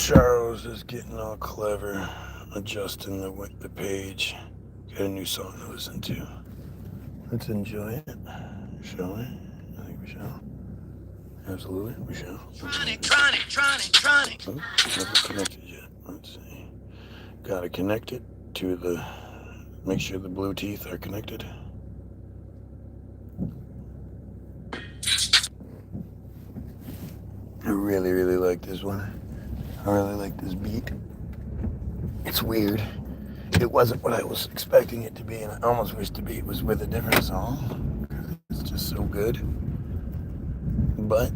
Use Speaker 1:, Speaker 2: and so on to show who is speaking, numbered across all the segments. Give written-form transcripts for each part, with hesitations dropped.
Speaker 1: Charles is getting all clever, adjusting the page. Got a new song to listen to. Let's enjoy it, shall we? I think we shall. Absolutely, we shall. Oh, never connected yet. Let's see. Gotta connect it to the. Make sure the blue teeth are connected. I really, really like this one. I really like this beat. It's weird. It wasn't what I was expecting it to be, and I almost wish the beat was with a different song, because it's just so good. But,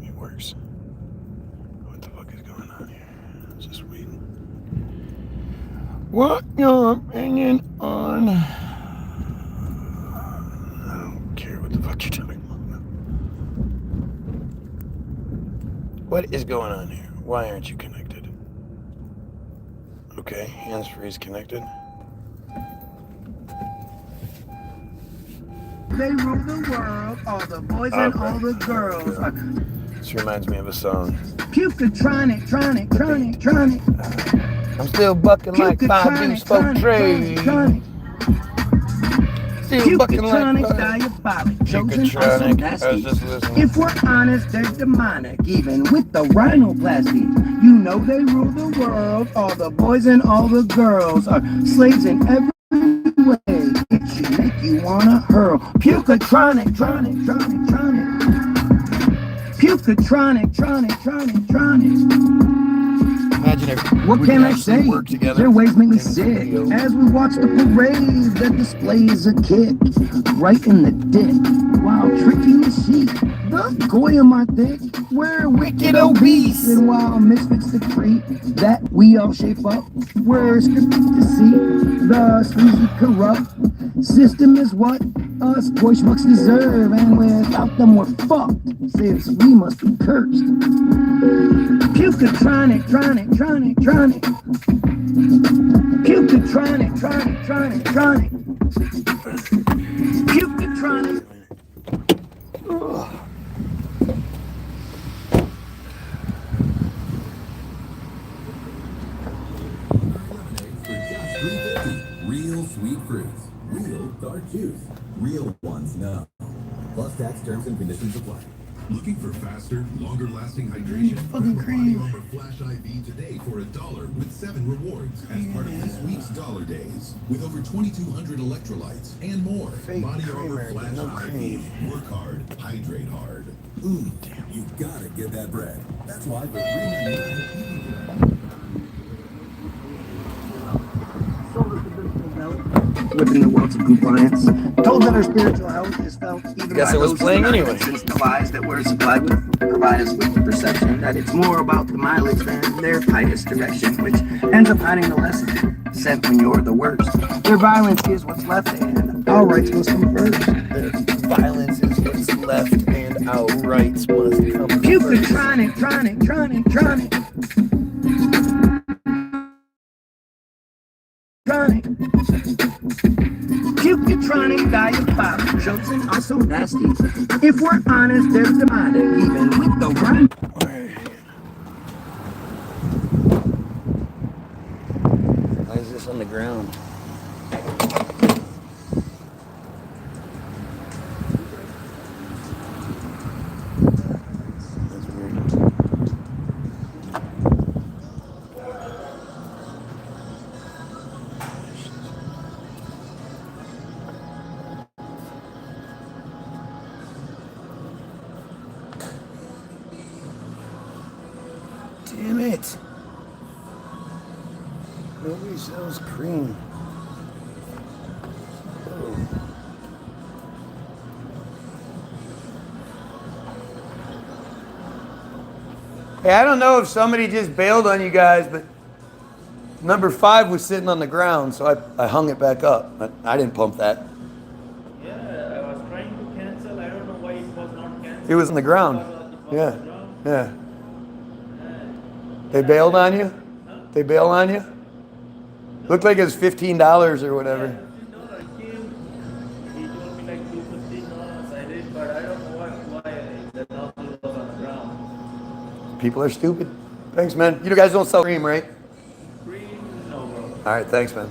Speaker 1: it works. What the fuck is going on here? It's just waiting. What your opinion on... I don't care what the fuck you're talking about. What is going on here? Why aren't you connected? Okay, hands-free is connected.
Speaker 2: They rule the world, all the boys and all the girls.
Speaker 1: This reminds me of a song.
Speaker 2: Puketronic.
Speaker 1: I'm still bucking like 5 deuce folk trade. Still bucking like
Speaker 2: diabolic, chosen also nasty. If we're honest, they're demonic, even with the rhinoplasty. You know they rule the world, all the boys and all the girls are slaves in every way. It should make you wanna hurl. Puketronic. What can I say? Their ways make me sick. As we watch the parade that displays a kick right in the dick while tricking the sheep. The Goyim are thick, we're wicked obese, and while misfits decree that we all shape up, we're scripted to see the sleazy corrupt system is what us boy schmucks deserve, and without them we're fucked, since we must be cursed. Puketronic. Puketronic.
Speaker 3: Real sweet fruits, real dark juice, real ones now. Plus tax terms and conditions apply.
Speaker 4: Looking for faster, longer-lasting hydration?
Speaker 1: Fucking cream.
Speaker 4: Body Armor Flash IV today for $1 with 7 rewards as part of this week's Dollar Days. With over 2,200 electrolytes and more.
Speaker 1: Fake
Speaker 4: Body
Speaker 1: creamer,
Speaker 4: Armor Flash
Speaker 1: no
Speaker 4: IV.
Speaker 1: cream.
Speaker 4: Work hard, hydrate hard.
Speaker 3: Damn, you gotta get that bread. That's why for $3.99.
Speaker 2: Within the worlds of compliance, told that our spiritual health is felt even
Speaker 1: Guess
Speaker 2: by
Speaker 1: it was
Speaker 2: those
Speaker 1: playing anyway.
Speaker 2: device that we're supplied with provide us with the perception that it's more about the mileage than their pious direction, which ends up hiding the lesson sent when you're the worst. Their violence is what's left, and our rights must come first.
Speaker 1: Their violence is what's left, and our rights must come first.
Speaker 2: Puketronic. Puketronic, diabolic, chosen also nasty. If we're honest, they're demonic, even with the rhyme.
Speaker 1: Why is this on the ground? That's weird. Damn it. Nobody sells cream. Oh. Hey, I don't know if somebody just bailed on you guys, but number 5 was sitting on the ground, so I hung it back up. I didn't pump that.
Speaker 5: Yeah, I was trying to cancel. I don't know why it was not canceled.
Speaker 1: It was on the ground. Yeah. Yeah. They bailed on you? They bailed on you? Looked like it was $15 or whatever.
Speaker 5: $15 came. He told me like $250. I did, but I don't know why the nozzle was on the ground.
Speaker 1: People are stupid. Thanks, man. You guys don't sell cream, right?
Speaker 5: Cream, no, bro.
Speaker 1: All right, thanks, man.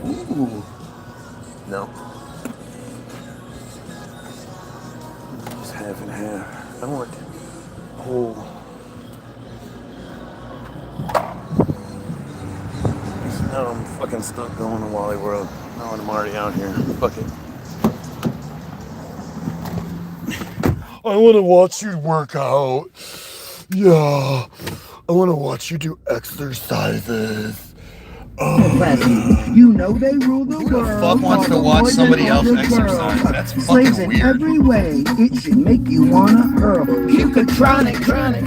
Speaker 1: Ooh. No. Just half and half. I want whole. Now I'm fucking stuck going to Wally World. Now I'm already out here. Fuck it. I want to watch you work out. Yeah. I want to watch you do exercises.
Speaker 2: You know they rule the world.
Speaker 1: Who the fuck wants to watch somebody else exercise? That's
Speaker 2: Slaves
Speaker 1: fucking
Speaker 2: in
Speaker 1: weird.
Speaker 2: every way, it should make you wanna hurl. Puketronic, tronic.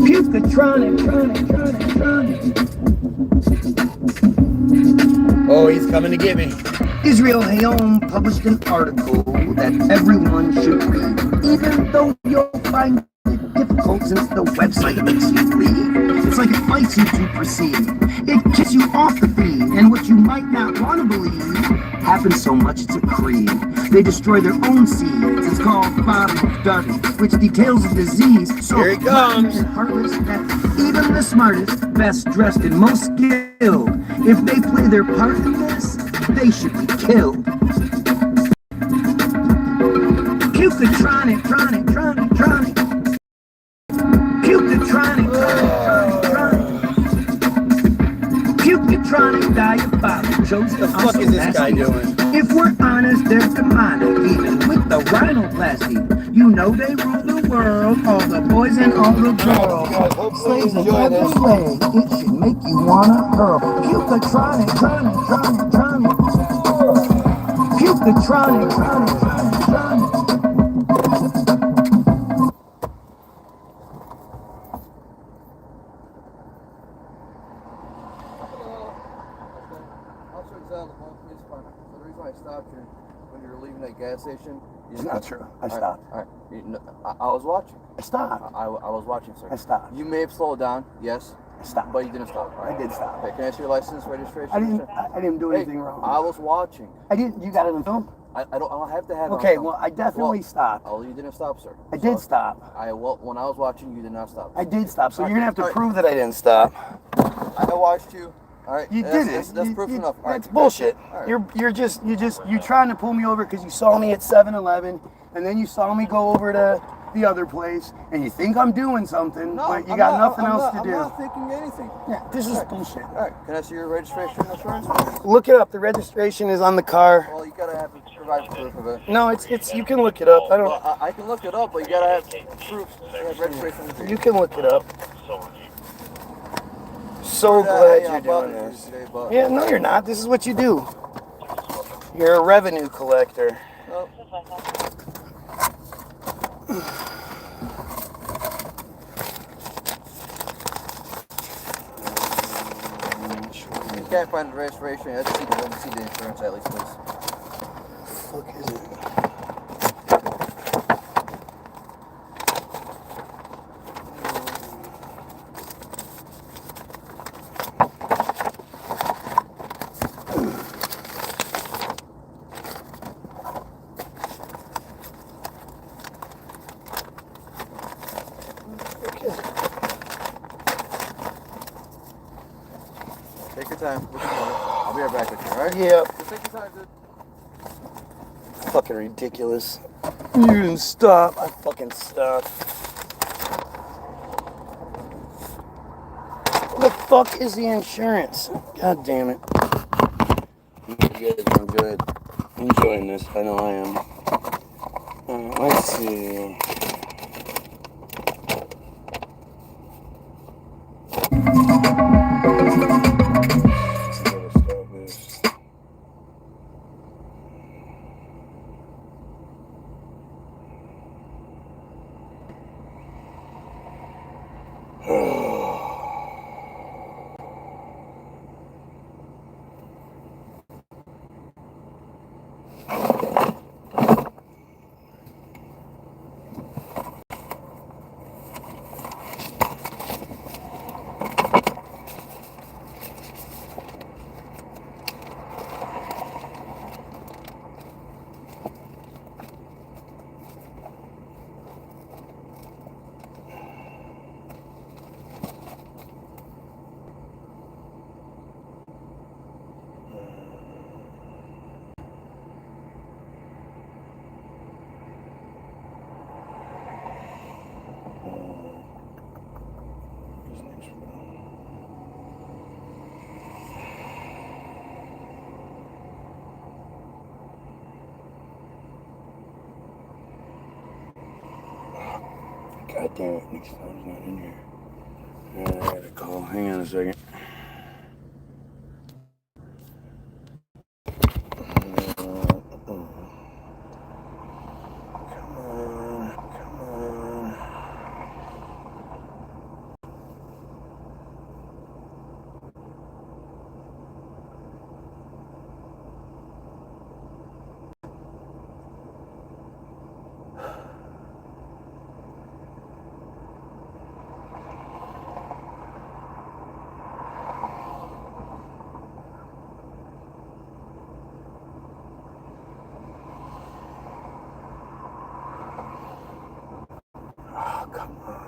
Speaker 2: Puketronic, tronic.
Speaker 1: Oh, he's coming to get me.
Speaker 2: Israel Hayom published an article that everyone should read, even though you'll find it difficult since the website makes you read. It's like it fights you to proceed. It kicks you off the feed, and what you might not want to believe happens so much it's a creed. They destroy their own seeds. It's called bottom study, which details a disease so
Speaker 1: Here he comes.
Speaker 2: and heartless that even the smartest, best dressed, and most skilled, if they play their part in this, they should be killed. Puketronic. Puketronic diabolic chose
Speaker 1: What the fuck is this guy doing?
Speaker 2: If we're honest, they're demonic, even with the rhinoplasty. You know they rule the world, all the boys and all the girls. Slaves in every way, it should make you wanna hurl. Puketronic. Puketronic.
Speaker 6: The reason I stopped you when you were leaving that gas station.
Speaker 1: It's not true. I stopped.
Speaker 6: All right. I was watching.
Speaker 1: I stopped.
Speaker 6: I was watching, sir.
Speaker 1: I stopped.
Speaker 6: You may have slowed down, yes,
Speaker 1: I stopped.
Speaker 6: but you didn't stop. Right?
Speaker 1: I did stop.
Speaker 6: Okay, can I ask your license, registration?
Speaker 1: I didn't do anything wrong.
Speaker 6: I was watching.
Speaker 1: I didn't. You got it on film?
Speaker 6: I don't have to have it on
Speaker 1: Okay.
Speaker 6: film.
Speaker 1: Well, I definitely stopped.
Speaker 6: Oh, you didn't stop, sir.
Speaker 1: I did stop.
Speaker 6: When I was watching, you did not stop.
Speaker 1: I did stop. So
Speaker 6: All
Speaker 1: you're gonna have to
Speaker 6: right.
Speaker 1: prove that I didn't stop.
Speaker 6: I watched you. All right.
Speaker 1: You
Speaker 6: that's,
Speaker 1: did it.
Speaker 6: That's proof enough. All right.
Speaker 1: That's bullshit.
Speaker 6: All right.
Speaker 1: You're trying to pull me over because you saw me at 7-Eleven, and then you saw me go over to the other place, and you think I'm doing something,
Speaker 6: No,
Speaker 1: but you
Speaker 6: I'm
Speaker 1: got
Speaker 6: not-
Speaker 1: nothing
Speaker 6: I'm
Speaker 1: else
Speaker 6: not-
Speaker 1: to
Speaker 6: I'm
Speaker 1: do.
Speaker 6: not thinking anything.
Speaker 1: Yeah, this is bullshit.
Speaker 6: All right. Can I see your registration and insurance?
Speaker 1: Look it up. The registration is on the car.
Speaker 6: Well, you gotta have provide proof of it.
Speaker 1: No, it's you can look it up. I don't.
Speaker 6: Well, I can look it up, but you gotta have proof. You have registration. and
Speaker 1: You can look it up. So glad
Speaker 6: Yeah,
Speaker 1: you're
Speaker 6: I'm bothering
Speaker 1: doing
Speaker 6: you
Speaker 1: this.
Speaker 6: today, but-
Speaker 1: Yeah, no, you're not. This is what you do. You're a revenue collector.
Speaker 6: Oh. You can't find the registration. I just need to see the insurance at least, please.
Speaker 1: Fuck is it?
Speaker 6: Take your time. Look at the phone. I'll be right back with you, alright?
Speaker 1: Yep.
Speaker 6: Just take your time, dude.
Speaker 1: Fucking ridiculous. You didn't stop. I fucking stopped. What the fuck is the insurance? God damn it. You guys are good. Enjoying this. I know I am. Let's see. God damn it, Nick's phone's not in here. I gotta call. Hang on a second. Oh, come on.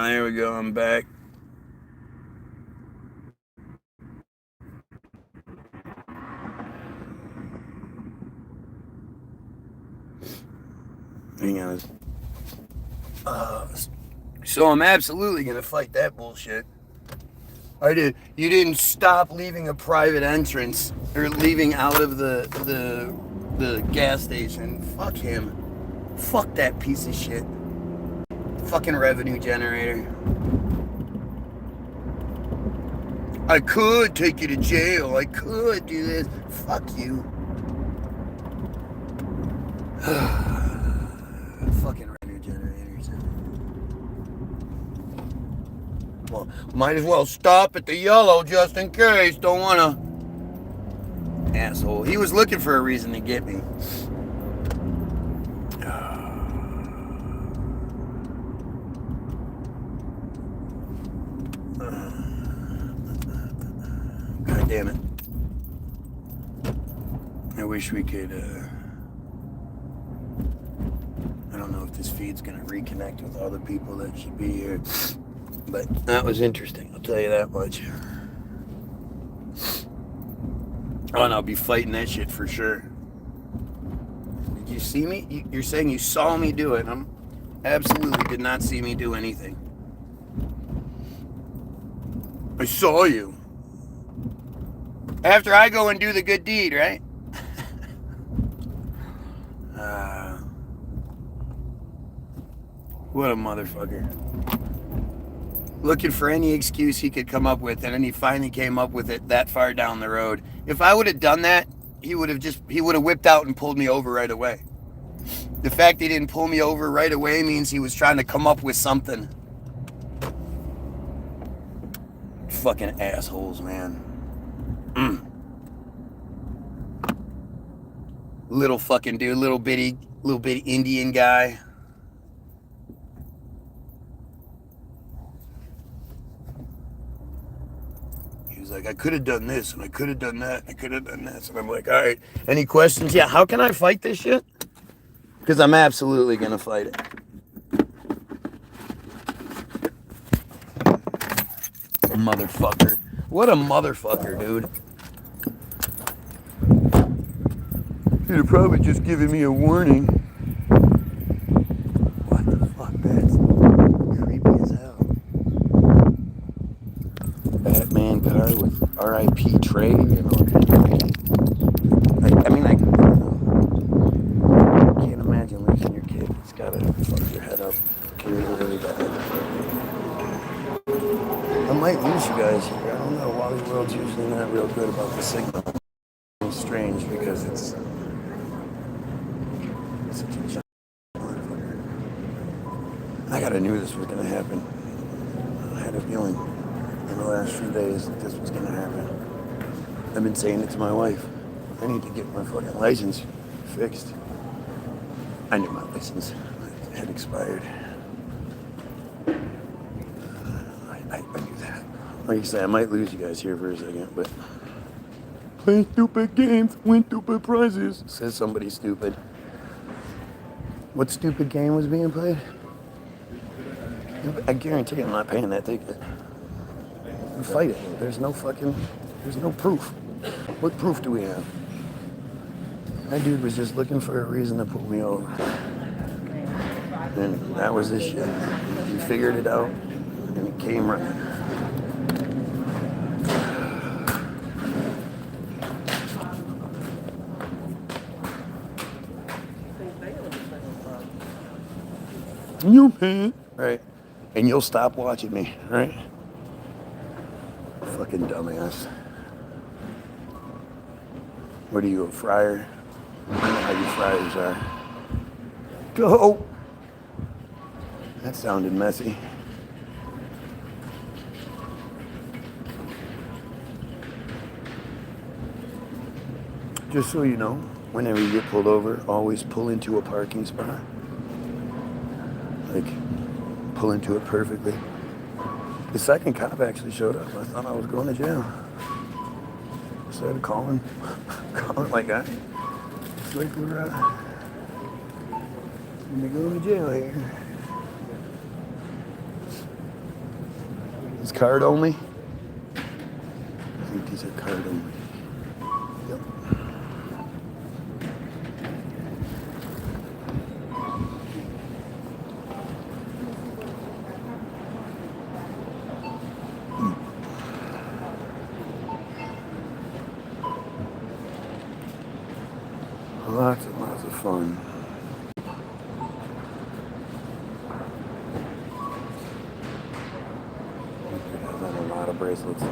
Speaker 1: There we go. I'm back. Hang on. So I'm absolutely gonna fight that bullshit. I did. You didn't stop leaving a private entrance or leaving out of the gas station. Fuck him. Fuck that piece of shit. Fucking revenue generator. I could take you to jail. I could do this. Fuck you. Fucking revenue generators. Well, might as well stop at the yellow just in case. Don't wanna. Asshole. He was looking for a reason to get me. God damn it. I wish we could, I don't know if this feed's gonna reconnect with all the people that should be here, but that was interesting, I'll tell you that much. Oh, and I'll be fighting that shit for sure. Did you see me? You're saying you saw me do it. I'm absolutely did not see me do anything. I saw you. After I go and do the good deed, right? What a motherfucker. Looking for any excuse he could come up with, and then he finally came up with it that far down the road. If I would have done that, he would have whipped out and pulled me over right away. The fact he didn't pull me over right away means he was trying to come up with something. Fucking assholes, man. Little fucking dude, little bitty Indian guy. He was like, I could have done this, and I could have done that, and I could have done this. And I'm like, all right, any questions? Yeah, how can I fight this shit? Because I'm absolutely going to fight it. Motherfucker. What a motherfucker, dude. He'd have probably just given me a warning. What the fuck? That's creepy as hell. Batman car with R.I.P. Trey and all that. I can't imagine losing your kid. It's gotta fuck your head up really bad. I might lose you guys here. I don't know. Wally World's usually not real good about the signal. It's strange because it's such a giant motherfucker. I gotta knew this was gonna happen. I had a feeling in the last few days that this was gonna happen. I've been saying it to my wife. I need to get my fucking license fixed. I knew my license had expired. I knew that. Like you say, I might lose you guys here for a second, but Play stupid games, win stupid prizes. Says somebody stupid. What stupid game was being played? I guarantee I'm not paying that ticket. Fight it. There's no proof. What proof do we have? That dude was just looking for a reason to pull me over. And that was his shit. He figured it out, and it came right. You pay, right? And you'll stop watching me, right? Fucking dumbass. What are you, a friar? I don't know how you friars are. Go! That sounded messy. Just so you know, whenever you get pulled over, always pull into a parking spot. Like, pull into it perfectly. The second cop actually showed up. I thought I was going to jail. Started calling like that. It's like we're going to jail here. It's card only? I think these are card only. Yep. Lots and lots of fun. A lot of bracelets.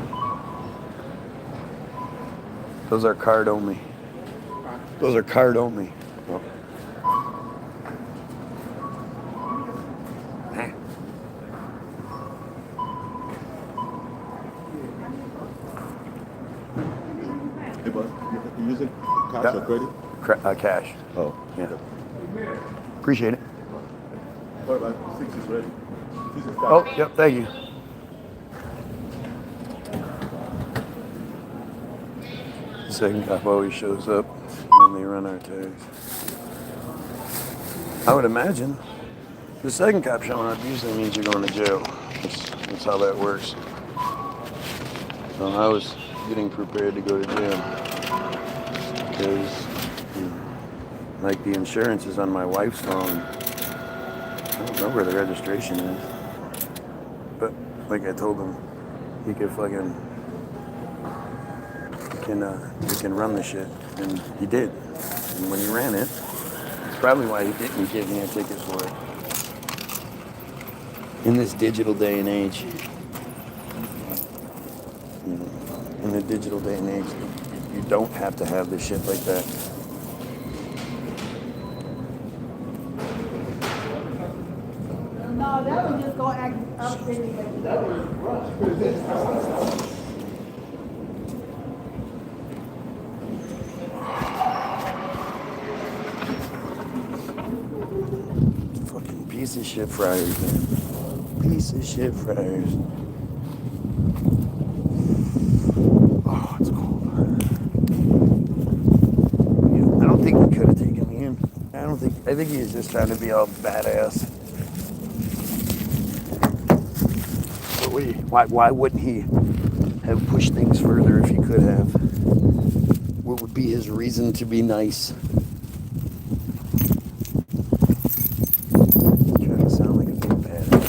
Speaker 1: Those are card only. Those are card only. Oh.
Speaker 7: Hey, bud, you using cash or credit?
Speaker 1: Cash.
Speaker 7: Oh,
Speaker 1: yeah. Appreciate it.
Speaker 7: All right, 6 is ready.
Speaker 1: Oh, yep, thank you. The second cop always shows up when they run our tags. I would imagine the second cop showing up usually means you're going to jail. That's how that works. So I was getting prepared to go to jail because, like, the insurance is on my wife's phone. I don't know where the registration is. But like I told him, he can run the shit, and he did. And when he ran it, it's probably why he didn't give me a ticket for it. In this digital day and age, in the digital day and age, you don't have to have this shit like that.
Speaker 8: No, that was just gonna act up anyway. That was rough.
Speaker 1: Fucking piece of shit fryers, man. Piece of shit fryers. Oh, it's cold. Yeah, I don't think he could have taken me in. I think he was just trying to be all badass. Why wouldn't he have pushed things further if he could have? What would be his reason to be nice? Trying to sound like a big badass.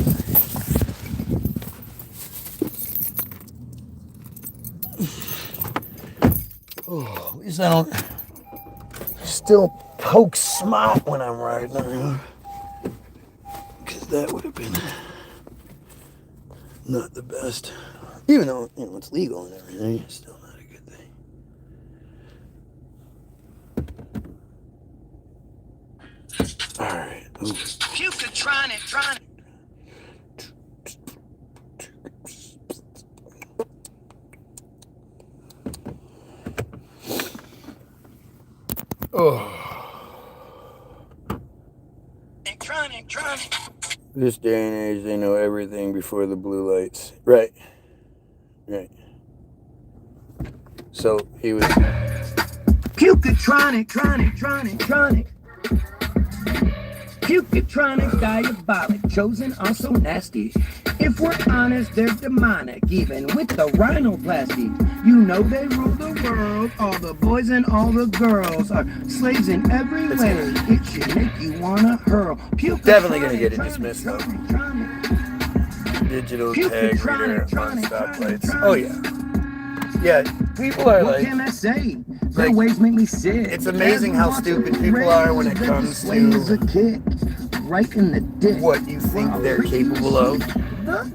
Speaker 1: Oh, at least I don't still poke smart when I'm riding around. Because that would have been not the best. Even though, it's legal and everything, it's still not a good thing. Alright.
Speaker 9: You could try it.
Speaker 1: Oh.
Speaker 9: Trying it.
Speaker 1: This day and age, they know everything before the blue lights. Right. So he was.
Speaker 2: Puketronic, tronic. Puketronic, diabolic, chosen, also nasty. If we're honest, they're demonic, even with the rhinoplasty. You know they rule the world, all the boys and all the girls are slaves in every way. It should make you wanna hurl.
Speaker 1: Definitely gonna get it dismissed though. Digital tag reader on stoplights. Oh yeah. Yeah, people are
Speaker 2: What
Speaker 1: like,
Speaker 2: can I say? Their ways make me sick.
Speaker 1: it's amazing how stupid people are when it comes to
Speaker 2: right in the dick.
Speaker 1: what you think they're capable of,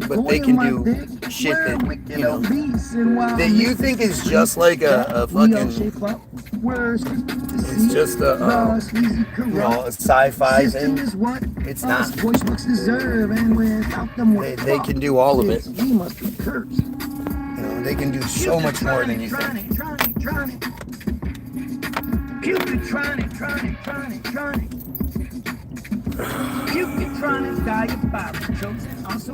Speaker 1: but they can do shit that, you know, that you think is just like a fucking, it's just a, you know, a sci-fi thing. It's not. They can do all of it.
Speaker 2: He must be cursed.
Speaker 1: You know, they can do so much more than you think.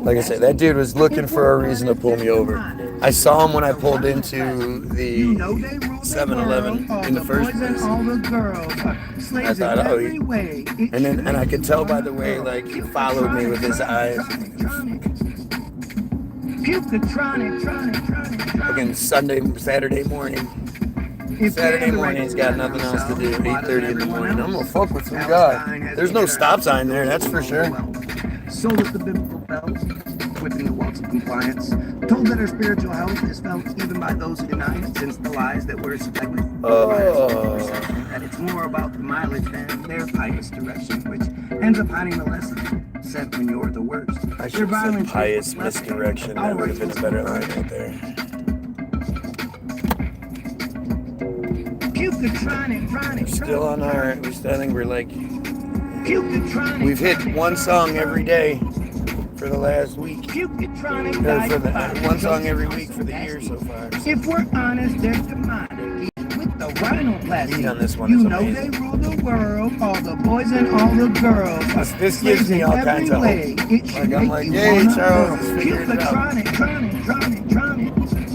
Speaker 1: Like I said, that dude was looking for a reason to pull me over. I saw him when I pulled into the 7-Eleven in the first place. I thought, oh, and I could tell by the way, like, he followed me with his eyes. Fucking Saturday morning, he's got nothing else to do at 8:30 in the morning. I'm gonna fuck with some guy. There's no stop sign there, that's for sure.
Speaker 2: So is the biblical belt, whipping the welts of compliance. Told that our spiritual health is felt even by those who deny it, since the lies that were spread with that it's more about the mileage than their pious direction, which ends up hiding the lesson said when you're the worst.
Speaker 1: I should have said pious misdirection. That would have been a better line right there. Still on our, I think we're like, we've hit one song every day for the last week. Or for the, one song every week for the year so far.
Speaker 2: If we're honest, there's demonic with the rhinoplasty.
Speaker 1: Beat on this one
Speaker 2: you
Speaker 1: is
Speaker 2: know
Speaker 1: amazing.
Speaker 2: They rule the world, all the boys and all the girls.
Speaker 1: This gives me all kinds of hope. Like, I'm like, yay, Charles is figuring it out.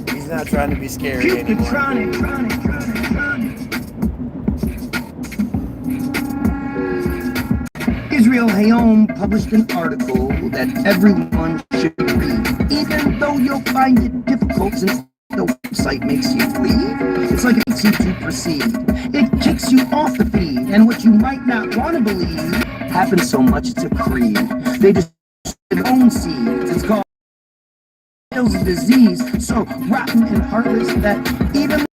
Speaker 1: He's not trying to be scary anymore.
Speaker 2: Israel Hayom published an article that everyone should read, even though you'll find it difficult since the website makes you leave. It's like it makes you to proceed. It kicks you off the feed, and what you might not want to believe happens so much it's a creed. They just their own seeds. It's called disease, so rotten and heartless that even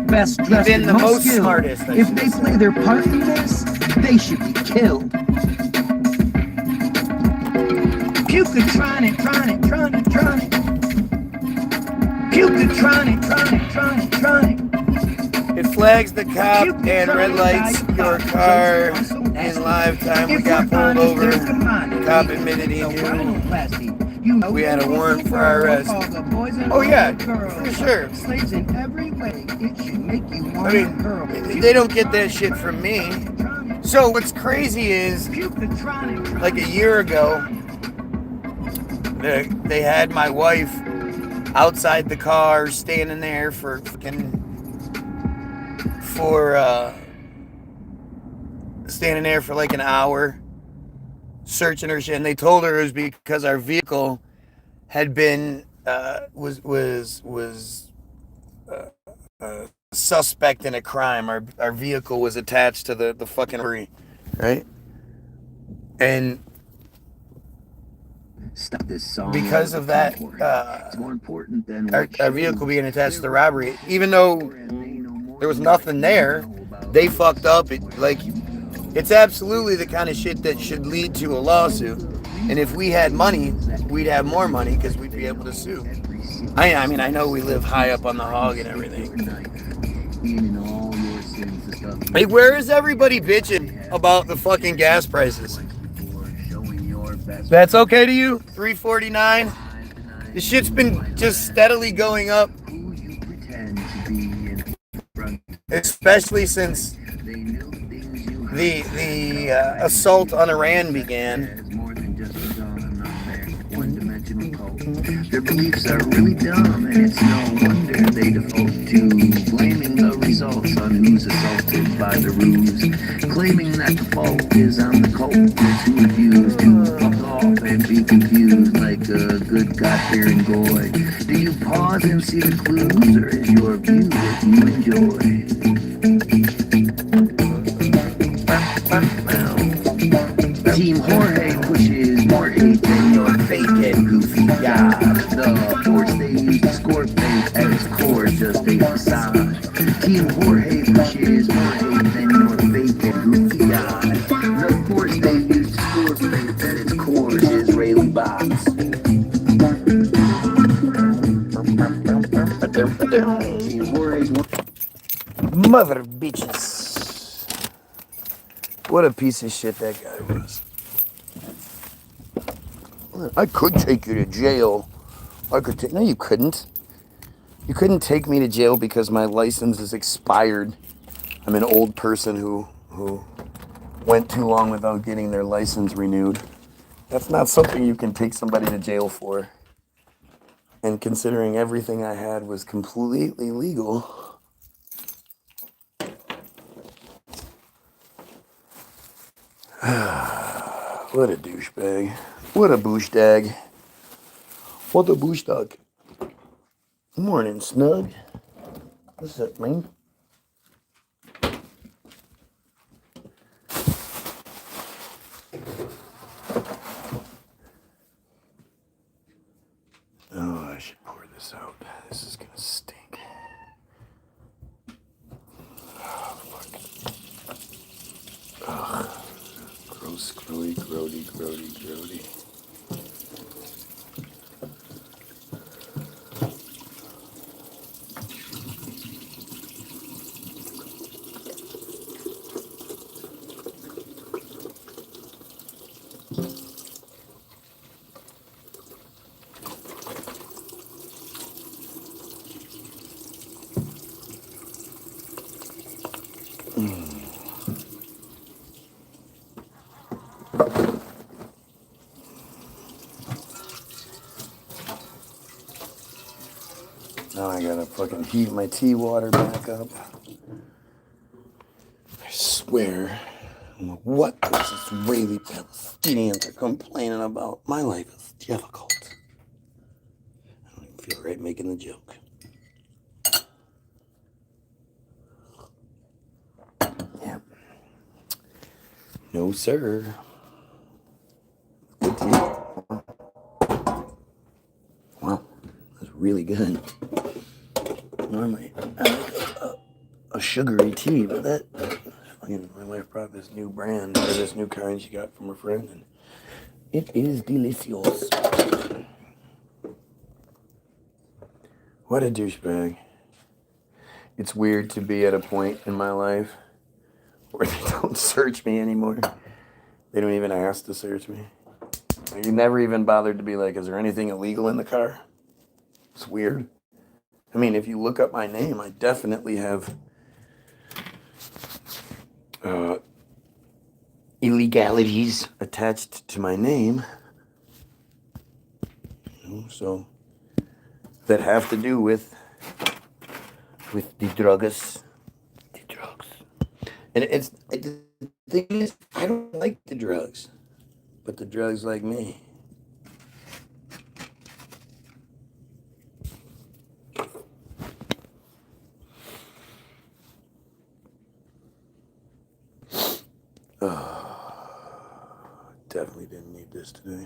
Speaker 2: best dressed and most skilled,
Speaker 1: smartest,
Speaker 2: if they play their part in this, they should be killed. Puketronic.
Speaker 1: It flags the cop and red lights your car in live time. We got pulled over. The cop admitted he knew. We had a warrant for our arrest. Oh yeah, for sure. I mean, they don't get that shit from me. So what's crazy is, like a year ago, they had my wife outside the car, standing there for like an hour, searching her shit, and they told her it was because our vehicle had been was suspect in a crime. Our vehicle was attached to the fucking right, and
Speaker 2: stop this song
Speaker 1: because of that,
Speaker 2: it's more important than
Speaker 1: our vehicle being attached to the robbery, even though there was nothing there, they fucked up. It's absolutely the kind of shit that should lead to a lawsuit. And if we had money, we'd have more money because we'd be able to sue. I mean, I know we live high up on the hog and everything. Hey, where is everybody bitching about the fucking gas prices? That's okay to you? $3.49? This shit's been just steadily going up. Especially since the assault on Iran began.
Speaker 2: Their beliefs are really dumb, and it's no wonder they default to by the ruse, claiming that the fault is on the culprits who refuse to fuck off and be confused like a good God-fearing goy. Do you pause and see the clues, or is your view what you enjoy? Team Jorge pushes more hate than your fake and goofy god. The force they use to score fate at its core is just a facade. Team Jorge pushes more hate than your fake and goofy god. The force they use to score fate at its core is Israeli bots. Team Jorge's
Speaker 1: Mother bitches. What a piece of shit that guy was. I could take you to jail. No, you couldn't. You couldn't take me to jail because my license is expired. I'm an old person who went too long without getting their license renewed. That's not something you can take somebody to jail for. And considering everything I had was completely legal, what a douchebag. What a booshtag. What a booshtag. Morning, Snug. What's up, man? Oh, I should pour this out. This is gonna stink. Oh, fuck. Ugh. Gross, grody, grody, grody, grody. Now I gotta fucking heat my tea water back up. I swear, what those Israeli Palestinians are complaining about. My life is difficult. I don't even feel right making the joke. Yeah. No, sir. Good tea. Wow, that's really good. Normally, I like a sugary tea, but that, fucking, my wife brought this new brand, or this new kind she got from her friend, and it is delicious. What a douchebag. It's weird to be at a point in my life where they don't search me anymore. They don't even ask to search me. You never even bothered to be like, is there anything illegal in the car? It's weird. I mean, if you look up my name, I definitely have illegalities attached to my name. So that have to do with the drugs. The drugs. And the thing is, I don't like the drugs, but the drugs like me. Definitely didn't need this today.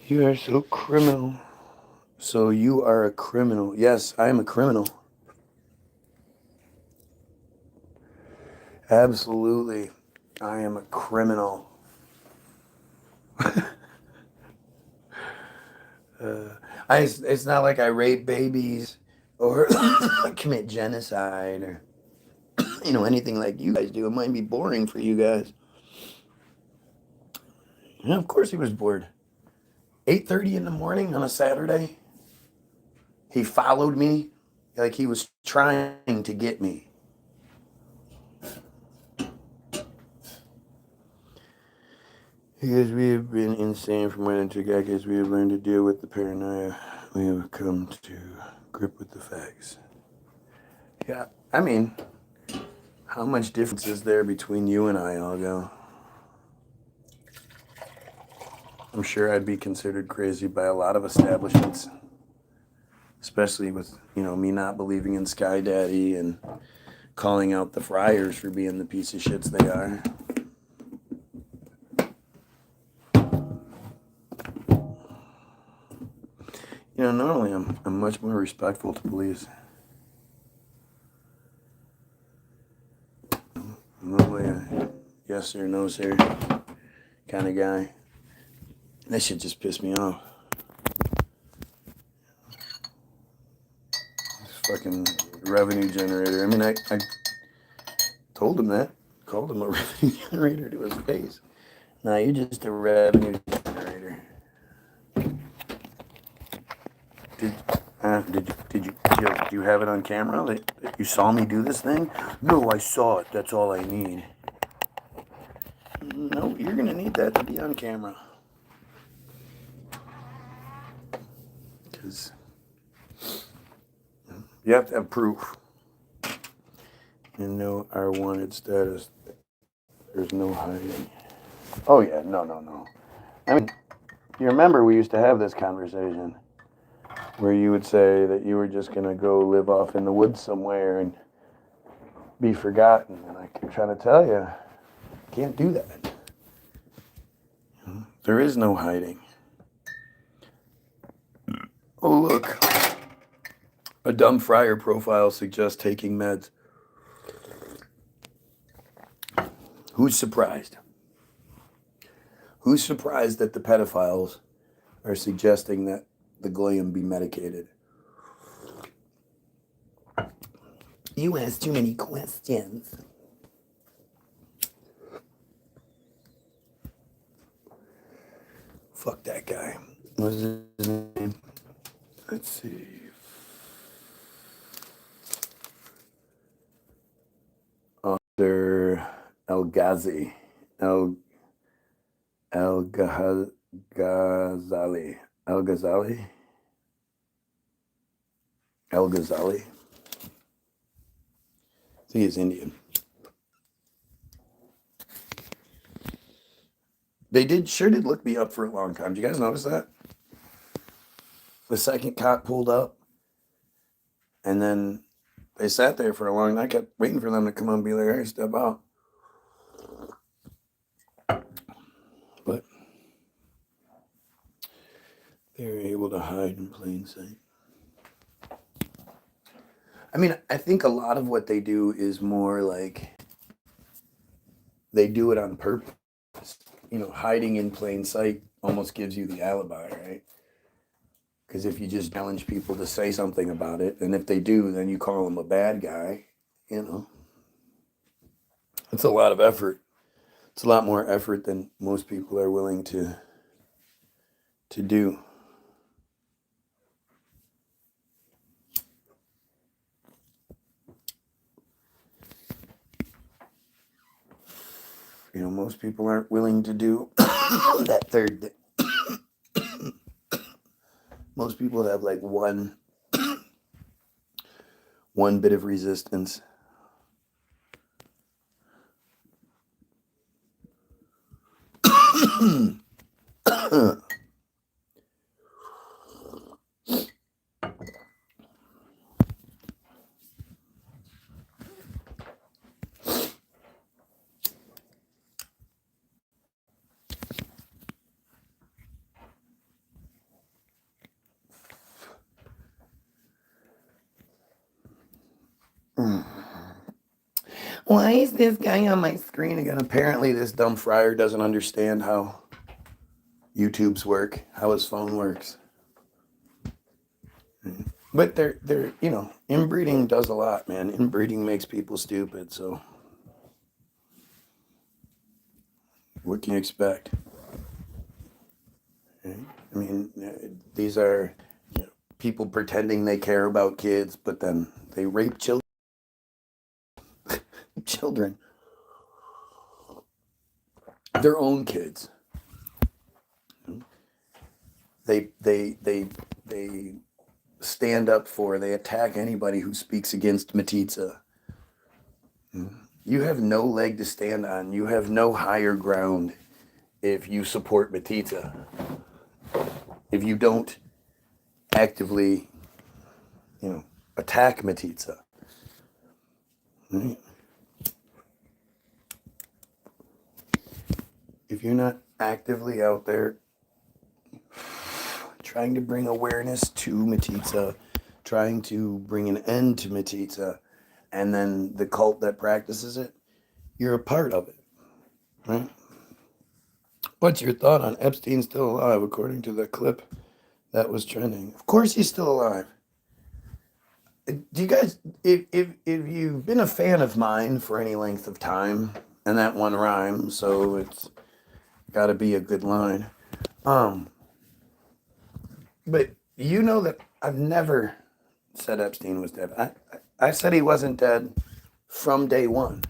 Speaker 1: You are so criminal. So you are a criminal. Yes, I am a criminal. Absolutely. I am a criminal. It's not like I rape babies or commit genocide or anything like you guys do. It might be boring for you guys. Yeah, of course he was bored. 8:30 in the morning on a Saturday. He followed me like he was trying to get me. Because we have been insane for more than 2 decades, we have learned to deal with the paranoia. We have come to grip with the facts. Yeah, I mean, how much difference is there between you and I, Algo? I'm sure I'd be considered crazy by a lot of establishments, especially with, me not believing in Sky Daddy and calling out the Friars for being the piece of shits they are. Normally I'm much more respectful to police. Normally a yes sir, no sir kind of guy. That shit just pissed me off. This fucking revenue generator. I mean, I told him that. Called him a revenue generator to his face. Nah, you're just a revenue generator. Did you have it on camera that you saw me do this thing? No, I saw it. That's all I need. No, you're gonna need that to be on camera. Because you have to have proof. And no our wanted status. There's no hiding. Oh yeah, no. I mean, you remember we used to have this conversation where you would say that you were just gonna go live off in the woods somewhere and be forgotten. And I keep trying to tell you, can't do that. There is no hiding. Oh look, a dumb friar profile suggests taking meds. Who's surprised? Who's surprised that the pedophiles are suggesting that the Goyim be medicated? You ask too many questions. Fuck that guy. What's his name? Let's see. Officer El Ghazi. El Ghazali. El Ghazali. El Ghazali. I think he's Indian. They sure did look me up for a long time. Did you guys notice that? The second cop pulled up, and then they sat there for a long time. I kept waiting for them to come up and be like, hey, step out. But they're able to hide in plain sight. I mean, I think a lot of what they do is more like they do it on purpose. Hiding in plain sight almost gives you the alibi, right? Because if you just challenge people to say something about it, and if they do, then you call them a bad guy, It's a lot of effort. It's a lot more effort than most people are willing to do. Most people aren't willing to do that third. Most people have like one bit of resistance. Why is this guy on my screen again? Apparently this dumb friar doesn't understand how YouTube's work, how his phone works. But they're inbreeding does a lot, man. Inbreeding makes people stupid, so what can you expect? I mean, these are people pretending they care about kids, but then they rape children. Their own kids. they stand up for, they attack anybody who speaks against metzitzia. You have no leg to stand on. You have no higher ground if you support metzitzia. If you don't actively, attack metzitzia. Right? If you're not actively out there trying to bring awareness to metzitzia, trying to bring an end to metzitzia, and then the cult that practices it, you're a part of it, right? What's your thought on Epstein still alive, according to the clip that was trending? Of course he's still alive. Do you guys, if you've been a fan of mine for any length of time, and that one rhymes, so it's got to be a good line. But you know that I've never said Epstein was dead. I said he wasn't dead from day one.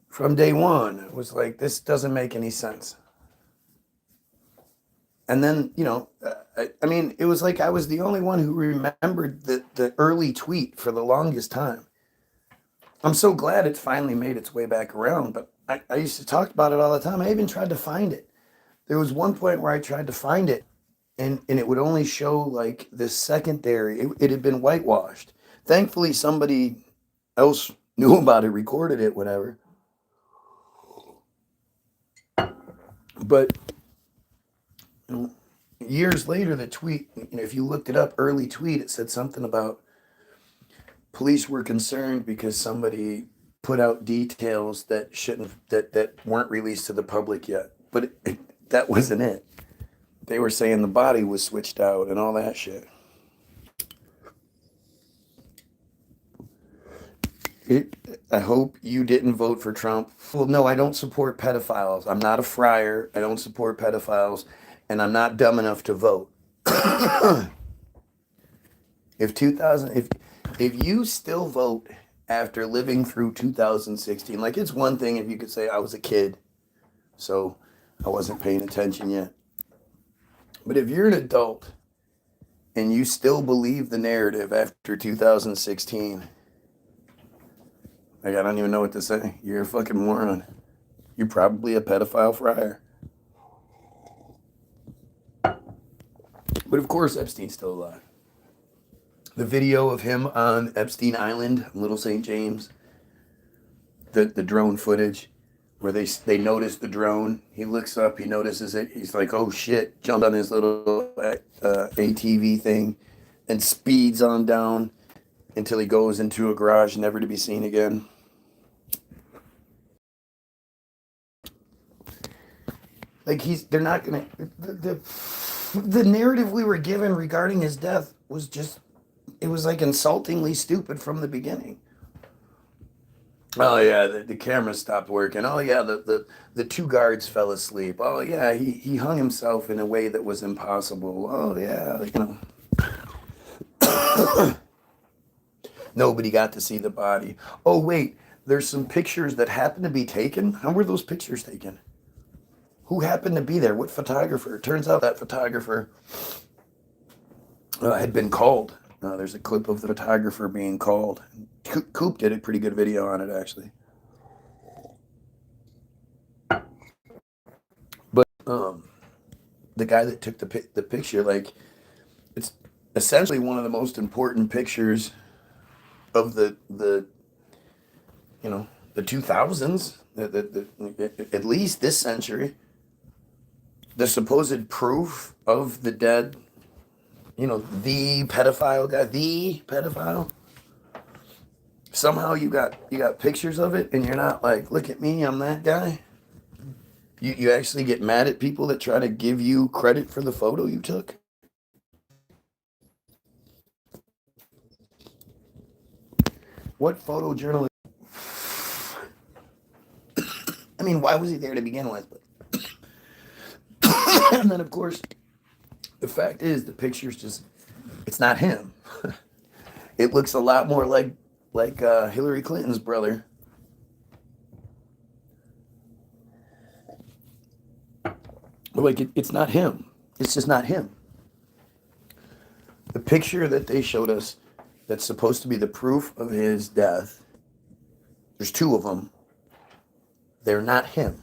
Speaker 1: From day one, it was like, this doesn't make any sense. And then, I mean, it was like I was the only one who remembered the early tweet for the longest time. I'm so glad it finally made its way back around, but I used to talk about it all the time. I even tried to find it. There was one point where I tried to find it, and it would only show like the secondary. It had been whitewashed. Thankfully, somebody else knew about it, recorded it, whatever. But years later, the tweet, if you looked it up, early tweet, it said something about police were concerned because somebody put out details that that weren't released to the public yet. But that wasn't it. They were saying the body was switched out and all that shit. I hope you didn't vote for Trump. Well, no, I don't support pedophiles. I'm not a friar. I don't support pedophiles. And I'm not dumb enough to vote. If you still vote after living through 2016, like, it's one thing if you could say I was a kid, so I wasn't paying attention yet. But if you're an adult and you still believe the narrative after 2016, like, I don't even know what to say. You're a fucking moron. You're probably a pedophile friar. But of course, Epstein's still alive. The video of him on Epstein Island, Little St. James, the drone footage, where they notice the drone. He looks up, he notices it. He's like, oh shit, jumped on his little ATV thing and speeds on down until he goes into a garage, never to be seen again. Like, they're not gonna, the narrative we were given regarding his death was just, it was like insultingly stupid from the beginning. Oh yeah, the camera stopped working. Oh yeah, the two guards fell asleep. Oh yeah, he hung himself in a way that was impossible. Oh yeah, Nobody got to see the body. Oh wait, there's some pictures that happened to be taken. How were those pictures taken? Who happened to be there? What photographer? Turns out that photographer had been called. There's a clip of the photographer being called. Coop did a pretty good video on it, actually. But the guy that took the picture, like, it's essentially one of the most important pictures of the 2000s, at least this century. The supposed proof of the dead, the pedophile guy, the pedophile. Somehow you got pictures of it, and you're not like, look at me, I'm that guy. You actually get mad at people that try to give you credit for the photo you took. What photojournalist? I mean, why was he there to begin with? And then, of course, the fact is, the picture's just, it's not him. It looks a lot more like Hillary Clinton's brother. Like, it's not him. It's just not him. The picture that they showed us that's supposed to be the proof of his death, there's two of them. They're not him.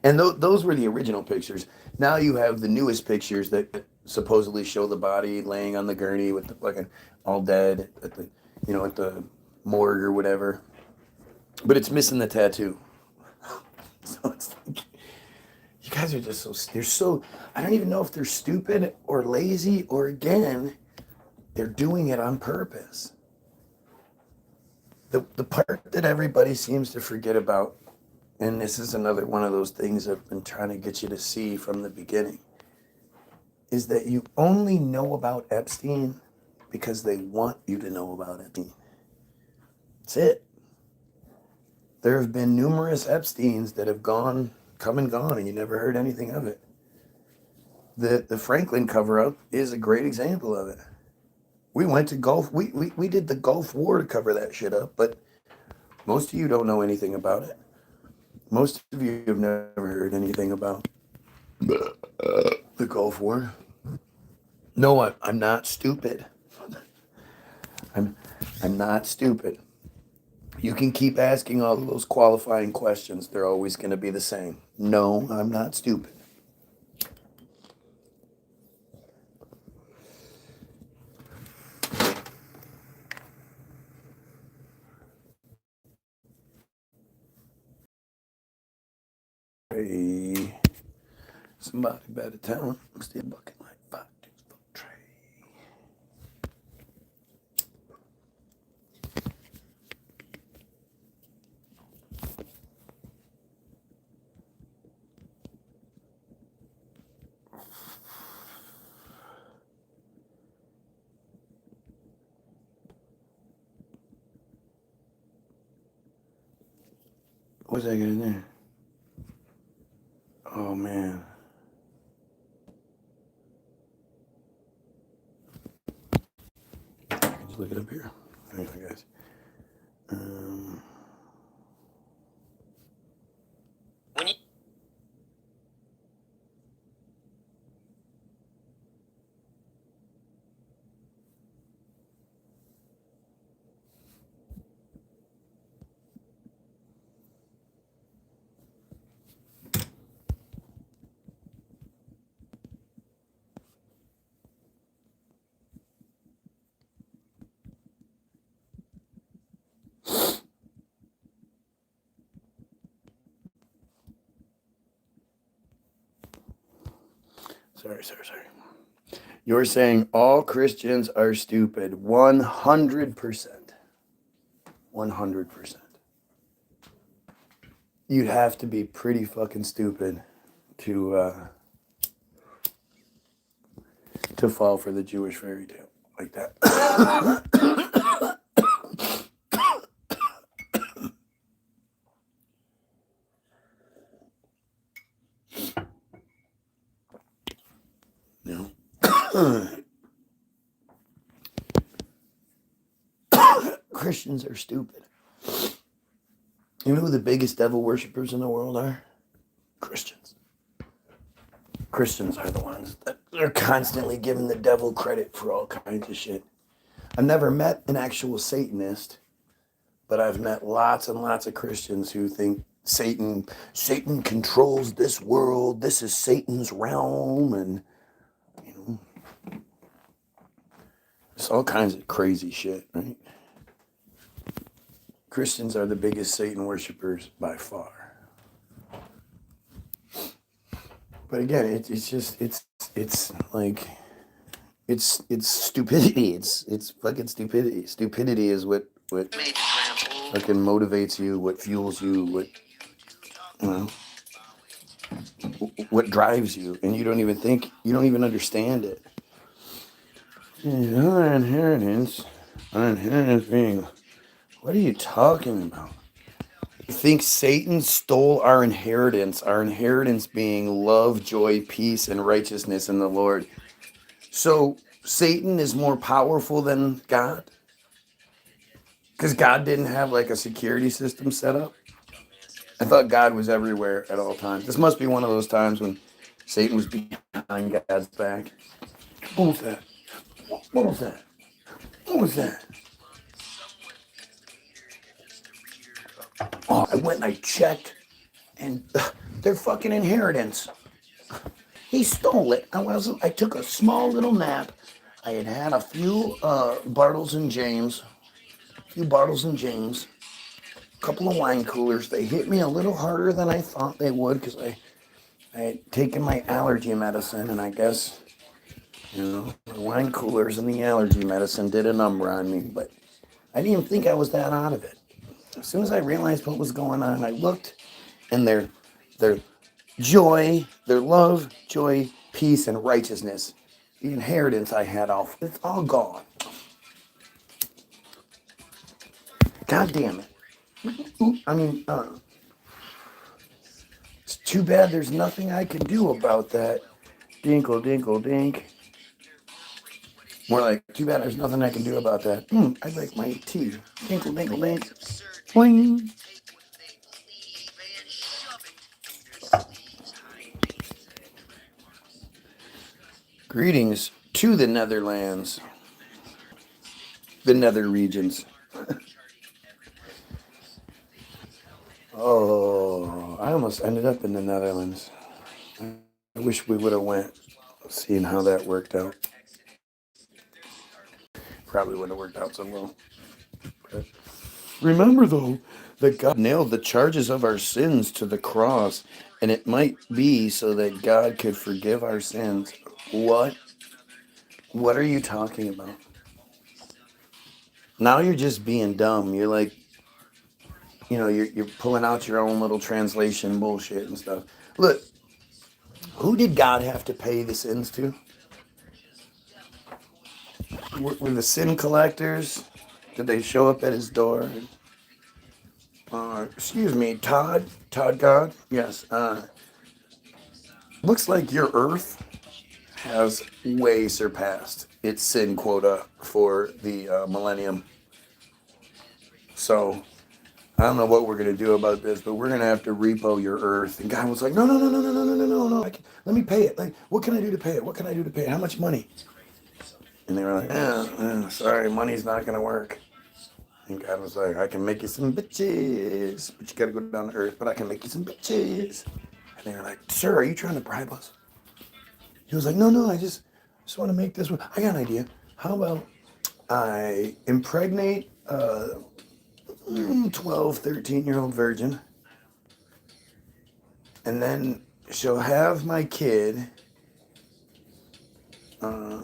Speaker 1: And those were the original pictures. Now you have the newest pictures that supposedly show the body laying on the gurney with the fucking all dead at the, at the morgue or whatever. But it's missing the tattoo. So it's like, you guys are just I don't even know if they're stupid or lazy or, again, they're doing it on purpose. The part that everybody seems to forget about, and this is another one of those things I've been trying to get you to see from the beginning, is that you only know about Epstein because they want you to know about Epstein. That's it. There have been numerous Epsteins that have come and gone, and you never heard anything of it. The Franklin cover-up is a great example of it. We went to Gulf, we did the Gulf War to cover that shit up, but most of you don't know anything about it. Most of you have never heard anything about the Gulf War. No, I'm not stupid. I'm not stupid. You can keep asking all of those qualifying questions. They're always going to be the same. No, I'm not stupid. Hey, somebody better tell him I'm still bucking like 5 dudes for a tray. What's that gonna do? Oh man. I can just look it up here. Hang on, guys. Sorry. You're saying all Christians are stupid. 100%. 100%. You'd have to be pretty fucking stupid to fall for the Jewish fairy tale like that. No. Christians are stupid. You know who the biggest devil worshippers in the world are? Christians. Christians are the ones that are constantly giving the devil credit for all kinds of shit. I've never met an actual Satanist, but I've met lots and lots of Christians who think Satan controls this world. This is Satan's realm, and it's all kinds of crazy shit, right? Christians are the biggest Satan worshipers by far. But again, it's like stupidity. It's fucking stupidity. Stupidity is what fucking motivates you, what fuels you, what drives you, and you don't even understand it. Our inheritance being, what are you talking about? You think Satan stole our inheritance being love, joy, peace, and righteousness in the Lord. So Satan is more powerful than God? Because God didn't have like a security system set up? I thought God was everywhere at all times. This must be one of those times when Satan was behind God's back. What was that? What was that? What was that? Oh, I went and I checked, and their fucking inheritance. He stole it. I took a small little nap. I had had a few Bartles and James, a couple of wine coolers. They hit me a little harder than I thought they would because I had taken my allergy medicine, and I guess, the wine coolers and the allergy medicine did a number on me, but I didn't even think I was that out of it. As soon as I realized what was going on, I looked, and their joy, their love, joy, peace, and righteousness, the inheritance I had it's all gone. God damn it. It's too bad there's nothing I can do about that. Dinkle, dinkle, dink. More like, too bad there's nothing I can do about that. I like my tea. Dinkle, dinkle, dink. Boing. Greetings to the Netherlands, the nether regions. Oh, I almost ended up in the Netherlands. I wish we would have went, seeing how that worked out. Probably wouldn't have worked out so well. But remember, though, that God nailed the charges of our sins to the cross, and it might be so that God could forgive our sins. What? What are you talking about? Now you're just being dumb. You're like, you're pulling out your own little translation bullshit and stuff. Look, who did God have to pay the sins to? Were the sin collectors? Did they show up at his door? Excuse me, Todd God? Yes. Looks like your earth has way surpassed its sin quota for the millennium. So, I don't know what we're going to do about this, but we're going to have to repo your earth. And God was like, no. Let me pay it. Like, what can I do to pay it? What can I do to pay it? How much money? And they were like, sorry, money's not going to work. And God was like, I can make you some bitches, but you got to go down to earth, but I can make you some bitches. And they were like, sir, are you trying to bribe us? He was like, no, I just want to make this one. I got an idea. How about I impregnate a 12, 13-year-old virgin, and then she'll have my kid.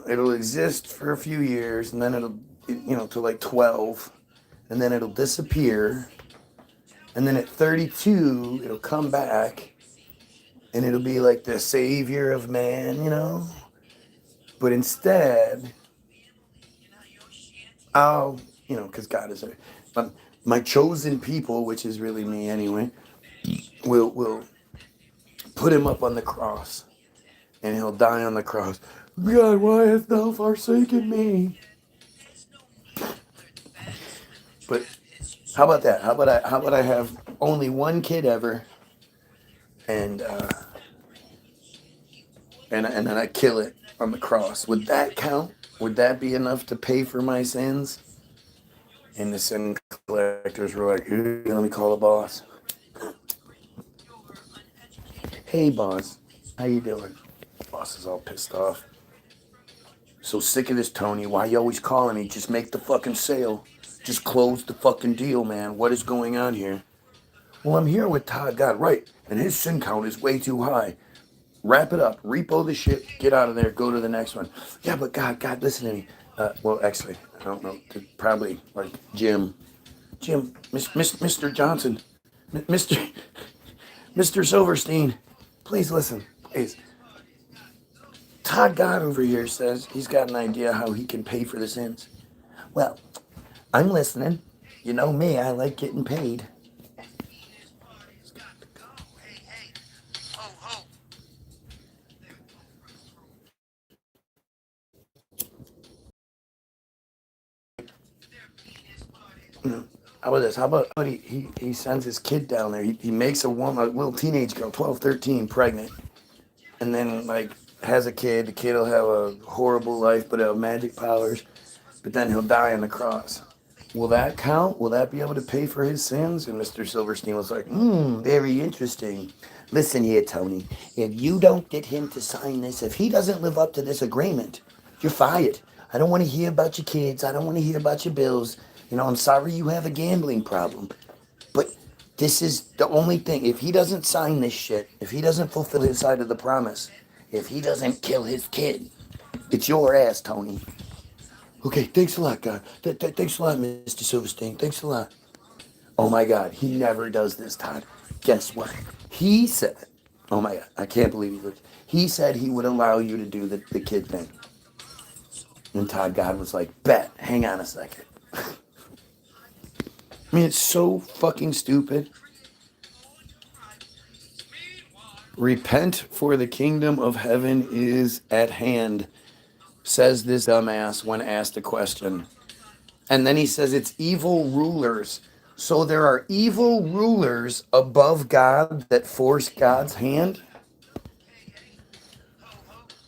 Speaker 1: It'll exist for a few years, and then it'll, to like 12, and then it'll disappear, and then at 32, it'll come back, and it'll be like the savior of man, But instead, I'll, because God is my chosen people, which is really me anyway, will put him up on the cross, and he'll die on the cross. God, why hast thou forsaken me? But how about that? How about I have only one kid ever, and then I kill it on the cross? Would that count? Would that be enough to pay for my sins? And the sin collectors were like, let me call the boss. Hey, boss. How you doing? Boss is all pissed off. So sick of this, Tony. Why you always calling me? Just make the fucking sale. Just close the fucking deal, man. What is going on here? Well, I'm here with Todd God, right? And his sin count is way too high. Wrap it up. Repo the shit. Get out of there. Go to the next one. Yeah, but God, listen to me. Well, actually, I don't know. Probably like Jim, Mr. Johnson, Mr. Silverstein. Please listen, please. Todd God over here says he's got an idea how he can pay for the sins. Well, I'm listening. You know me, I like getting paid. How about this? How about he sends his kid down there. He makes a little teenage girl, 12, 13, pregnant. and then like has a kid. The kid will have a horrible life, but he'll have magic powers. But then he'll die on the cross. Will that count? Will that be able to pay for his sins? And Mr. Silverstein was like, very interesting. Listen here, Tony. If you don't get him to sign this, if he doesn't live up to this agreement, you're fired. I don't want to hear about your kids. I don't want to hear about your bills. You know, I'm sorry you have a gambling problem. But this is the only thing. If he doesn't sign this shit, if he doesn't fulfill his side of the promise, if he doesn't kill his kid, it's your ass, Tony. Okay, thanks a lot, God. Thanks a lot, Mr. Silverstein. Thanks a lot. Oh my God, he never does this, Todd. Guess what? He said, oh my God, I can't believe he did. He said he would allow you to do the kid thing. And Todd God was like, bet, hang on a second. I mean, it's so fucking stupid. Repent, for the kingdom of heaven is at hand, says this dumbass when asked a question. And then he says it's evil rulers. So there are evil rulers above God that force God's hand,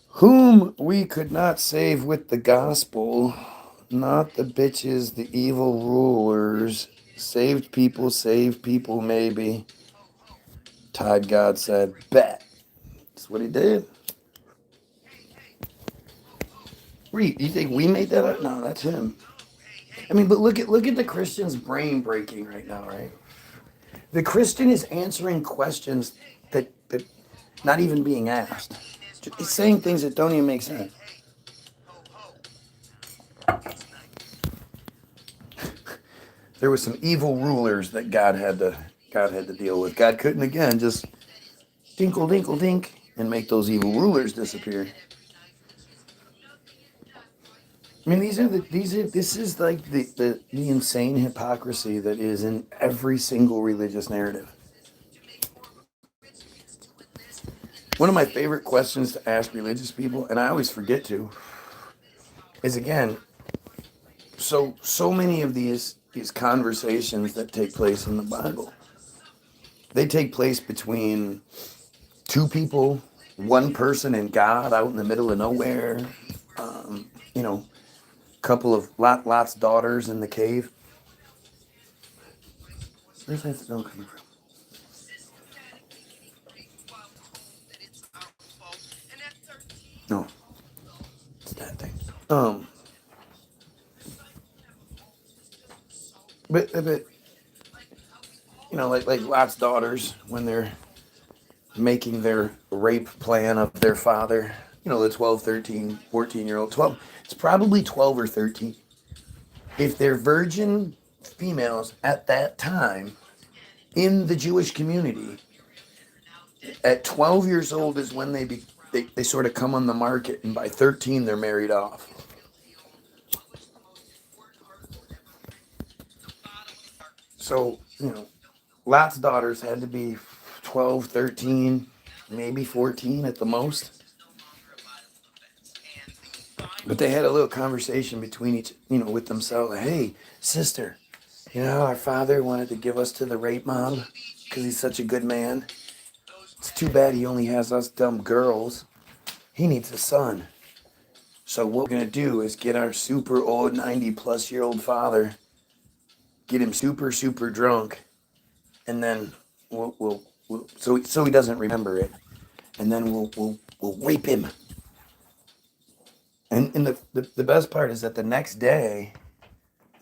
Speaker 1: whom we could not save with the gospel, not the bitches, the evil rulers. Saved people maybe. Todd God said, bet. That's what he did. Reed, you think we made that up? No, that's him. I mean, but look at the Christian's brain breaking right now, right? The Christian is answering questions that not even being asked. He's saying things that don't even make sense. There were some evil rulers that God had to deal with. God couldn't again just dinkle dinkle dink and make those evil rulers disappear. I mean, this is like the insane hypocrisy that is in every single religious narrative. One of my favorite questions to ask religious people, and I always forget to, is again, so many of these conversations that take place in the Bible, they take place between two people, one person and God out in the middle of nowhere, you know, couple of Lot's daughters in the cave. Where's that snow coming from? No, it's that thing. But you know, like Lot's daughters when they're making their rape plan of their father. You know, the 12, 13, 14-year-old. 12. It's probably 12 or 13. If they're virgin females at that time in the Jewish community, at 12 years old is when they sort of come on the market, and by 13 they're married off. So, you know, Lot's daughters had to be 12, 13, maybe 14 at the most. But they had a little conversation between with themselves. Hey, sister, you know, our father wanted to give us to the rape mob because he's such a good man. It's too bad he only has us dumb girls. He needs a son. So what we're going to do is get our super old 90-plus-year-old father, get him super, super drunk, and then we'll so he doesn't remember it, and then we'll rape him. And the best part is that the next day,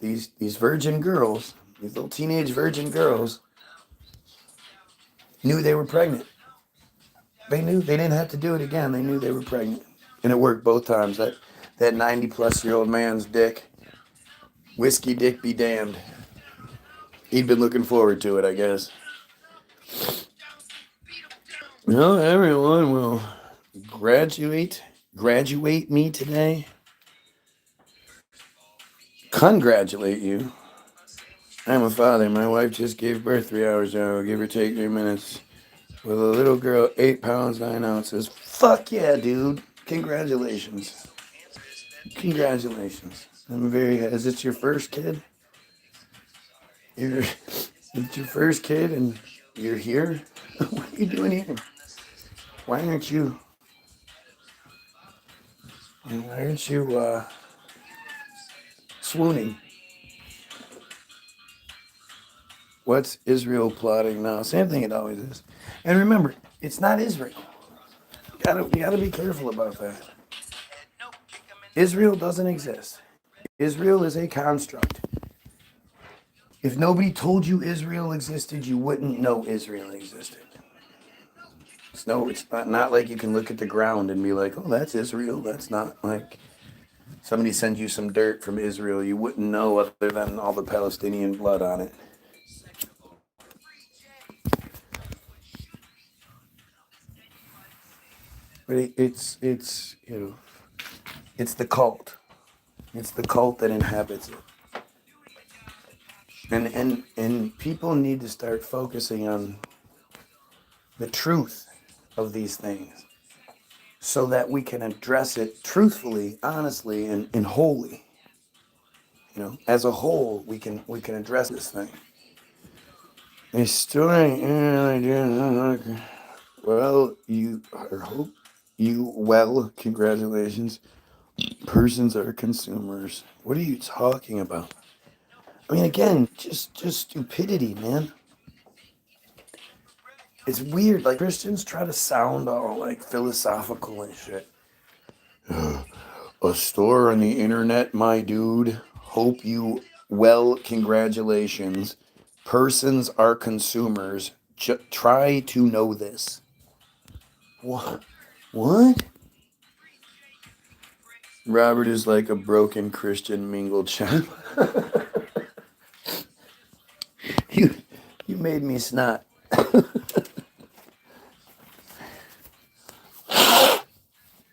Speaker 1: these virgin girls, these little teenage virgin girls, knew they were pregnant. They knew they didn't have to do it again. They knew they were pregnant, and it worked both times. That 90-plus-year-old man's dick, whiskey dick be damned. He'd been looking forward to it, I guess. Well, everyone will graduate me today. Congratulate you. I'm a father. My wife just gave birth 3 hours ago, give or take 3 minutes, with a little girl, 8 pounds, 9 ounces. Fuck yeah, dude. Congratulations. Congratulations. I'm very happy. Is it your first kid? It's your first kid and you're here? What are you doing here? Why aren't you Why aren't you swooning? What's Israel plotting now? Same thing it always is. And remember, it's not Israel. You gotta be careful about that. Israel doesn't exist. Israel is a construct. If nobody told you Israel existed, you wouldn't know Israel existed. It's not like you can look at the ground and be like, oh, that's Israel. That's not like somebody sends you some dirt from Israel. You wouldn't know other than all the Palestinian blood on it. But it's it's the cult. It's the cult that inhabits it. And people need to start focusing on the truth of these things so that we can address it truthfully, honestly, and wholly. As a whole, we can address this thing. A story. Well, congratulations. Persons are consumers. What are you talking about? I mean, again, just stupidity, man. It's weird. Like, Christians try to sound all like philosophical and shit. A store on the internet, my dude. Hope you congratulations. Persons are consumers. Try to know this. What? Robert is like a broken Christian mingle chap. You made me snot.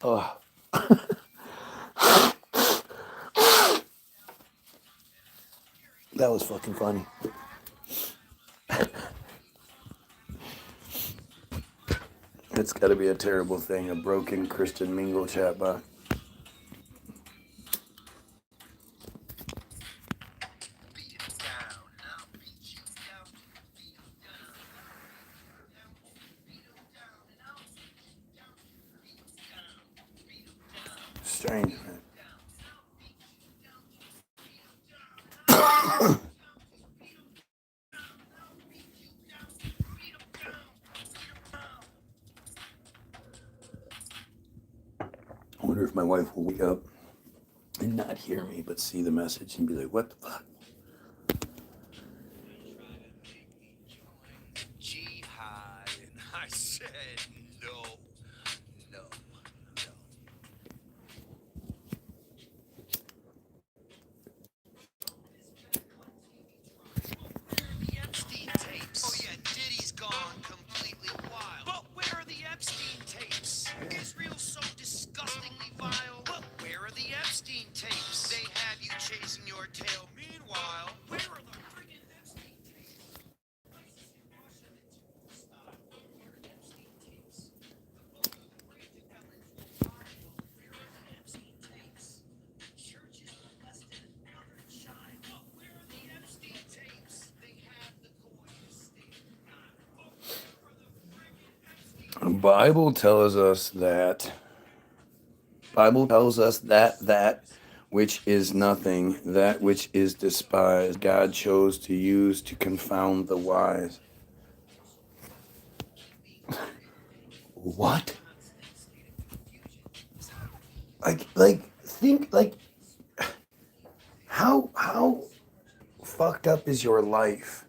Speaker 1: Oh. That was fucking funny. It's got to be a terrible thing, a broken Christian mingle chatbot. Strange, man. I wonder if my wife will wake up and not hear me, but see the message and be like, what the fuck?
Speaker 9: Jihad, and I said no. The Epstein tapes. Oh yeah, Diddy's gone completely wild. But where are the Epstein tapes? Israel's so disgustingly vile. But where are the Epstein tapes? They have you chasing your tail. Meanwhile, where are the friggin' Epstein tapes?
Speaker 1: The Bible tells us that that which is nothing, that which is despised, God chose to use to confound the wise. What? Think how fucked up is your life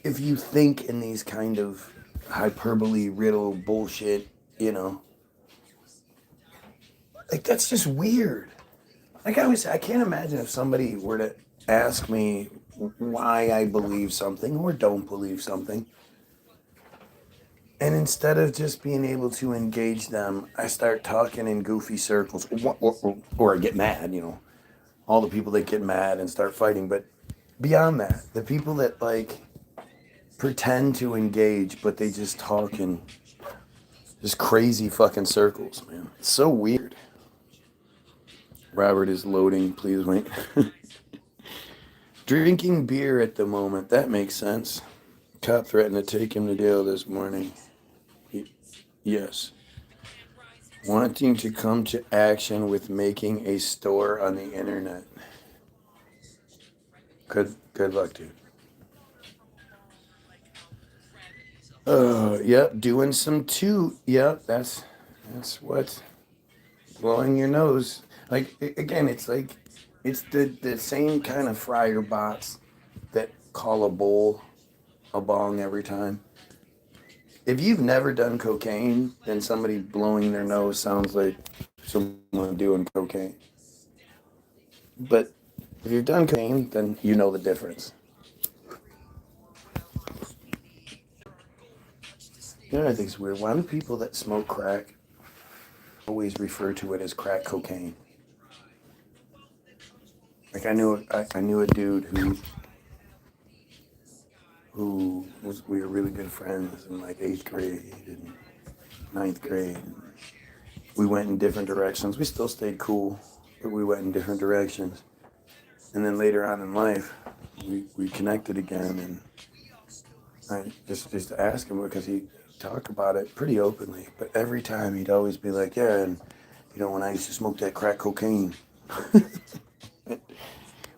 Speaker 1: if you think in these kind of hyperbole, riddle, bullshit, Like, that's just weird. Like I always say, I can't imagine if somebody were to ask me why I believe something or don't believe something. And instead of just being able to engage them, I start talking in goofy circles or I get mad, all the people that get mad and start fighting. But beyond that, the people that pretend to engage, but they just talk in just crazy fucking circles, man. It's so weird. Robert is loading, please wait. Drinking beer at the moment, that makes sense. Cop threatened to take him to jail this morning. Yes. Wanting to come to action with making a store on the internet. Good luck, dude. Yep, doing some too. Yep, that's what blowing your nose. Like again, it's like it's the same kind of fryer bots that call a bowl a bong every time. If you've never done cocaine, then somebody blowing their nose sounds like someone doing cocaine. But if you've done cocaine, then you know the difference. You know what I think is weird? Why do people that smoke crack always refer to it as crack cocaine? Like I knew a dude who was we were really good friends in like 8th grade and 9th grade. We went in different directions. We still stayed cool, but we went in different directions. And then later on in life, we connected again, and I just asked him because he talked about it pretty openly. But every time he'd always be like, "Yeah, and you know when I used to smoke that crack cocaine."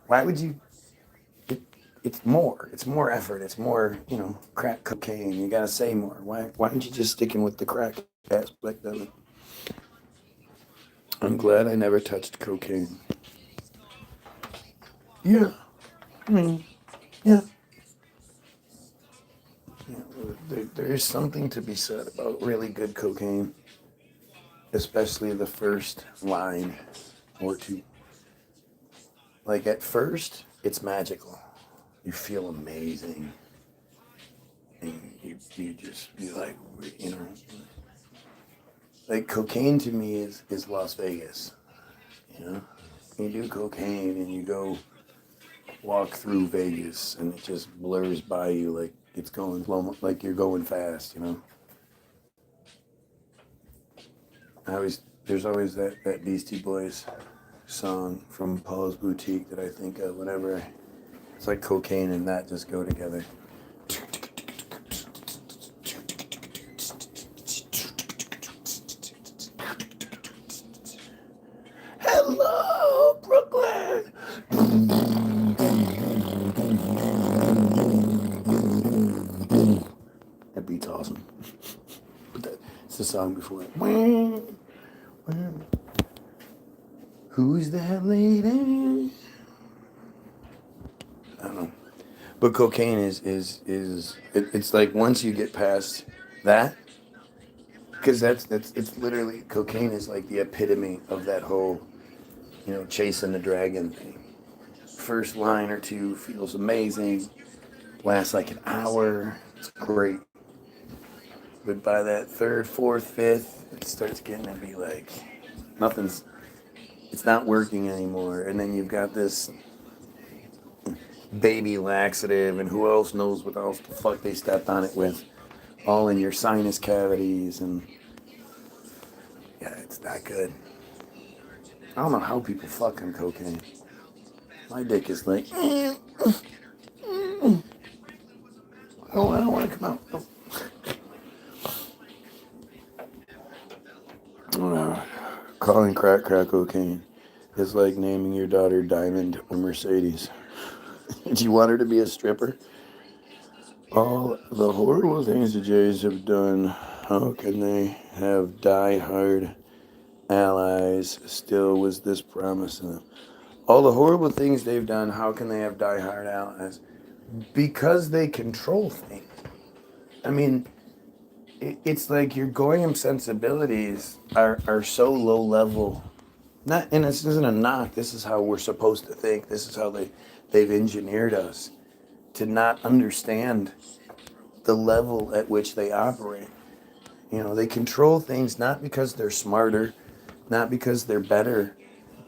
Speaker 1: Why would you? It's more effort. It's more, crack cocaine. You gotta say more. Why aren't you just sticking with the crack aspect of it? I'm glad I never touched cocaine. Yeah, I mean, yeah. There is something to be said about really good cocaine, especially the first line or two. Like at first, it's magical. You feel amazing. And you just be like, like cocaine to me is Las Vegas. You do cocaine and you go walk through Vegas and it just blurs by you like it's going slow, like you're going fast. There's always that Beastie Boys song from Paul's Boutique that I think of whenever it's like cocaine and that just go together. Hello, Brooklyn. That beat's awesome. But it's the song before it. Who's that lady? I don't know. But cocaine it's like once you get past that, because it's literally cocaine is like the epitome of that whole, chasing the dragon thing. First line or two feels amazing, lasts like an hour, it's great. But by that third, fourth, fifth, it starts getting to be like it's not working anymore. And then you've got this baby laxative, and who else knows what else the fuck they stepped on it with, all in your sinus cavities, and yeah, it's not good. I don't know how people fuck on cocaine. My dick is like, I don't want to come out. Calling crack cocaine is like naming your daughter Diamond or Mercedes. Do you want her to be a stripper? All the horrible things the Jays have done, how can they have die-hard allies still with this promise in them? All the horrible things they've done, how can they have die-hard allies? Because they control things. I mean, it's like your Goyim sensibilities are so low level. And this isn't a knock. This is how we're supposed to think. This is how they've engineered us to not understand the level at which they operate. They control things not because they're smarter, not because they're better,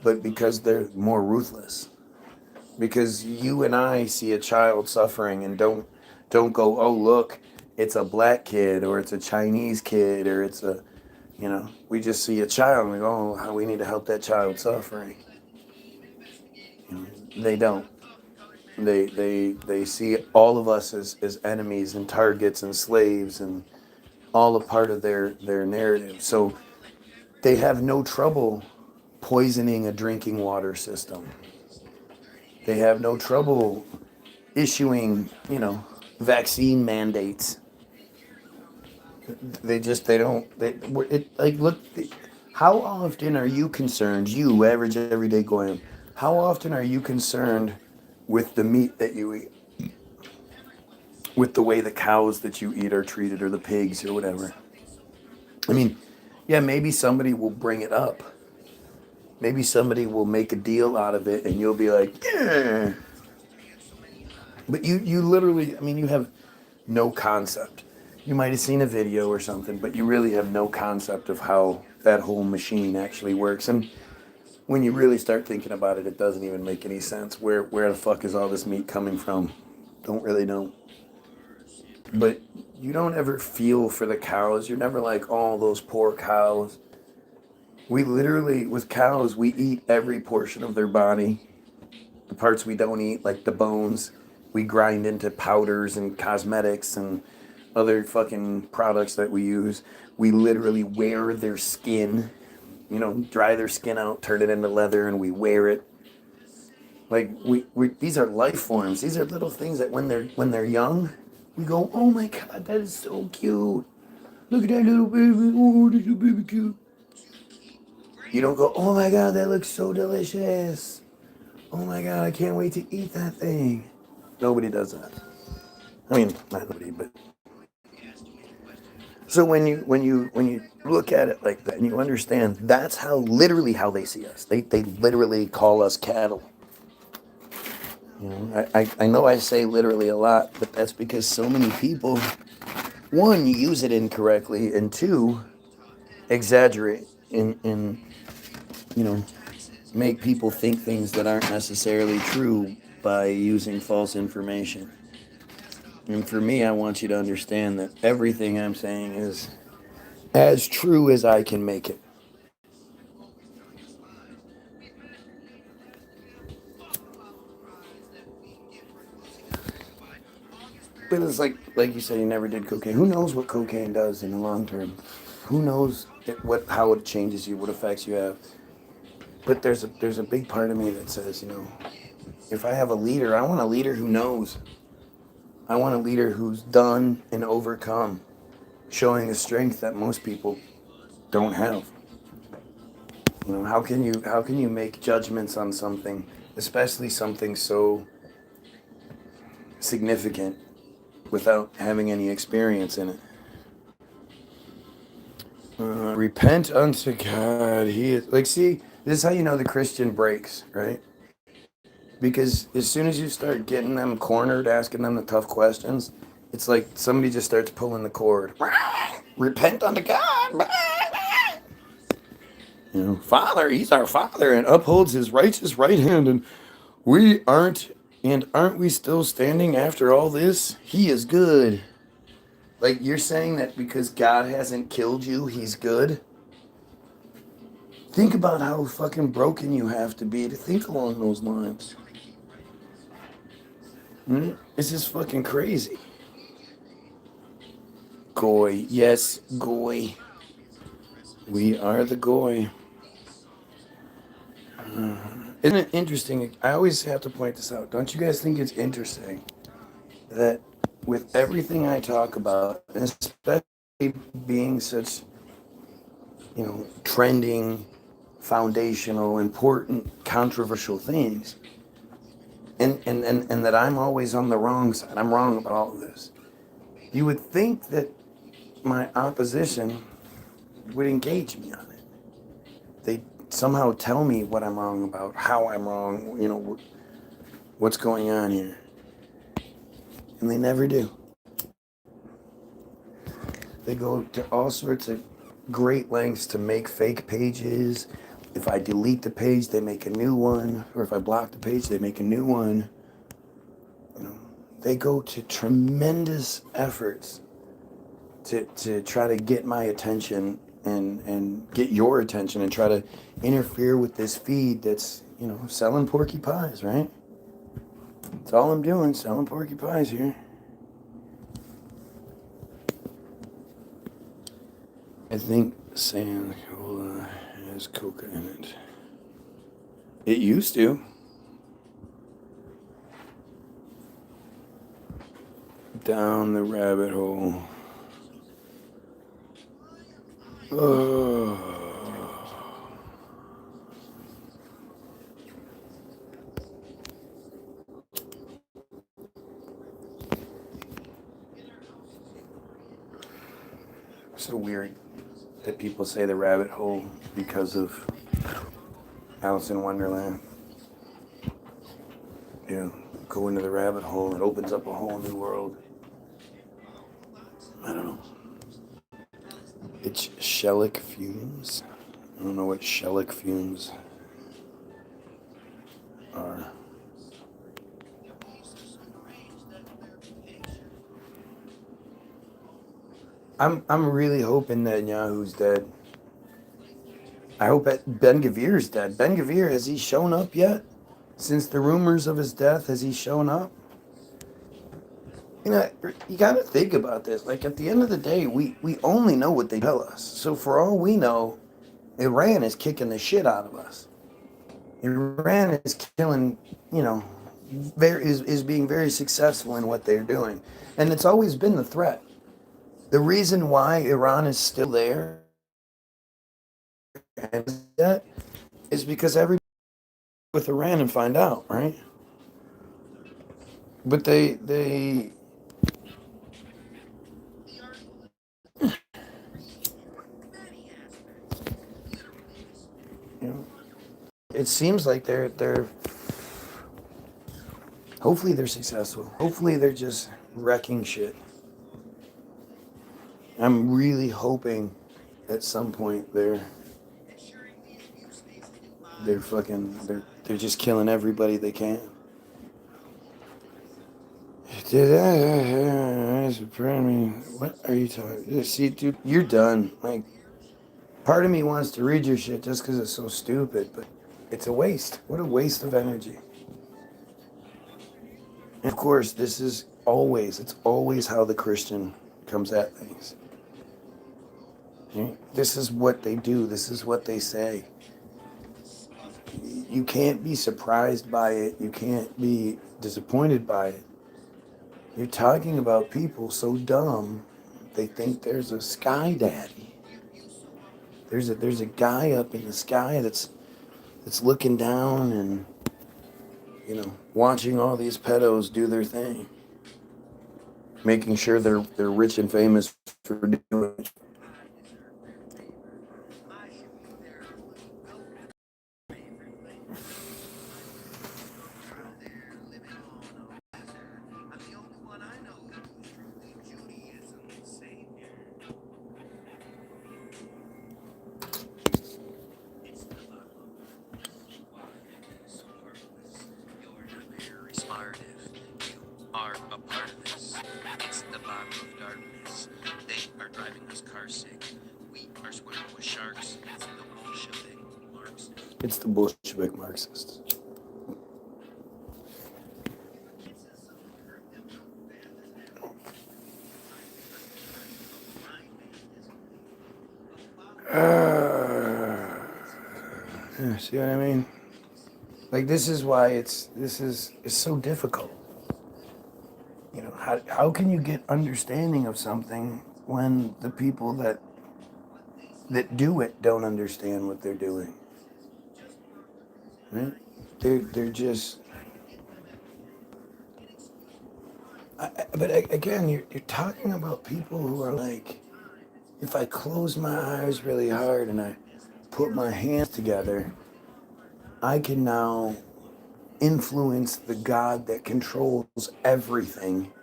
Speaker 1: but because they're more ruthless. Because you and I see a child suffering and don't go, oh look, it's a black kid or it's a Chinese kid or it's a, we just see a child and we go, oh, we need to help that child suffering. They don't. They see all of us as enemies and targets and slaves and all a part of their narrative. So they have no trouble poisoning a drinking water system. They have no trouble issuing, vaccine mandates. How often are you concerned, you average everyday Goyim, how often are you concerned with the meat that you eat? With the way the cows that you eat are treated, or the pigs, or whatever? I mean, yeah, maybe somebody will bring it up. Maybe somebody will make a deal out of it, and you'll be like, yeah. But you literally, I mean, you have no concept. You might have seen a video or something, but you really have no concept of how that whole machine actually works. And when you really start thinking about it, it doesn't even make any sense. Where the fuck is all this meat coming from? Don't really know. But you don't ever feel for the cows. You're never like, oh, those poor cows. We literally, with cows, we eat every portion of their body. The parts we don't eat, like the bones, we grind into powders and cosmetics and other fucking products that we use. We literally wear their skin, dry their skin out, turn it into leather, and we wear it. Like we these are life forms. These are little things that when they're young, we go, oh my God, that is so cute. Look at that little baby. Oh, this little baby cute. You don't go, oh my God, that looks so delicious. Oh my God, I can't wait to eat that thing. Nobody does that. I mean, not nobody, but. So when you look at it like that and you understand, that's literally how they see us. They literally call us cattle. I know I say literally a lot, but that's because so many people, one, use it incorrectly, and two, exaggerate and make people think things that aren't necessarily true by using false information. And for me, I want you to understand that everything I'm saying is as true as I can make it. But it's like you said, you never did cocaine. Who knows what cocaine does in the long term? Who knows how it changes you, what effects you have? But there's a big part of me that says, if I have a leader, I want a leader who knows. I want a leader who's done and overcome, showing a strength that most people don't have. How can you make judgments on something, especially something so significant, without having any experience in it? Repent unto God. He is see, this is how you know the Christian breaks, right? Because as soon as you start getting them cornered, asking them the tough questions, it's like somebody just starts pulling the cord. Repent unto God. Father, he's our Father and upholds his righteous right hand, and we aren't we still standing after all this? He is good. Like, you're saying that because God hasn't killed you, he's good? Think about how fucking broken you have to be to think along those lines. This is fucking crazy. Goy. Yes, Goy. We are the Goy. Isn't it interesting? I always have to point this out. Don't you guys think it's interesting that with everything I talk about, especially being such, trending, foundational, important, controversial things, and that I'm always on the wrong side. I'm wrong about all of this. You would think that my opposition would engage me on it. They somehow tell me what I'm wrong about, how I'm wrong, what's going on here. And they never do. They go to all sorts of great lengths to make fake pages. If I delete the page, they make a new one. Or if I block the page, they make a new one. They go to tremendous efforts to try to get my attention and get your attention and try to interfere with this feed that's, selling porky pies, right? That's all I'm doing, selling porky pies here. I think Sand cola has coca in it. It used to. Down the rabbit hole. Oh. So weird that people say the rabbit hole because of Alice in Wonderland. You know, go into the rabbit hole, it opens up a whole new world. I don't know. It's shellac fumes. I don't know what shellac fumes are. I'm really hoping that Netanyahu's dead. I hope that Ben Gavir's dead. Ben Gavir, has he shown up yet? Since the rumors of his death, has he shown up? You know, you got to think about this. Like, at the end of the day, we only know what they tell us. So for all we know, Iran is kicking the shit out of us. Iran is killing, you know, is being very successful in what they're doing. And it's always been the threat. The reason why Iran is still there and that is because everybody with Iran and find out, right? But they you know, it seems like they're hopefully they're successful. Hopefully they're just wrecking shit. I'm really hoping at some point they're just killing everybody they can. What are you talking? See, dude, you're done. Like, part of me wants to read your shit just because it's so stupid, but it's a waste. What a waste of energy. And of course, it's always how the Christian comes at things. This is what they do. This is what they say. You can't be surprised by it. You can't be disappointed by it. You're talking about people so dumb, they think there's a sky daddy. There's a guy up in the sky that's looking down and, you know, watching all these pedos do their thing, making sure they're rich and famous for doing it. It's the Bolshevik Marxists. See what I mean? Like, this is why it's so difficult. You know, how can you get understanding of something when the people that do it don't understand what they're doing? Right? They're just. But again, you're talking about people who are like, if I close my eyes really hard and I put my hands together, I can now influence the God that controls everything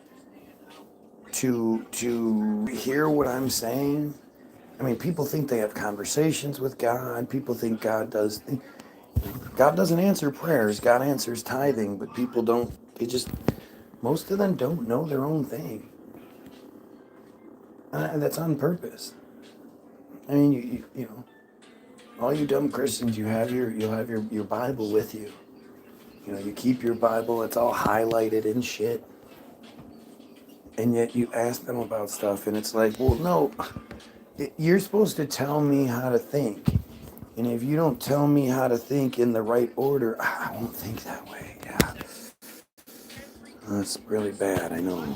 Speaker 1: to hear what I'm saying. I mean, people think they have conversations with God. People think God doesn't answer prayers. God answers tithing, but people don't. Most of them don't know their own thing, and that's on purpose. I mean, you know, all you dumb Christians, you'll have your Bible with you. You know, you keep your Bible. It's all highlighted and shit. And yet you ask them about stuff, and it's like, well, no, You're supposed to tell me how to think. And if you don't tell me how to think in the right order, I won't think that way. Yeah. That's really bad, I know.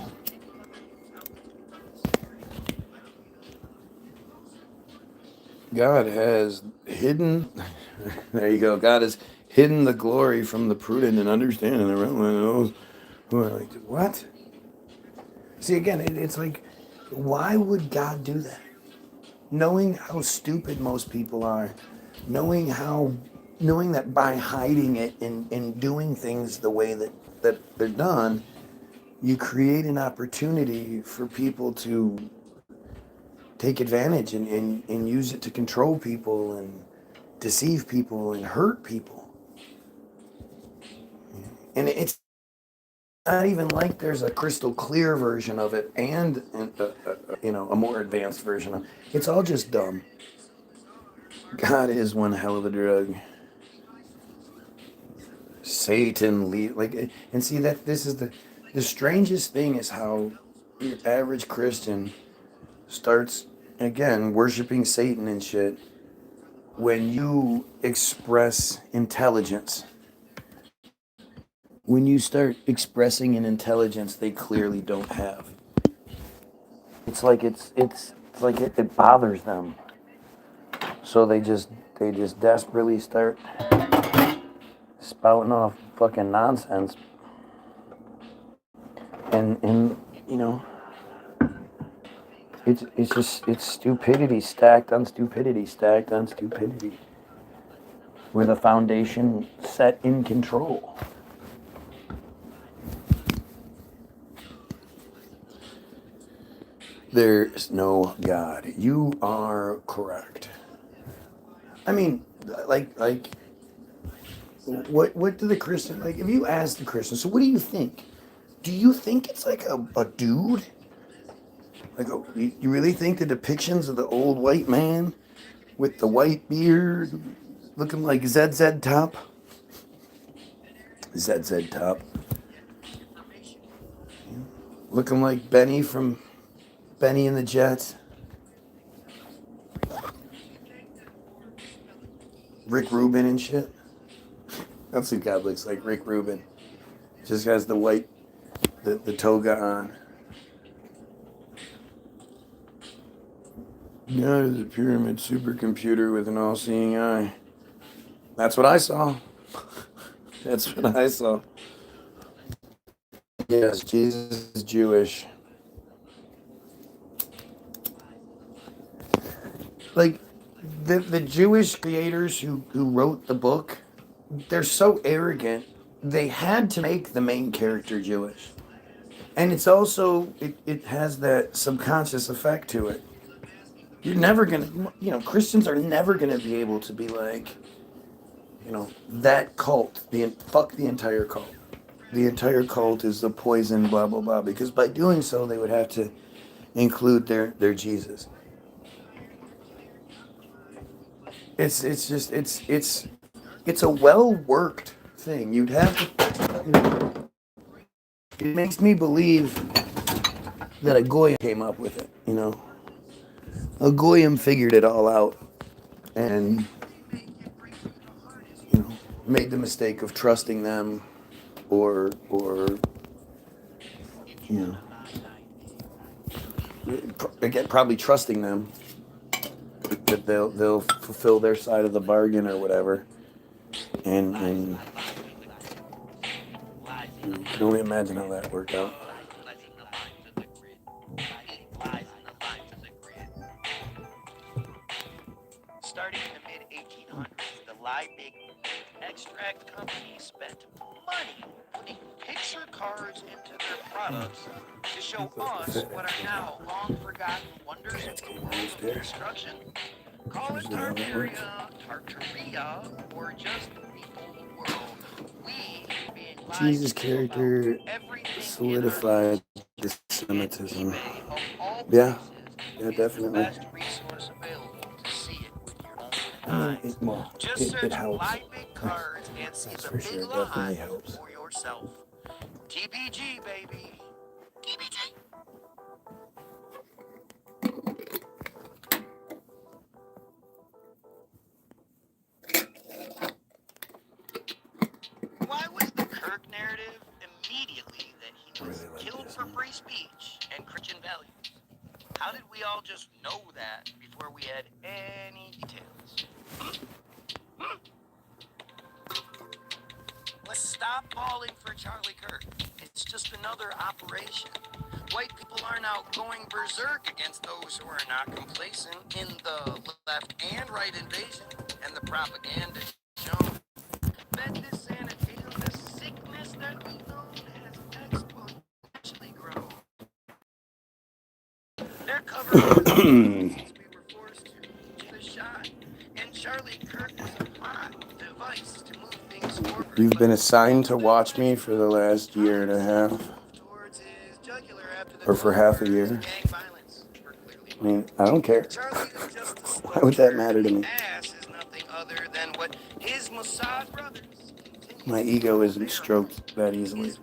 Speaker 1: God has hidden, there you go. God has hidden the glory from the prudent and understanding around those who are like, what? See, again, it's like, why would God do that? Knowing how stupid most people are, knowing that by hiding it and doing things the way that they're done, you create an opportunity for people to take advantage and use it to control people and deceive people and hurt people. And it's not even like there's a crystal clear version of it and a more advanced version of it. It's all just dumb. God is one hell of a drug. Satan and see that this is the strangest thing is how your average Christian starts again worshiping Satan and shit when you express intelligence. When you start expressing an intelligence they clearly don't have. It's like it bothers them. So they just desperately start spouting off fucking nonsense. And you know, it's stupidity stacked on stupidity stacked on stupidity. With a foundation set in control. There's no God. You are correct. I mean, like, what do the Christian, like, if you ask the Christian, so what do you think? Do you think it's like a dude? Like, you really think the depictions of the old white man with the white beard looking like ZZ Top? ZZ Top. Looking like Benny from Benny and the Jets. Rick Rubin and shit. That's who God looks like, Rick Rubin. Just has the white, the toga on. God is a pyramid supercomputer with an all-seeing eye. That's what I saw. That's what I saw. Yes, Jesus is Jewish. Like, the Jewish creators who wrote the book, they're so arrogant, they had to make the main character Jewish. And it's also, it has that subconscious effect to it. You're never going to, Christians are never going to be able to be like, that cult, fuck the entire cult. The entire cult is the poison, blah, blah, blah. Because by doing so, they would have to include their Jesus. It's a well-worked thing. You'd have to, it makes me believe that a Goyim came up with it, A Goyim figured it all out and, made the mistake of trusting them or again, probably trusting them that they'll fulfill their side of the bargain or whatever. And you can only imagine how that worked out.
Speaker 9: Starting in the mid-1800s, the Liebig extract company spent money putting picture cards into their products to show us what are now long-forgotten wonders of the world of construction. Call it Tartaria, or just the old world. We, being
Speaker 1: Jesus' character solidified anti-Semitism. Yeah, definitely. It helps. That's for sure. It definitely helps.
Speaker 9: For yourself. TBG, baby. TBG. we all just know that before we had any details? Let's stop falling for Charlie Kirk. It's just another operation. White people are now going berserk against those who are not complacent in the left and right invasion and the propaganda shown. Anti-Semitism, the sickness that we know has exponentially grown. They're covering since we were forced to the shot, and Charlie Kirk was a plot device to move things forward.
Speaker 1: You've been assigned to watch me for the last year and a half, or for half a year. I mean, I don't care. Why would that matter to me? My ego isn't stroked that easily.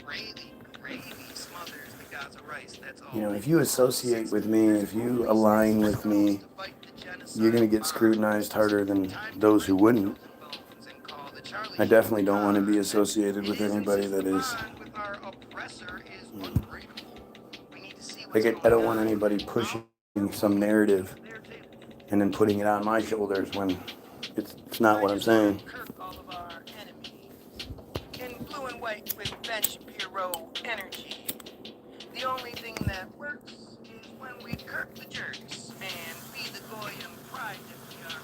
Speaker 1: You know, if you associate with me, if you align with me, you're going to get scrutinized harder than those who wouldn't. I definitely don't want to be associated with anybody that is, like, I don't want anybody pushing some narrative and then putting it on my shoulders when it's not what I'm saying.
Speaker 9: In blue and white with Ben Shapiro energy. The only thing that works is when we kirk the jerks and be the Goyim pride that we are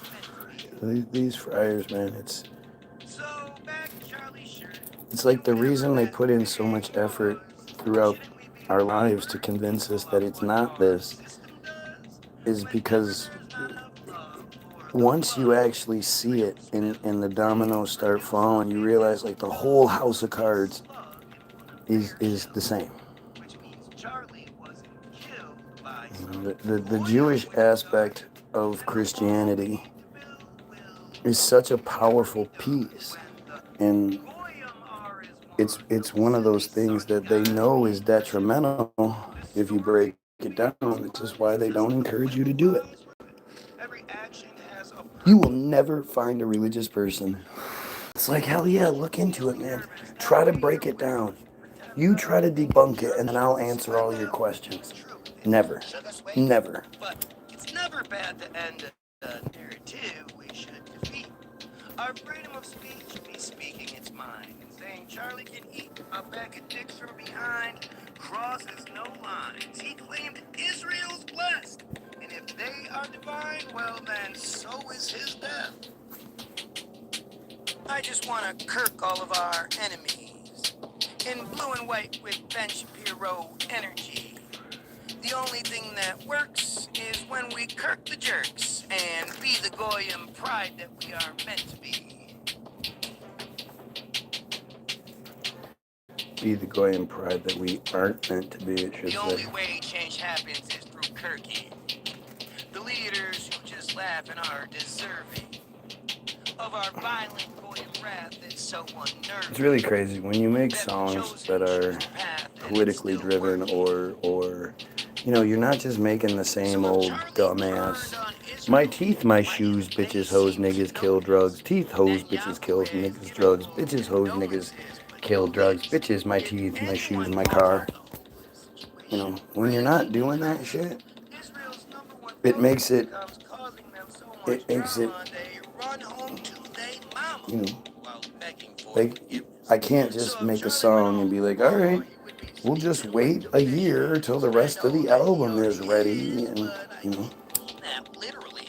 Speaker 9: meant to be.
Speaker 1: These friars, man,
Speaker 9: So back to Charlie's shirt.
Speaker 1: it's like the reason they put in so much effort throughout our lives to convince us that it's not this is because once you actually see it and the dominoes start falling, you realize like the whole house of cards is the same. The Jewish aspect of Christianity is such a powerful piece, and it's one of those things that they know is detrimental if you break it down. It's just why they don't encourage you to do it. You will never find a religious person. It's like, hell yeah, look into it, man. Try to break it down. You try to debunk it, and then I'll answer all your questions. Never. Never.
Speaker 9: But it's never bad to end a narrative we should defeat. Our freedom of speech be speaking its mind and saying Charlie can eat a bag of dicks from behind crosses no lines. He claimed Israel's blessed, and if they are divine, well then so is his death. I just want to kirk all of our enemies in blue and white with Ben Shapiro energy. The only thing that works is when we kirk the jerks and be the Goyim pride that we are meant to be.
Speaker 1: Be the Goyim pride that we aren't meant to be, it should
Speaker 9: The
Speaker 1: say.
Speaker 9: only way change happens is through kirking. The leaders who just laugh and are deserving of our violent Goyim wrath that's so unnerving.
Speaker 1: It's really crazy when you make songs that are politically driven or you know, you're not just making the same old dumbass. My teeth, my shoes, bitches, hoes, niggas, kill drugs. Teeth, hoes, bitches, kills, niggas, drugs. Bitches, hoes, niggas, kill drugs. Bitches, my teeth, my shoes, my car. You know, when you're not doing that shit, it makes it, you know, like, I can't just make a song and be like, all right, we'll just wait a year till the rest of the album is ready, and, you know.
Speaker 9: Literally.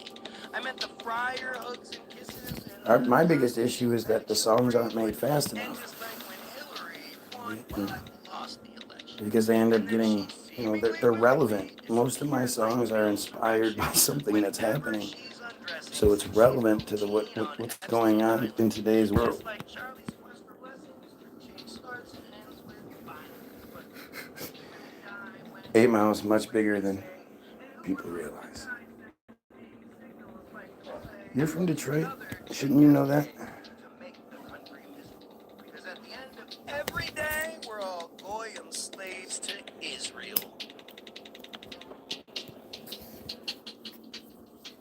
Speaker 9: I meant the friar hugs and kisses
Speaker 1: and my biggest issue is that the songs aren't made fast enough. Because they end up getting, you know, they're relevant. Most of my songs are inspired by something that's happening. So it's relevant to what's going on in today's world. 8 Mile is much bigger than people realize. You're from Detroit? Shouldn't you know that?
Speaker 9: Because at the end of every day, we're all Goyim slaves to Israel.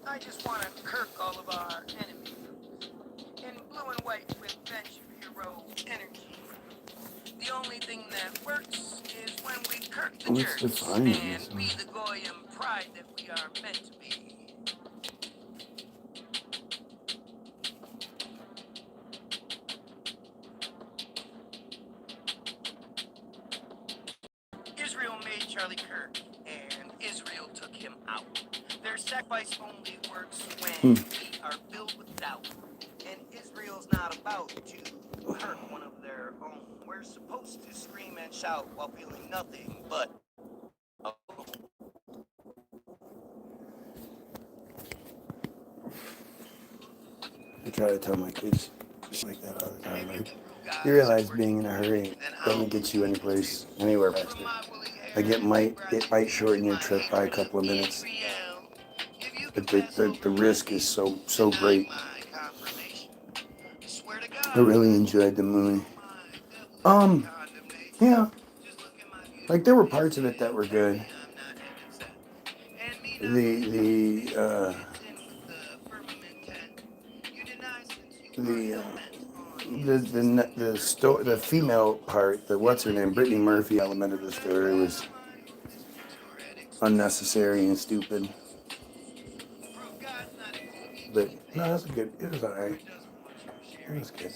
Speaker 9: I just want to kirk all of our enemies in blue and white with Ben Shapiro energy. The The only thing that works is when we kirk the
Speaker 1: What's the
Speaker 9: church
Speaker 1: fine on
Speaker 9: and
Speaker 1: this
Speaker 9: be
Speaker 1: one?
Speaker 9: the Goyim pride that we are meant to be. Israel made Charlie Kirk, and Israel took him out. Their sacrifice only works when we are filled with doubt. And Israel's not about to hurt one of their own. We're supposed to scream and shout while feeling nothing but
Speaker 1: I try to tell my kids shit like that all the time. Like, you realize being in a hurry doesn't get you anyplace, anywhere faster. Like, it might shorten your trip by a couple of minutes, but the risk is so great. I really enjoyed the movie. Yeah, like there were parts of it that were good. The female part, the what's her name, Brittany Murphy element of the story was unnecessary and stupid. But no, that's good. It was alright. It was good.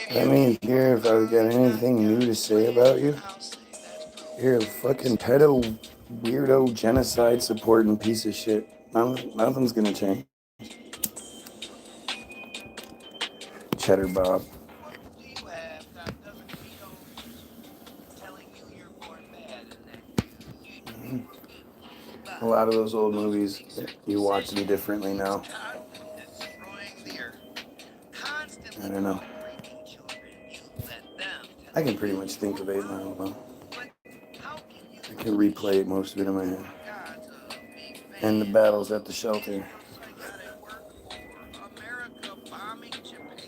Speaker 1: That means here, if I've got anything new to say about you, you're a fucking pedo, weirdo, genocide supporting piece of shit. Nothing's gonna change. Cheddar Bob. A lot of those old movies, you watch them differently now. I don't know. I can pretty much think of 8 Mile well. I can replay most of it in my head. And the battles at the shelter.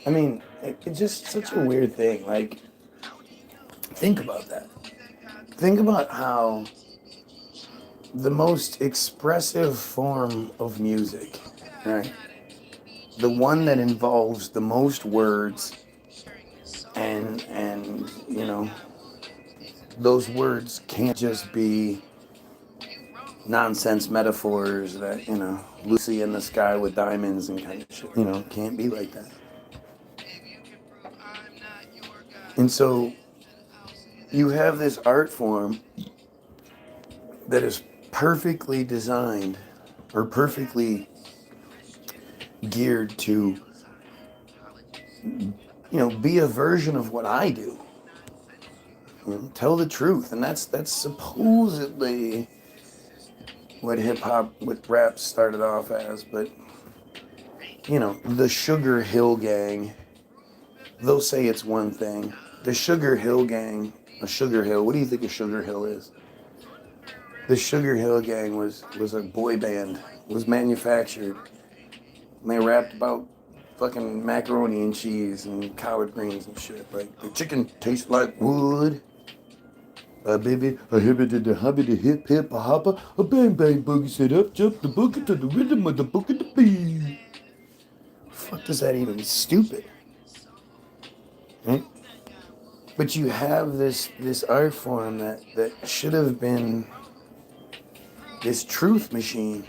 Speaker 1: I mean, it's just such a weird thing. Like, think about that. Think about how the most expressive form of music, right? The one that involves the most words and you know, those words can't just be nonsense metaphors that, you know, Lucy in the sky with diamonds and kind of shit, you know, can't be like that. And so you have this art form that is perfectly designed or perfectly geared to, you know, be a version of what I do. You know, tell the truth. And that's supposedly what hip-hop, what rap started off as. But, you know, the Sugar Hill Gang, they'll say it's one thing. The Sugar Hill Gang, a Sugar Hill, what do you think a Sugar Hill is? The Sugar Hill Gang was a boy band, was manufactured. And they rapped about fucking macaroni and cheese and collard greens and shit. Like, the chicken tastes like wood. Baby, a hibbity the hobbity hip hip a hopper, a bang bang boogie set up, jump the boogie to the rhythm of the book of the bee. Fuck does that even? It's stupid. Right? But you have this art form that should have been this truth machine.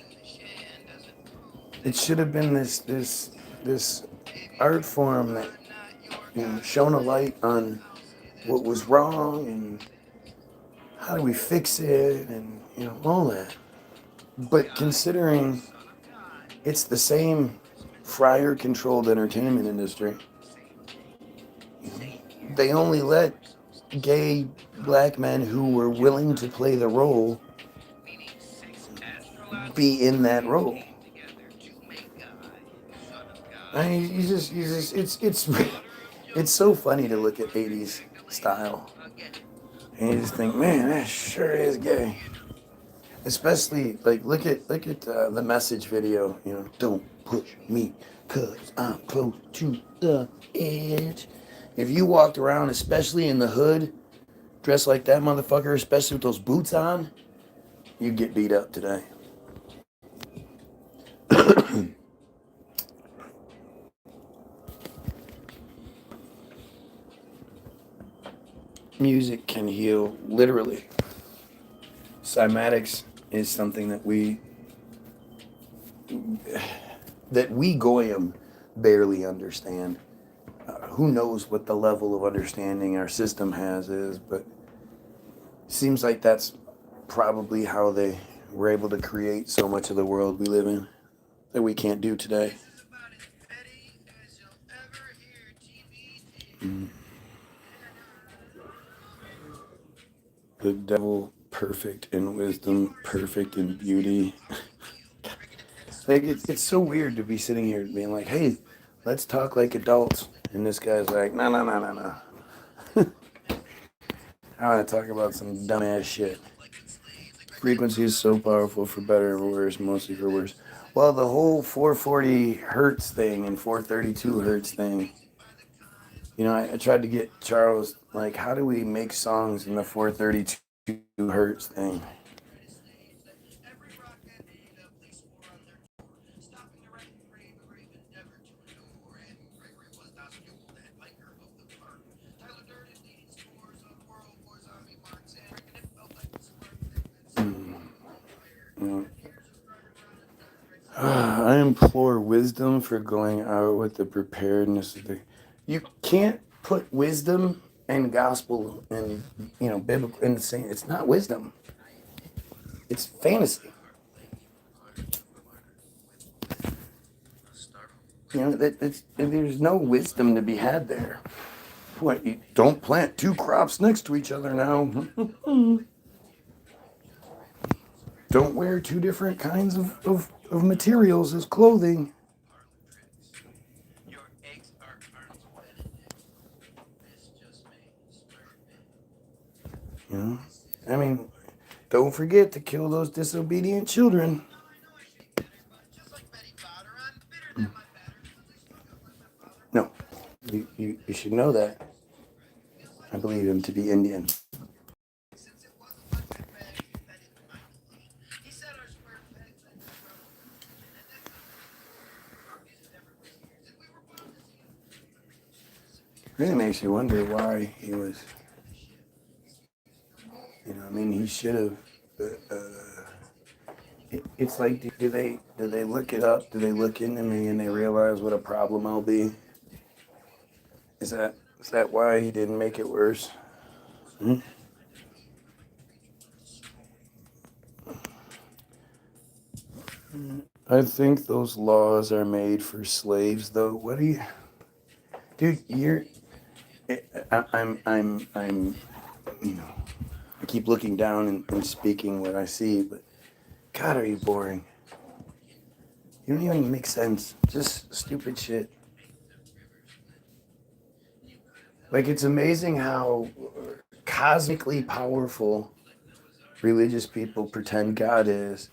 Speaker 1: It should have been this art form that, you know, shone a light on what was wrong and how do we fix it and, you know, all that. But considering it's the same friar controlled entertainment industry, they only let gay black men who were willing to play the role be in that role. I mean, it's so funny to look at 80s style. And you just think, man, that sure is gay. Especially, like, look at the Message video, you know, don't push me, cause I'm close to the edge. If you walked around, especially in the hood, dress like that motherfucker, especially with those boots on, you get beat up today. Music can heal, literally. Cymatics is something that we Goyim barely understand. Who knows what the level of understanding our system has is, but it seems like that's probably how they were able to create so much of the world we live in that we can't do today. The devil, perfect in wisdom, perfect in beauty. Like, it's so weird to be sitting here being like, hey, let's talk like adults. And this guy's like, no. I want to talk about some dumbass shit. Frequency is so powerful for better or worse, mostly for worse. Well, the whole 440 hertz thing and 432 hertz thing, you know, I tried to get Charles, like, how do we make songs in the 432 hertz thing? I implore wisdom for going out with the preparedness of the. You can't put wisdom and gospel and biblical in the same. It's not wisdom. It's fantasy. There's no wisdom to be had there. What? You don't plant two crops next to each other now. Don't wear two different kinds of materials as clothing. You know? I mean, don't forget to kill those disobedient children. No, you should know that. I believe him to be Indian. Really makes you wonder why he was. He should have. It's like, do they look it up? Do they look into me and they realize what a problem I'll be? Is that why he didn't make it worse? I think those laws are made for slaves, though. What do you, dude? I'm. I keep looking down and speaking what I see, but God, are you boring? You don't even make sense. Just stupid shit. Like, it's amazing how cosmically powerful religious people pretend God is,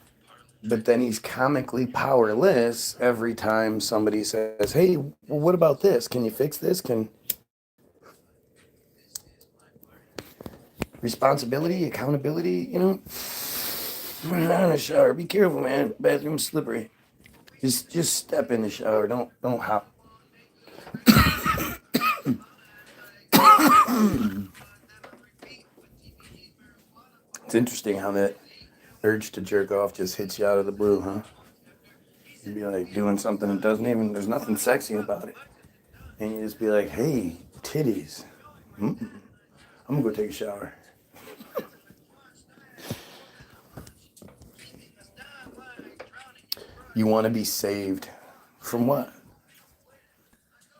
Speaker 1: but then he's comically powerless every time somebody says, hey, well, what about this? Can you fix this? Responsibility, accountability, Run out in the shower. Be careful, man. Bathroom's slippery. Just step in the shower. Don't hop. It's interesting how that urge to jerk off just hits you out of the blue, huh? You'd be like doing something that there's nothing sexy about it. And you just be like, hey, titties. I'm gonna go take a shower. You want to be saved. From what?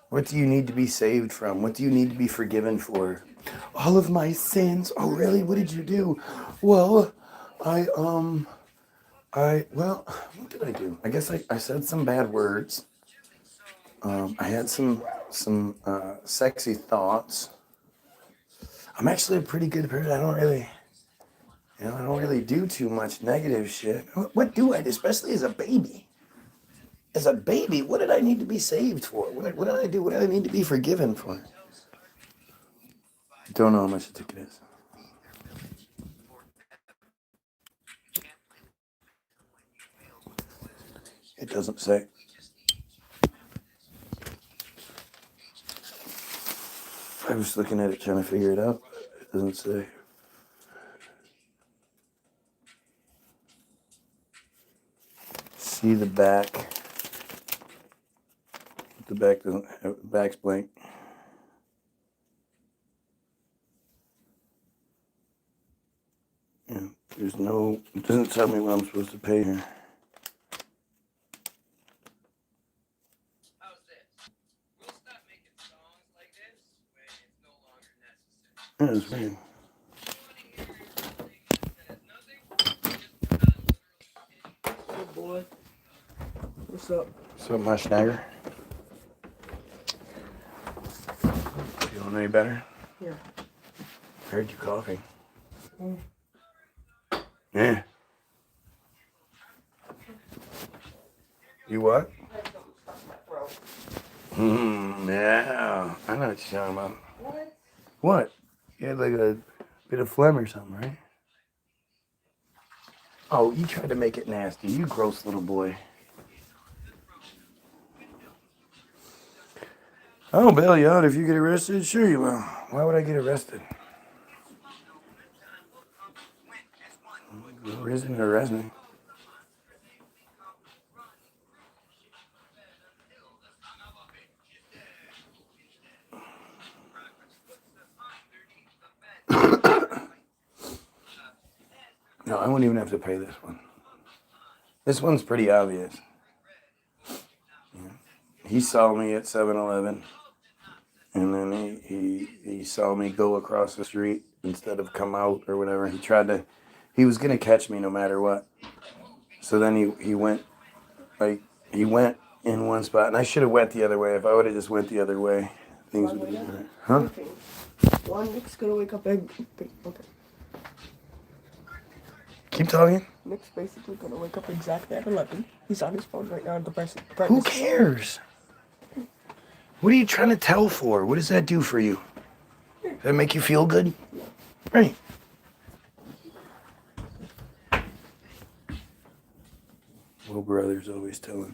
Speaker 1: What do you need to be saved from? What do you need to be forgiven for? All of my sins. Oh, really? What did you do? Well, what did I do? I guess I said some bad words. I had some sexy thoughts. I'm actually a pretty good person. I don't really do too much negative shit. What do I do? Especially as a baby. As a baby, what did I need to be saved for? What did I do? What did I need to be forgiven for? I don't know how much the ticket is. It doesn't say. I was looking at it trying to figure it out. It doesn't say. See the back. The back doesn't have, the back's blank. Yeah, there's no, it doesn't tell me what I'm supposed to pay here.
Speaker 9: How's this? We'll stop making songs like this when it's no longer necessary.
Speaker 1: Yeah, it's weird.
Speaker 10: Good boy. What's up?
Speaker 1: What's up, my Schnagger? Feeling any better?
Speaker 10: Yeah.
Speaker 1: Heard you coughing.
Speaker 10: Mm.
Speaker 1: Yeah. You what? Yeah. I know what you're talking about.
Speaker 10: What?
Speaker 1: What? You had like a bit of phlegm or something, right? Oh, you tried to make it nasty. You gross little boy. I'll bail you out if you get arrested. Sure you will. Why would I get arrested? No reason to arrest me. No, I won't even have to pay this one. This one's pretty obvious. Yeah. He saw me at 7-Eleven, and then he saw me go across the street instead of come out or whatever. He was gonna catch me no matter what. So then he went in one spot, and I should have went the other way. If I would have just went the other way, things would have been better. Huh?
Speaker 10: Okay. One, Nick's gonna wake up okay.
Speaker 1: Keep talking.
Speaker 10: Nick's basically gonna wake up exactly at 11. He's on his phone right now at the press.
Speaker 1: Who cares? What are you trying to tell for? What does that do for you? Does that make you feel good? Right. Little brother's always telling.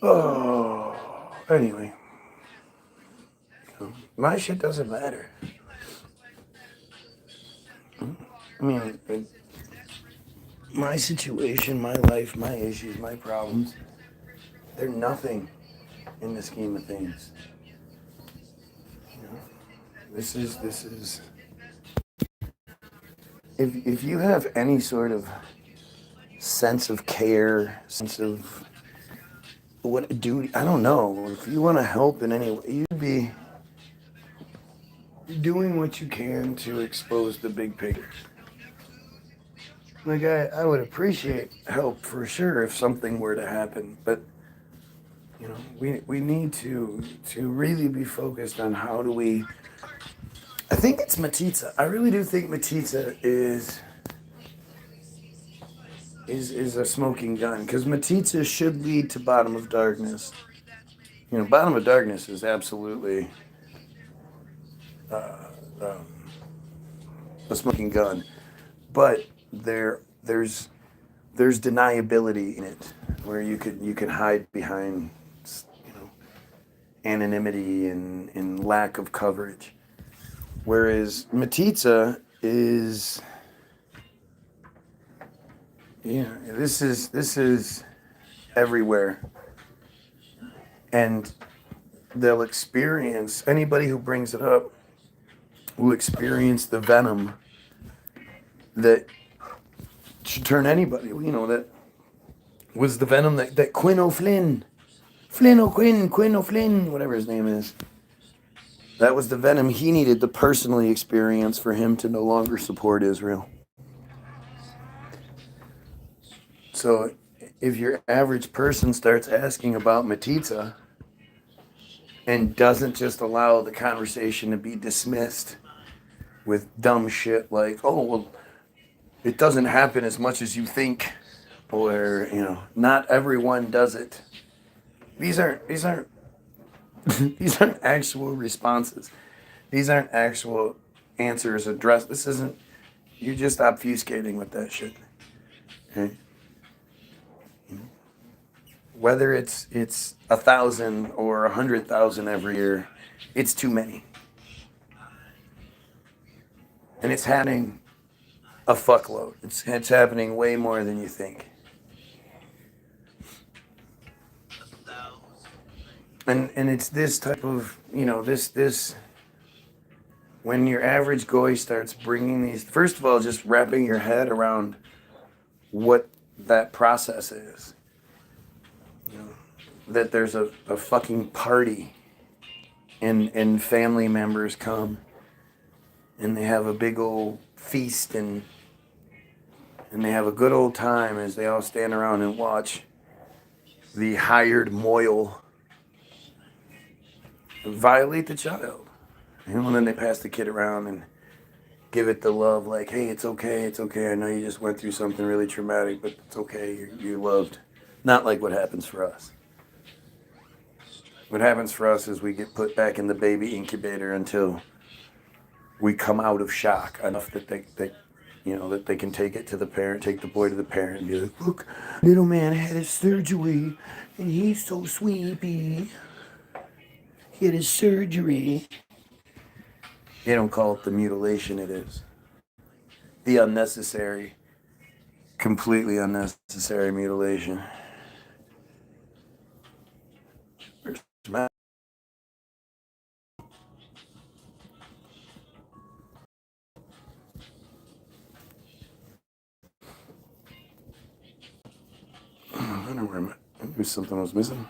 Speaker 1: Oh, anyway. My shit doesn't matter. I mean, my situation, my life, my issues, my problems, they're nothing in the scheme of things. You know, this is, if you have any sort of sense of care, sense of what duty, I don't know, if you want to help in any way, you'd be doing what you can to expose the big picture. Like, I would appreciate help for sure if something were to happen, but you know, we need to really be focused on how do we. I think it's metzitzia. I really do think metzitzia is a smoking gun, because metzitzia should lead to bottom of darkness. You know, bottom of darkness is absolutely a smoking gun, but there's deniability in it, where you can hide behind, you know, anonymity and lack of coverage, whereas metzitzia is, yeah, this is everywhere, and they'll experience, anybody who brings it up will experience the venom that should turn anybody, you know, that was the venom that Quinn O'Flynn, Flynn O'Flynn, whatever his name is, that was the venom he needed to personally experience for him to no longer support Israel. So if your average person starts asking about metzitzia and doesn't just allow the conversation to be dismissed with dumb shit like, oh, well, it doesn't happen as much as you think, or, you know, not everyone does it. These aren't these aren't actual responses. These aren't actual answers addressed. This isn't, you're just obfuscating with that shit. Okay? Whether it's 1,000 or 100,000 every year, it's too many. And it's happening a fuckload. It's happening way more than you think. And it's this type of, you know, this when your average goy starts bringing these, first of all, just wrapping your head around what that process is. You know, that there's a fucking party and family members come and they have a big old feast and they have a good old time as they all stand around and watch the hired moil violate the child. You know, and then they pass the kid around and give it the love, like, hey, it's okay, it's okay. I know you just went through something really traumatic, but it's okay, you're loved. Not like what happens for us. What happens for us is we get put back in the baby incubator until we come out of shock enough that they you know, that they can take it to the parent, take the boy to the parent and be like, look, little man had his surgery and he's so sleepy. He had his surgery. They don't call it the mutilation it is. The unnecessary, completely unnecessary mutilation. Where's Matt? I don't know where Matt. I knew something was missing.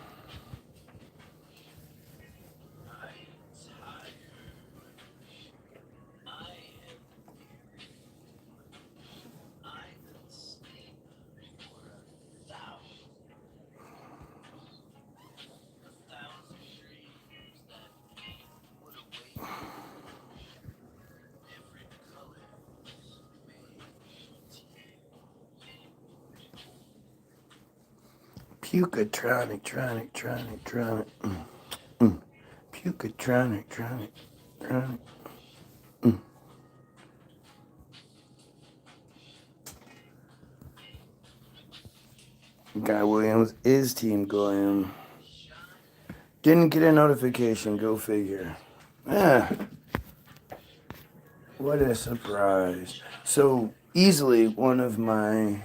Speaker 1: Pucatronic. Pucatronic. Guy Williams is Team Goyim. Didn't get a notification, go figure. What a surprise. So, easily one of my...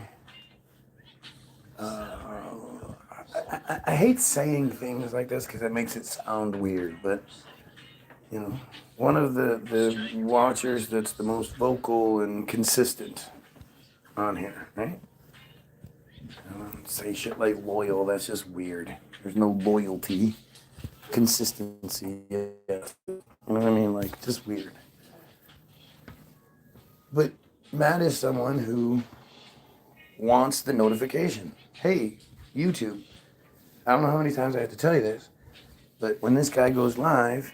Speaker 1: I hate saying things like this because it makes it sound weird, but, you know, one of the watchers that's the most vocal and consistent on here, right? I don't say shit like loyal, that's just weird. There's no loyalty. Consistency, yeah. You know what I mean? Like, just weird. But Matt is someone who wants the notification. Hey, YouTube, I don't know how many times I have to tell you this, but when this guy goes live,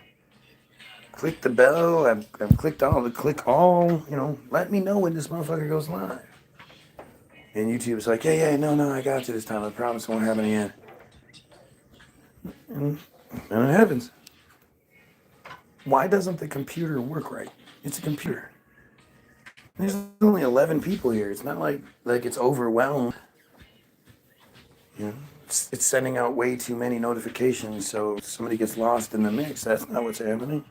Speaker 1: click the bell. I've clicked all, you know, let me know when this motherfucker goes live. And YouTube's like, yeah, no, I got you this time. I promise it won't happen again. And it happens. Why doesn't the computer work right? It's a computer. There's only 11 people here. It's not like it's overwhelmed. You know, it's sending out way too many notifications, so if somebody gets lost in the mix. That's not what's happening.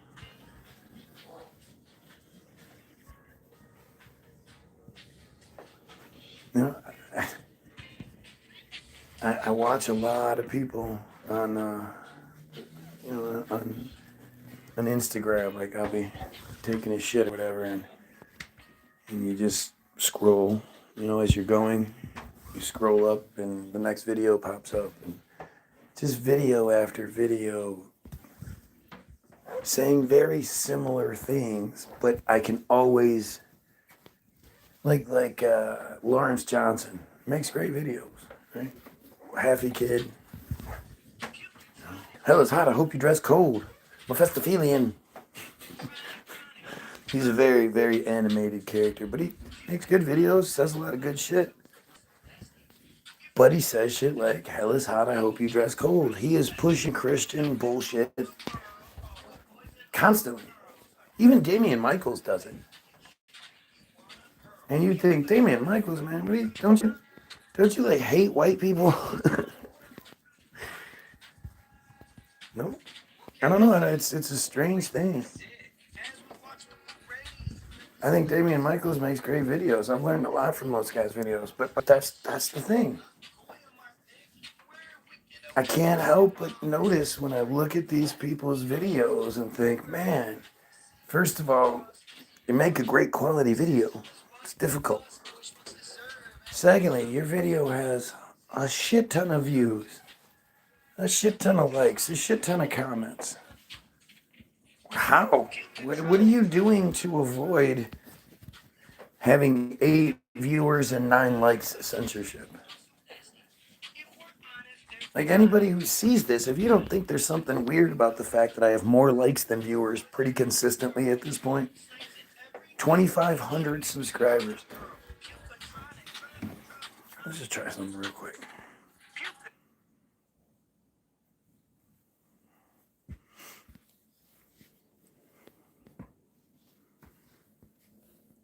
Speaker 1: You know, I watch a lot of people on, you know, on Instagram. Like, I'll be taking a shit or whatever, and you just scroll, you know, as you're going. You scroll up, and the next video pops up, and just video after video saying very similar things, but I can always, like Lawrence Johnson makes great videos. right? Halfy kid. Hell is hot. I hope you dress cold. Mephistophelian. He's a very, very animated character, but he makes good videos, says a lot of good shit. But he says shit like, hell is hot, I hope you dress cold. He is pushing Christian bullshit constantly. Even Damian Michaels does it. And you think, Damian Michaels, man, don't you like hate white people? No. I don't know. It's a strange thing. I think Damian Michaels makes great videos. I've learned a lot from those guys' videos, but that's the thing. I can't help but notice when I look at these people's videos and think, man, first of all, you make a great quality video. It's difficult. Secondly, your video has a shit ton of views, a shit ton of likes, a shit ton of comments. How? What are you doing to avoid having 8 viewers and 9 likes censorship? Like, anybody who sees this, if you don't think there's something weird about the fact that I have more likes than viewers pretty consistently at this point, 2,500 subscribers. Let's just try something real quick.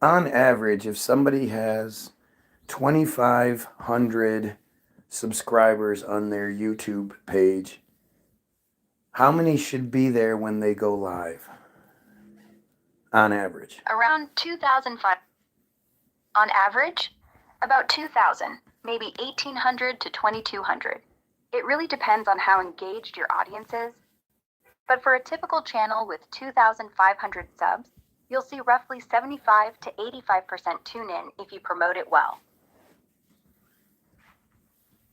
Speaker 1: On average, if somebody has 2,500 subscribers on their YouTube page, how many should be there when they go live? On average.
Speaker 11: Around 2,005. On average, about 2,000, maybe 1,800 to 2,200. It really depends on how engaged your audience is. But for a typical channel with 2,500 subs, you'll see roughly 75 to 85% tune in if you promote it well.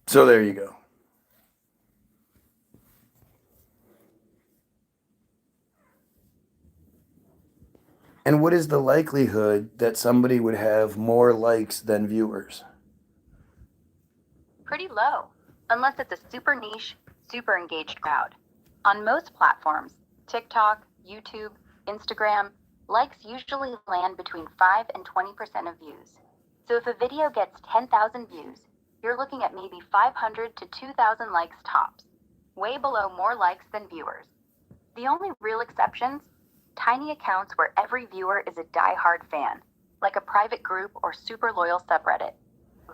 Speaker 1: So there you go. And what is the likelihood that somebody would have more likes than viewers?
Speaker 11: Pretty low, unless it's a super niche, super engaged crowd. On most platforms, TikTok, YouTube, Instagram, likes usually land between 5 and 20% of views. So if a video gets 10,000 views, you're looking at maybe 500 to 2,000 likes tops, way below more likes than viewers. The only real exceptions, tiny accounts where every viewer is a die-hard fan, like a private group or super loyal subreddit.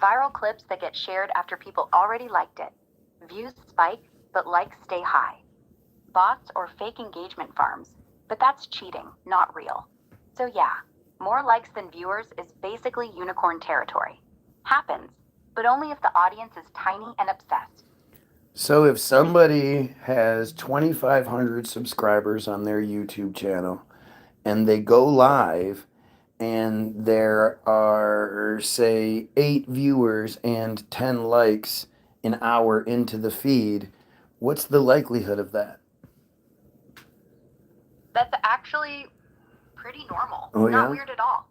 Speaker 11: Viral clips that get shared after people already liked it. Views spike, but likes stay high. Bots or fake engagement farms, but that's cheating, not real. So yeah, more likes than viewers is basically unicorn territory. Happens, but only if the audience is tiny and obsessed.
Speaker 1: So if somebody has 2,500 subscribers on their YouTube channel and they go live and there are, say, 8 viewers and 10 likes an hour into the feed, what's the likelihood of that?
Speaker 11: That's actually pretty normal.
Speaker 1: Oh,
Speaker 11: Not
Speaker 1: yeah?
Speaker 11: weird at all.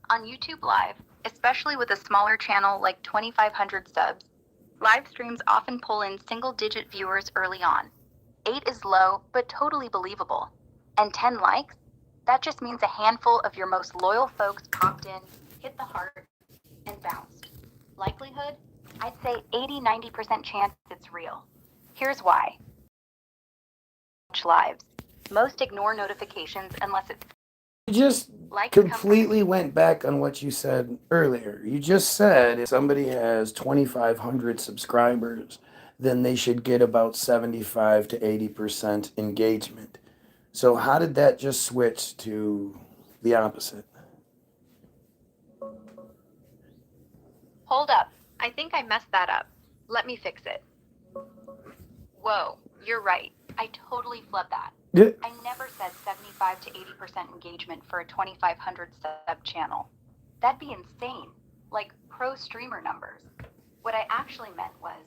Speaker 11: On YouTube Live, especially with a smaller channel like 2,500 subs, live streams often pull in single-digit viewers early on. 8 is low, but totally believable. And 10 likes? That just means a handful of your most loyal folks popped in, hit the heart, and bounced. Likelihood? I'd say 80-90% chance it's real. Here's why. Lives. Most ignore notifications unless it's...
Speaker 1: You just completely went back on what you said earlier. You just said if somebody has 2,500 subscribers, then they should get about 75 to 80% engagement. So how did that just switch to the opposite?
Speaker 11: Hold up. I think I messed that up. Let me fix it. Whoa, you're right. I totally flubbed that.
Speaker 1: Yeah.
Speaker 11: I never said 75 to 80% engagement for a 2,500 sub channel. That'd be insane, like pro streamer numbers. What I actually meant was,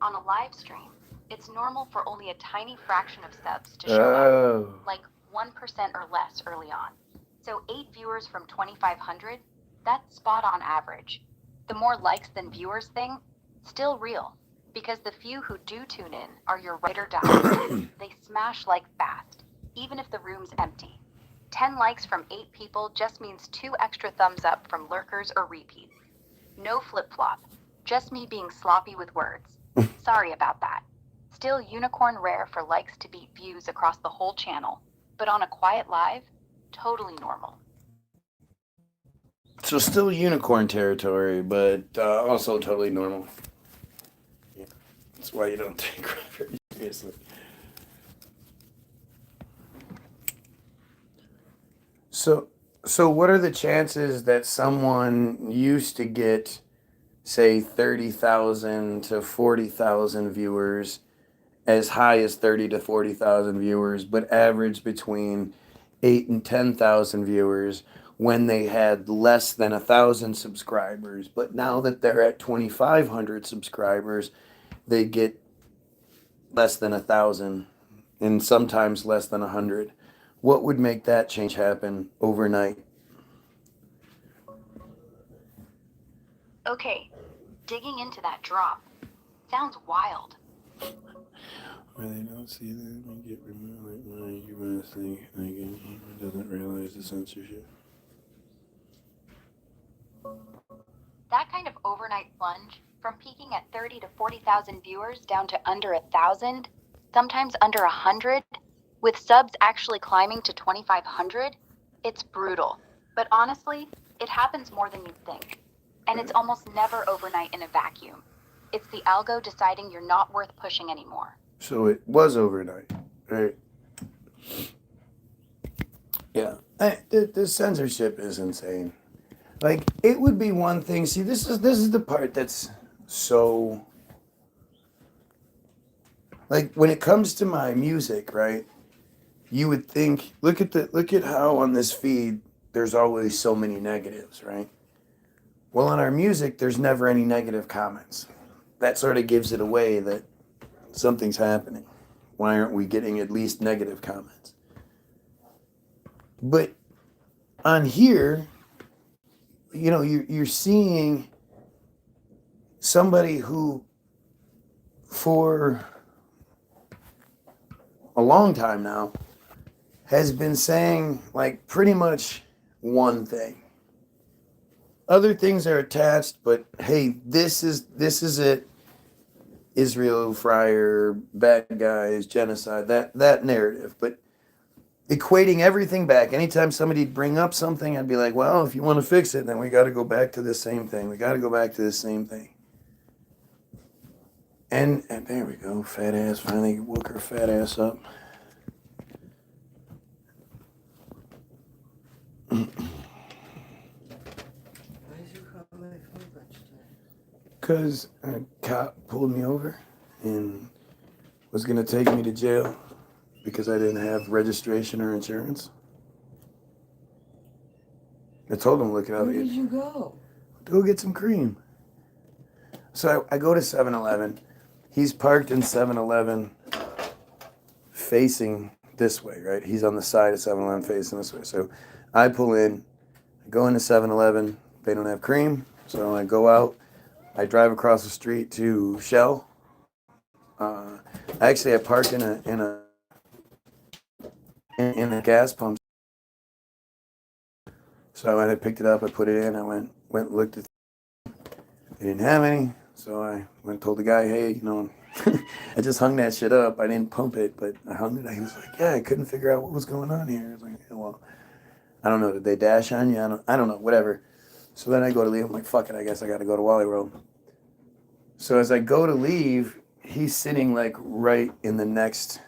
Speaker 11: on a live stream, it's normal for only a tiny fraction of subs to show up, like 1% or less early on. So 8 viewers from 2,500, that's spot on average. The more likes than viewers thing, still real, Because the few who do tune in are your ride or die. They smash like fast, even if the room's empty. 10 likes from 8 people just means 2 extra thumbs up from lurkers or repeats. No flip-flop, just me being sloppy with words. Sorry about that. Still unicorn rare for likes to beat views across the whole channel, but on a quiet live, totally normal.
Speaker 1: So still unicorn territory, but also totally normal. Yeah. That's why you don't take crap very seriously. So what are the chances that someone used to get, say, 30,000 to 40,000 viewers, as high as 30 to 40,000 viewers, but average between 8 and 10,000 viewers when they had less than 1,000 subscribers, but now that they're at 2,500 subscribers, they get less than 1,000 and sometimes less than 100. What would make that change happen overnight?
Speaker 11: Okay, digging into that drop. Sounds wild.
Speaker 1: Where they don't see them and get removed, like you must think it doesn't realize the censorship.
Speaker 11: That kind of overnight plunge, from peaking at 30 to 40,000 viewers down to under 1,000, sometimes under 100, with subs actually climbing to 2,500, it's brutal. But honestly, it happens more than you'd think. And it's almost never overnight in a vacuum. It's the algo deciding you're not worth pushing anymore.
Speaker 1: So it was overnight, right? Yeah. The censorship is insane. Like, it would be one thing. See, this is the part that's so... Like, when it comes to my music, right? You would think, look at how on this feed there's always so many negatives, right? Well, on our music, there's never any negative comments. That sort of gives it away that something's happening. Why aren't we getting at least negative comments? But on here, you know, you're seeing somebody who, for a long time now, has been saying like pretty much one thing. Other things are attached, but hey, this is it. Israel, Fryer, bad guys, genocide, that narrative. But equating everything back, anytime somebody'd bring up something, I'd be like, well, if you want to fix it, then we got to go back to the same thing. We got to go back to the same thing. And there we go, fat ass finally woke her fat ass up. Because a cop pulled me over and was going to take me to jail because I didn't have registration or insurance. I told him to look it up.
Speaker 10: Where did you go?
Speaker 1: To go get some cream. So I go to 7-Eleven. He's parked in 7-Eleven facing this way, right? He's on the side of 7-Eleven facing this way. So I pull in, I go into 7-Eleven. They don't have cream, so I go out. I drive across the street to Shell. Actually, I parked in a gas pump. So I picked it up, I put it in, I went looked at. They didn't have any, so I went and told the guy, hey, you know, I just hung that shit up. I didn't pump it, but I hung it. He was like, yeah, I couldn't figure out what was going on here. I was like, yeah, well, I don't know. Did they dash on you? I don't know. Whatever. So then I go to leave. I'm like, fuck it. I guess I got to go to Wally Road. So as I go to leave, he's sitting like right in the next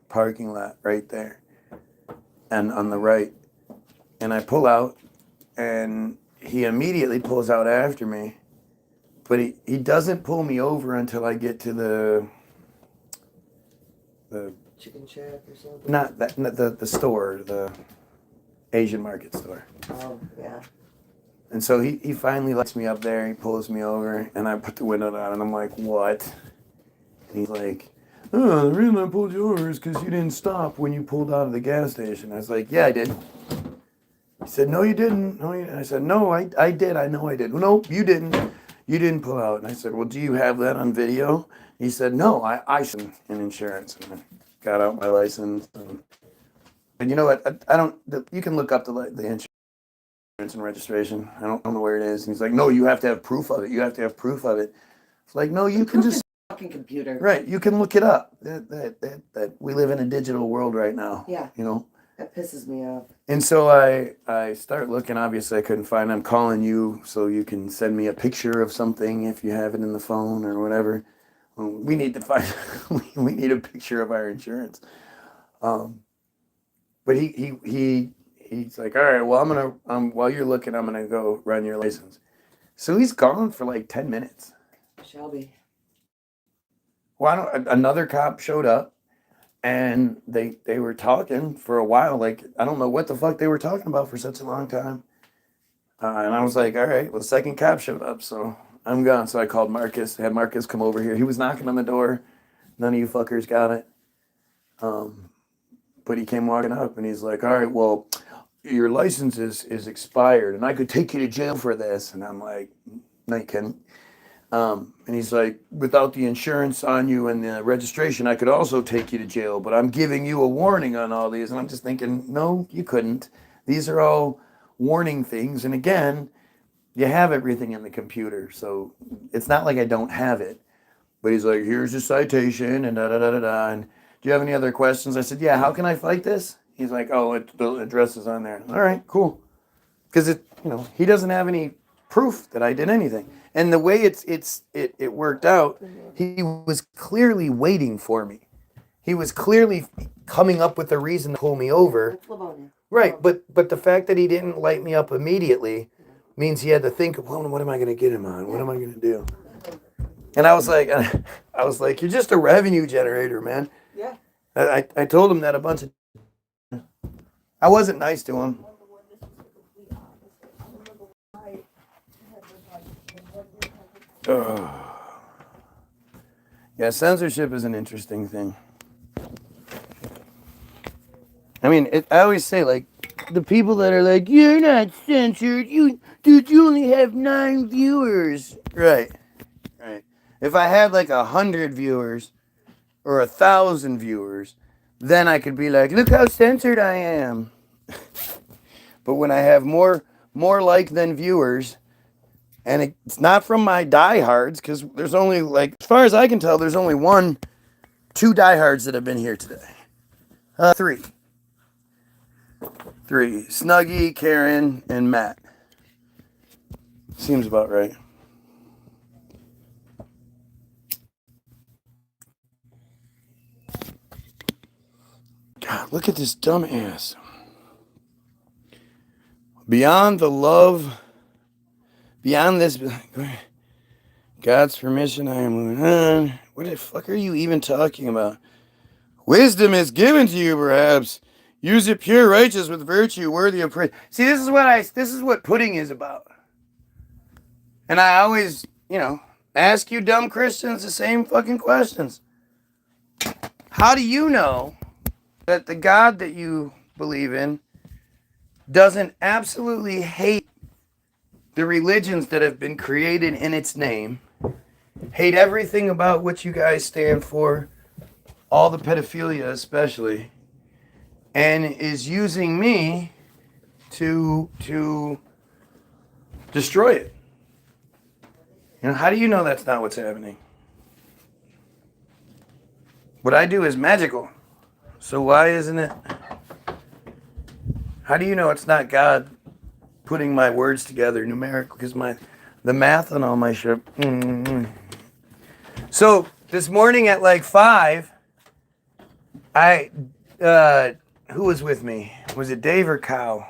Speaker 1: parking lot right there and on the right. And I pull out and he immediately pulls out after me. But he doesn't pull me over until I get to the
Speaker 6: Chicken shack or something?
Speaker 1: not the store, the Asian market store.
Speaker 6: Oh, yeah.
Speaker 1: And so he finally lets me up there, he pulls me over, and I put the window down, and I'm like, what? And he's like, oh, the reason I pulled you over is because you didn't stop when you pulled out of the gas station. I was like, yeah, I did. He said, no, you didn't. No, I said, no, I did. I know I did. Nope, you didn't. you didn't pull out. And I said, well, do you have that on video? He said, no, I should in insurance. And I got out my license. And you know what? I don't, you can look up the insurance and registration. I don't know where it is. And he's like, no, you have to have proof of it. You have to have proof of it. It's like, no, you can just.
Speaker 12: Fucking computer.
Speaker 1: Right. You can look it up. That we live in a digital world right now.
Speaker 12: Yeah.
Speaker 1: You know?
Speaker 12: That pisses me off.
Speaker 1: And so I start looking. Obviously, I couldn't find it. I'm calling you so you can send me a picture of something if you have it in the phone or whatever. We need to find. We need a picture of our insurance. But he's like, all right. Well, I'm gonna while you're looking, I'm gonna go run your license. So he's gone for like 10 minutes.
Speaker 12: Shelby.
Speaker 1: Well, another cop showed up. And they were talking for a while. Like, I don't know what the fuck they were talking about for such a long time. And I was like, all right, well, the second cop showed up, so I'm gone. So I called Marcus, had Marcus come over here. He was knocking on the door. None of you fuckers got it. But he came walking up, and he's like, all right, well, your license is expired, and I could take you to jail for this. And I'm like, no, you couldn't. And he's like, without the insurance on you and the registration, I could also take you to jail, but I'm giving you a warning on all these. And I'm just thinking, no, you couldn't. These are all warning things. And again, you have everything in the computer. So it's not like I don't have it. But he's like, here's your citation and da-da-da-da-da. And do you have any other questions? I said, yeah, how can I fight this? He's like, oh, the address is on there. All right, cool. Because he doesn't have any proof that I did anything. And the way it worked out, he was clearly waiting for me. He was clearly coming up with a reason to pull me over. Right, but the fact that he didn't light me up immediately means he had to think, well, what am I going to get him on? What am I going to do? And I was like, you're just a revenue generator, man.
Speaker 12: Yeah.
Speaker 1: I told him that a bunch of. I wasn't nice to him. Yeah, censorship is an interesting thing. I mean, I always say, like, the people that are like, you're not censored, you only have 9 viewers. Right. If I had like 100 viewers or 1,000 viewers, then I could be like, look how censored I am. But when I have more like than viewers, and it's not from my diehards, because there's only, like, as far as I can tell, there's only 2 diehards that have been here today. 3. Snuggie, Karen, and Matt. Seems about right. God, look at this dumbass. Beyond the love... Beyond this, God's permission, I am moving on. What the fuck are you even talking about? Wisdom is given to you, perhaps. Use it pure, righteous, with virtue, worthy of praise. See, this is what pudding is about. And I always, ask you dumb Christians the same fucking questions. How do you know that the God that you believe in doesn't absolutely hate the religions that have been created in its name, hate everything about what you guys stand for, all the pedophilia especially, and is using me to destroy it? How do you know that's not what's happening? What I do is magical. So why isn't it? How do you know it's not God putting my words together numerical? Because the math on all my shit. So this morning at like 5, who was with me? Was it Dave or Cow?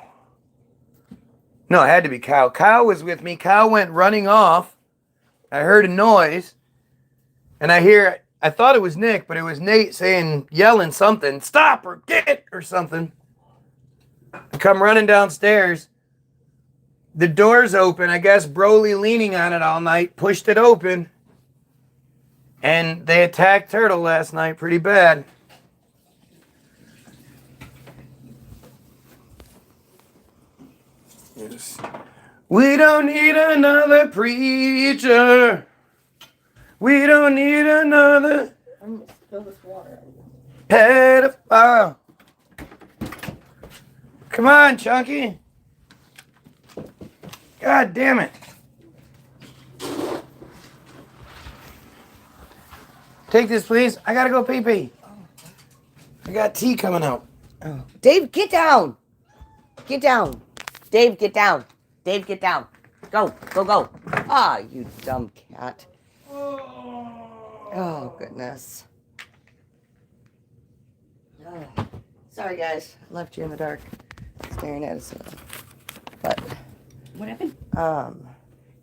Speaker 1: No, it had to be Cow. Cow was with me. Cow went running off. I heard a noise, and I thought it was Nick, but it was Nate yelling something, stop or get or something. I come running downstairs. The door's open. I guess Broly, leaning on it all night, pushed it open. And they attacked Turtle last night pretty bad. Yes. We don't need another preacher. We don't need another
Speaker 10: I'm gonna spill this water.
Speaker 1: pedophile. Come on, Chunky. God damn it. Take this, please. I gotta go pee-pee. I got tea coming out.
Speaker 12: Oh. Dave, get down. Get down. Dave, get down. Dave, get down. Go, go, go. Ah, you dumb cat. Oh, goodness. Oh. Sorry, guys. I left you in the dark staring at us. But,
Speaker 10: What happened?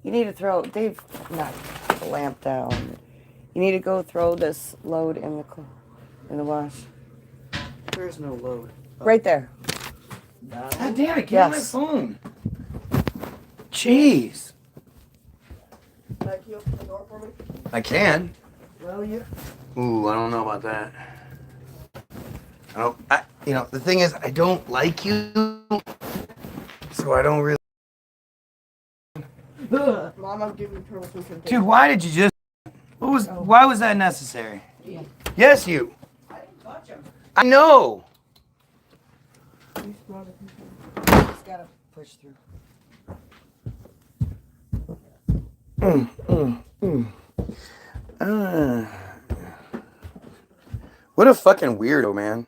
Speaker 12: you need to throw, Dave, knock the lamp down. You need to go throw this load in the wash.
Speaker 1: There's no load.
Speaker 12: Right there.
Speaker 1: God damn it, get my phone. Jeez.
Speaker 10: Can you open the door for me?
Speaker 1: I can.
Speaker 10: Well, yeah.
Speaker 1: Ooh, I don't know about that. The thing is, I don't like you, so I don't really.
Speaker 10: Mom, I'm giving you trouble since
Speaker 1: Dude, why did you just? Why was that necessary?
Speaker 10: Yeah.
Speaker 1: Yes, you.
Speaker 10: I didn't touch him.
Speaker 1: I know.
Speaker 12: Just gotta push through.
Speaker 1: What a fucking weirdo, man.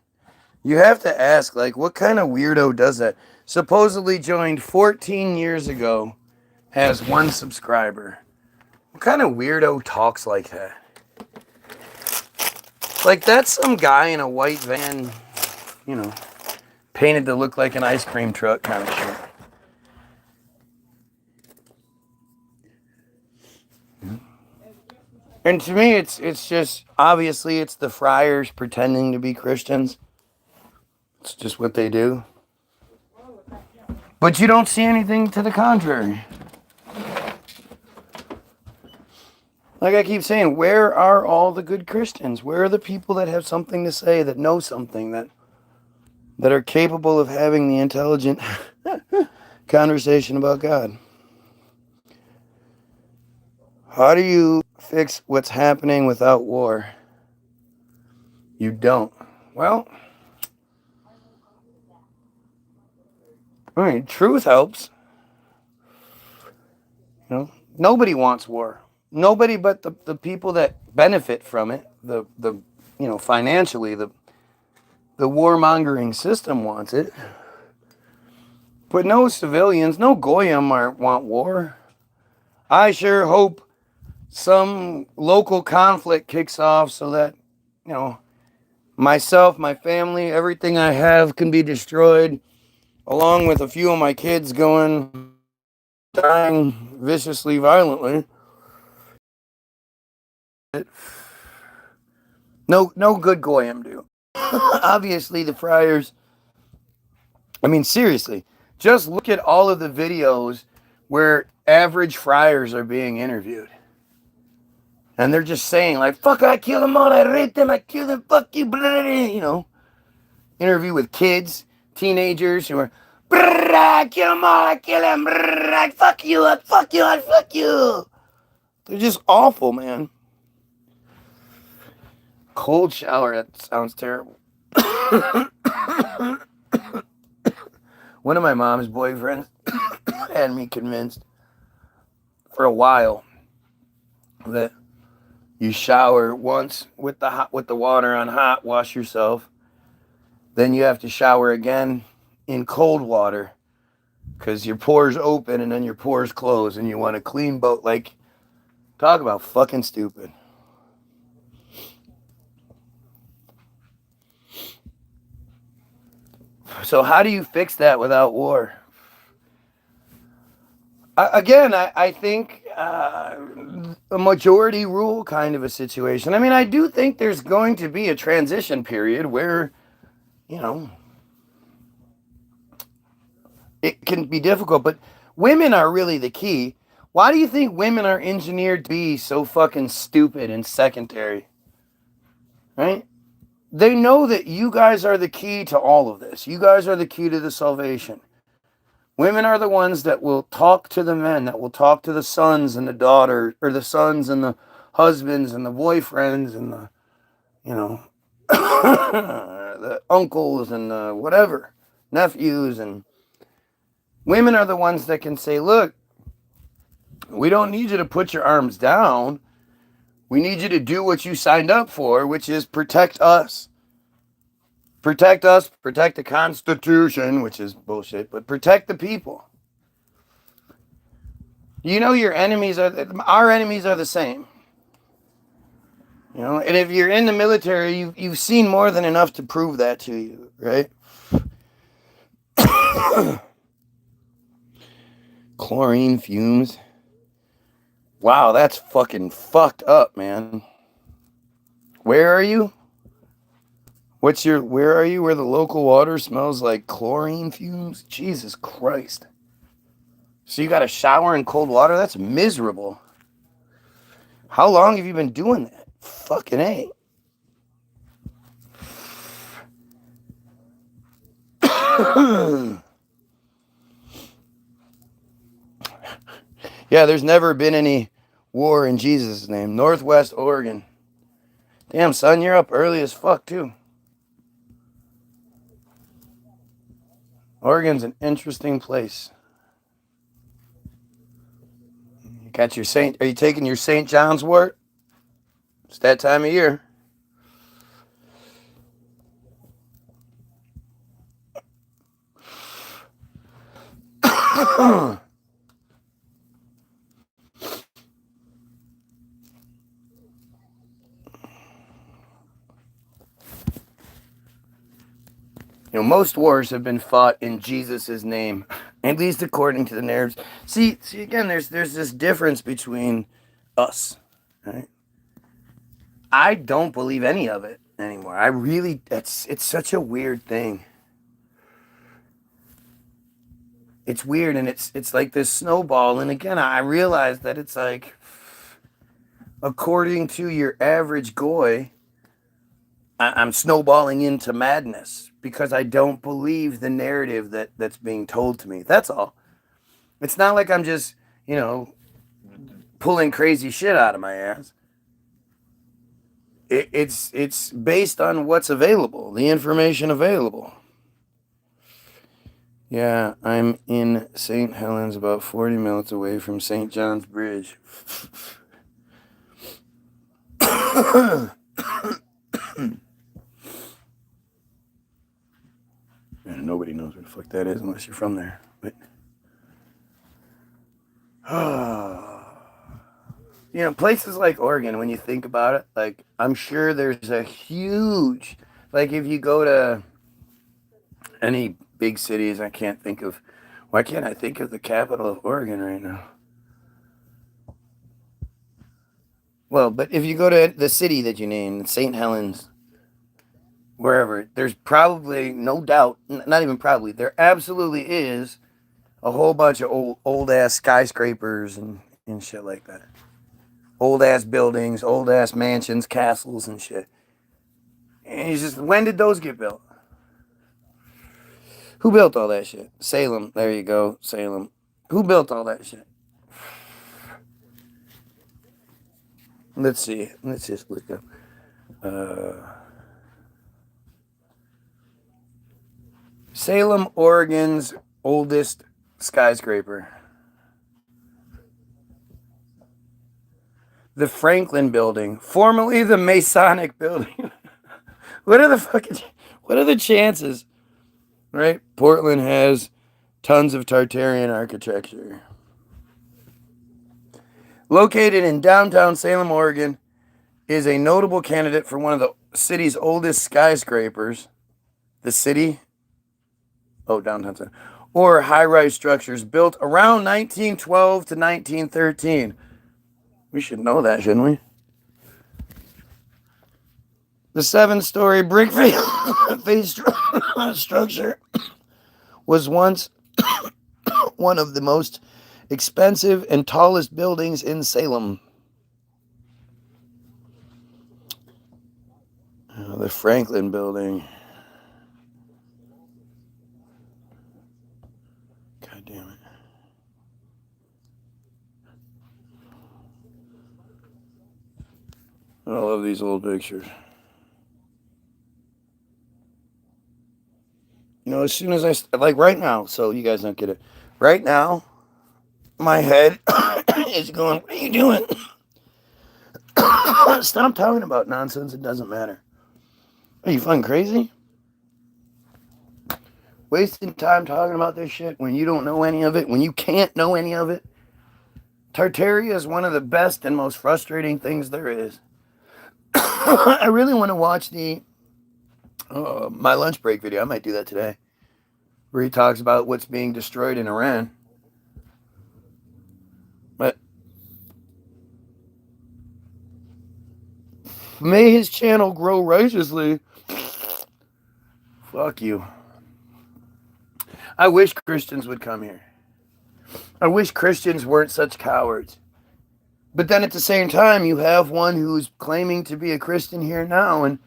Speaker 1: You have to ask, like, what kind of weirdo does that? Supposedly joined 14 years ago, has 1 subscriber. What kind of weirdo talks like that? Like, that's some guy in a white van, painted to look like an ice cream truck kind of shit. And to me, it's just, obviously, it's the friars pretending to be Christians. It's just what they do. But you don't see anything to the contrary. Like I keep saying, where are all the good Christians? Where are the people that have something to say, that know something, that are capable of having the intelligent conversation about God? How do you fix what's happening without war? You don't. Well, truth helps. Nobody wants war. Nobody but the people that benefit from it, financially, the warmongering system wants it. But no civilians, no Goyim want war. I sure hope some local conflict kicks off so that, myself, my family, everything I have can be destroyed, along with a few of my kids dying viciously, violently. No good Goyim do. Obviously, the friars, seriously, just look at all of the videos where average friars are being interviewed. And they're just saying, like, fuck, I killed them all, I raped them, I killed them, fuck you, blah, blah, blah, Interview with kids, teenagers who are, I kill them all, I kill them, I fuck you, I fuck you, I fuck you. They're just awful, man. Cold shower, that sounds terrible. One of my mom's boyfriends had me convinced for a while that you shower once with the water on hot, wash yourself. Then you have to shower again in cold water because your pores open and then your pores close and you want a clean boat. Like, talk about fucking stupid. So how do you fix that without war? I think a majority rule kind of a situation. I do think there's going to be a transition period where, it can be difficult, but women are really the key. Why do you think women are engineered to be so fucking stupid and secondary? Right? They know that you guys are the key to all of this. You guys are the key to the salvation. Women are the ones that will talk to the men, that will talk to the sons and the daughters, or the sons and the husbands and the boyfriends and the, you know, the uncles and the whatever, nephews. And women are the ones that can say, look, we don't need you to put your arms down. We need you to do what you signed up for, which is protect us. Protect us, protect the Constitution, which is bullshit, but protect the people. You know our enemies are the same. You know, and if you're in the military, you've seen more than enough to prove that to you, right? Chlorine fumes. Wow, that's fucking fucked up, man. Where are you? Where are you where the local water smells like chlorine fumes? Jesus Christ. So you got to shower in cold water? That's miserable. How long have you been doing that? Fucking A. Yeah, there's never been any war in Jesus' name. Northwest Oregon. Damn, son, you're up early as fuck, too. Oregon's an interesting place. You got your are you taking your St. John's wort? It's that time of year. You know, most wars have been fought in Jesus' name, at least according to the narratives. See, again, there's this difference between us, right? I don't believe any of it anymore. I really, it's such a weird thing. It's weird, and it's like this snowball. And again, I realize that it's like, according to your average goy, I'm snowballing into madness because I don't believe the narrative that's being told to me. That's all. It's not like I'm just, you know, pulling crazy shit out of my ass. It's based on what's available, the information available. Yeah, I'm in St. Helens, about 40 minutes away from St. John's Bridge. And nobody knows where the fuck that is unless you're from there. But you know, places like Oregon, when you think about it, like, I'm sure there's a huge, like, if you go to any big cities, why can't I think of the capital of Oregon right now? Well, but if you go to the city that you named, St. Helens, wherever, there's probably, no doubt, not even probably, there absolutely is a whole bunch of old ass skyscrapers and shit like that. Old ass buildings, old ass mansions, castles and shit. And it's just, when did those get built? Who built all that shit? Salem. There you go, Salem. Who built all that shit? Let's see. Let's just look up. Salem, Oregon's oldest skyscraper. The Franklin Building, formerly the Masonic Building. What are the chances? Right? Portland has tons of Tartarian architecture. Located in downtown Salem, Oregon, is a notable candidate for one of the city's oldest skyscrapers. The city? Oh, downtown. Or high-rise structures built around 1912 to 1913. We should know that, shouldn't we? The 7-story brick face structure was once one of the most expensive and tallest buildings in Salem. The Franklin Building. God damn I love these old pictures. You know, as soon as like right now, so you guys don't get it. Right now, my head is going, what are you doing? Stop talking about nonsense. It doesn't matter. Are you fucking crazy? Wasting time talking about this shit when you don't know any of it, when you can't know any of it. Tartaria is one of the best and most frustrating things there is. I really want to watch the my lunch break video. I might do that today, where he talks about what's being destroyed in Iran. But may his channel grow righteously. Fuck you. I wish Christians would come here. I wish Christians weren't such cowards. But then at the same time, you have one who's claiming to be a Christian here now, and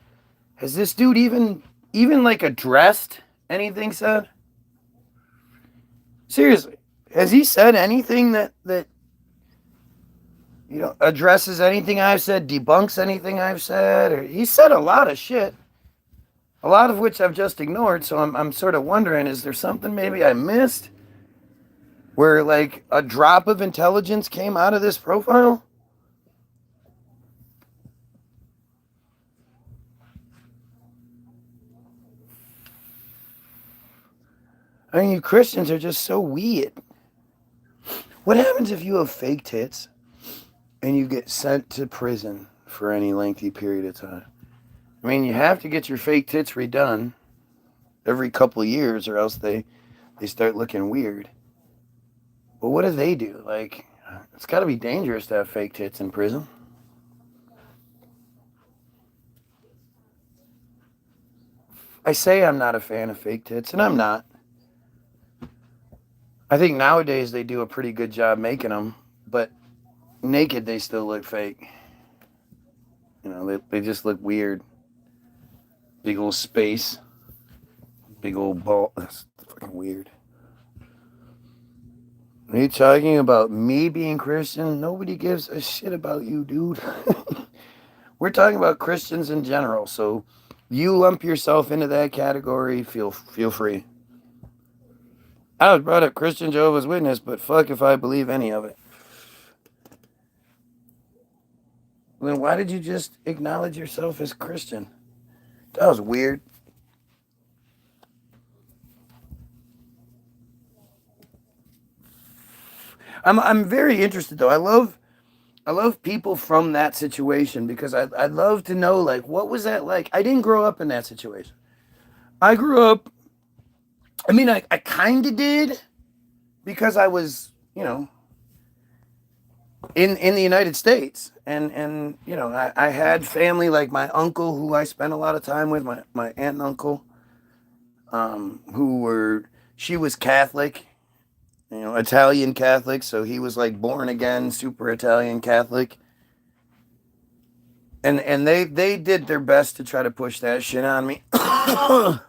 Speaker 1: has this dude even like addressed anything said? Seriously, has he said anything that you know addresses anything I've said, debunks anything I've said? Or he said a lot of shit, a lot of which I've just ignored. So I'm sort of wondering, is there something maybe I missed, where like a drop of intelligence came out of this profile? I mean, you Christians are just so weird. What happens if you have fake tits and you get sent to prison for any lengthy period of time? I mean, you have to get your fake tits redone every couple of years, or else they start looking weird. But what do they do? Like, it's got to be dangerous to have fake tits in prison. I say I'm not a fan of fake tits, and I'm not. I think nowadays they do a pretty good job making them, but naked they still look fake. You know, they just look weird. Big old space. Big old ball. That's fucking weird. Are you talking about me being Christian? Nobody gives a shit about you, dude. We're talking about Christians in general, so you lump yourself into that category, feel free. I was brought up Christian Jehovah's Witness, but fuck if I believe any of it. Then why did you just acknowledge yourself as Christian? That was weird. I'm very interested though. I love people from that situation, because I'd love to know, like, what was that like? I didn't grow up in that situation. I grew up, I mean, I kind of did, because I was, you know, in the United States. And you know, I had family like my uncle, who I spent a lot of time with, my aunt and uncle, she was Catholic, you know, Italian Catholic. So he was like born again, super Italian Catholic. And they did their best to try to push that shit on me. As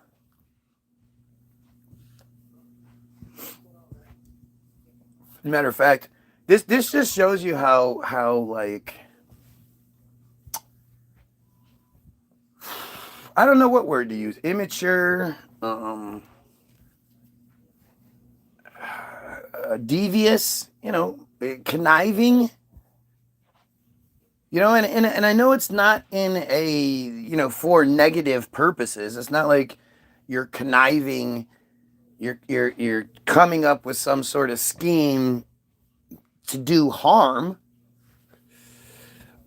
Speaker 1: a matter of fact, this just shows you how like, I don't know what word to use. Immature, devious, you know, conniving. You know, and I know it's not in a, you know, for negative purposes. It's not like you're conniving, you're coming up with some sort of scheme to do harm.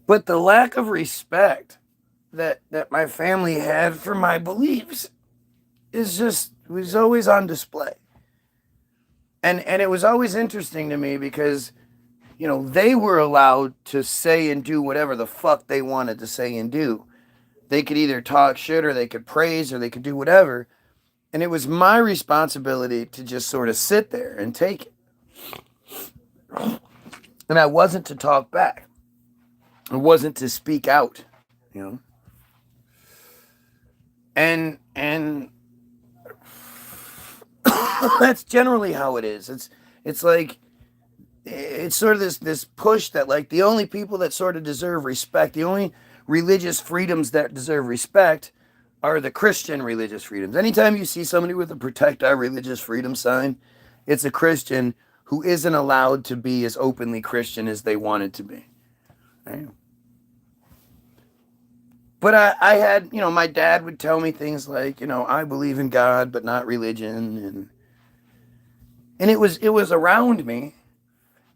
Speaker 1: But the lack of respect that my family had for my beliefs was always on display. And it was always interesting to me, because, you know, they were allowed to say and do whatever the fuck they wanted to say and do. They could either talk shit, or they could praise, or they could do whatever. And it was my responsibility to just sort of sit there and take it. And I wasn't to talk back. I wasn't to speak out, you know. And that's generally how it is. It's like, it's sort of this push that, like, the only people that sort of deserve respect, the only religious freedoms that deserve respect are the Christian religious freedoms. Anytime you see somebody with a protect our religious freedom sign, it's a Christian who isn't allowed to be as openly Christian as they wanted to be. Right? But I had, my dad would tell me things like, I believe in God, but not religion. And it was around me.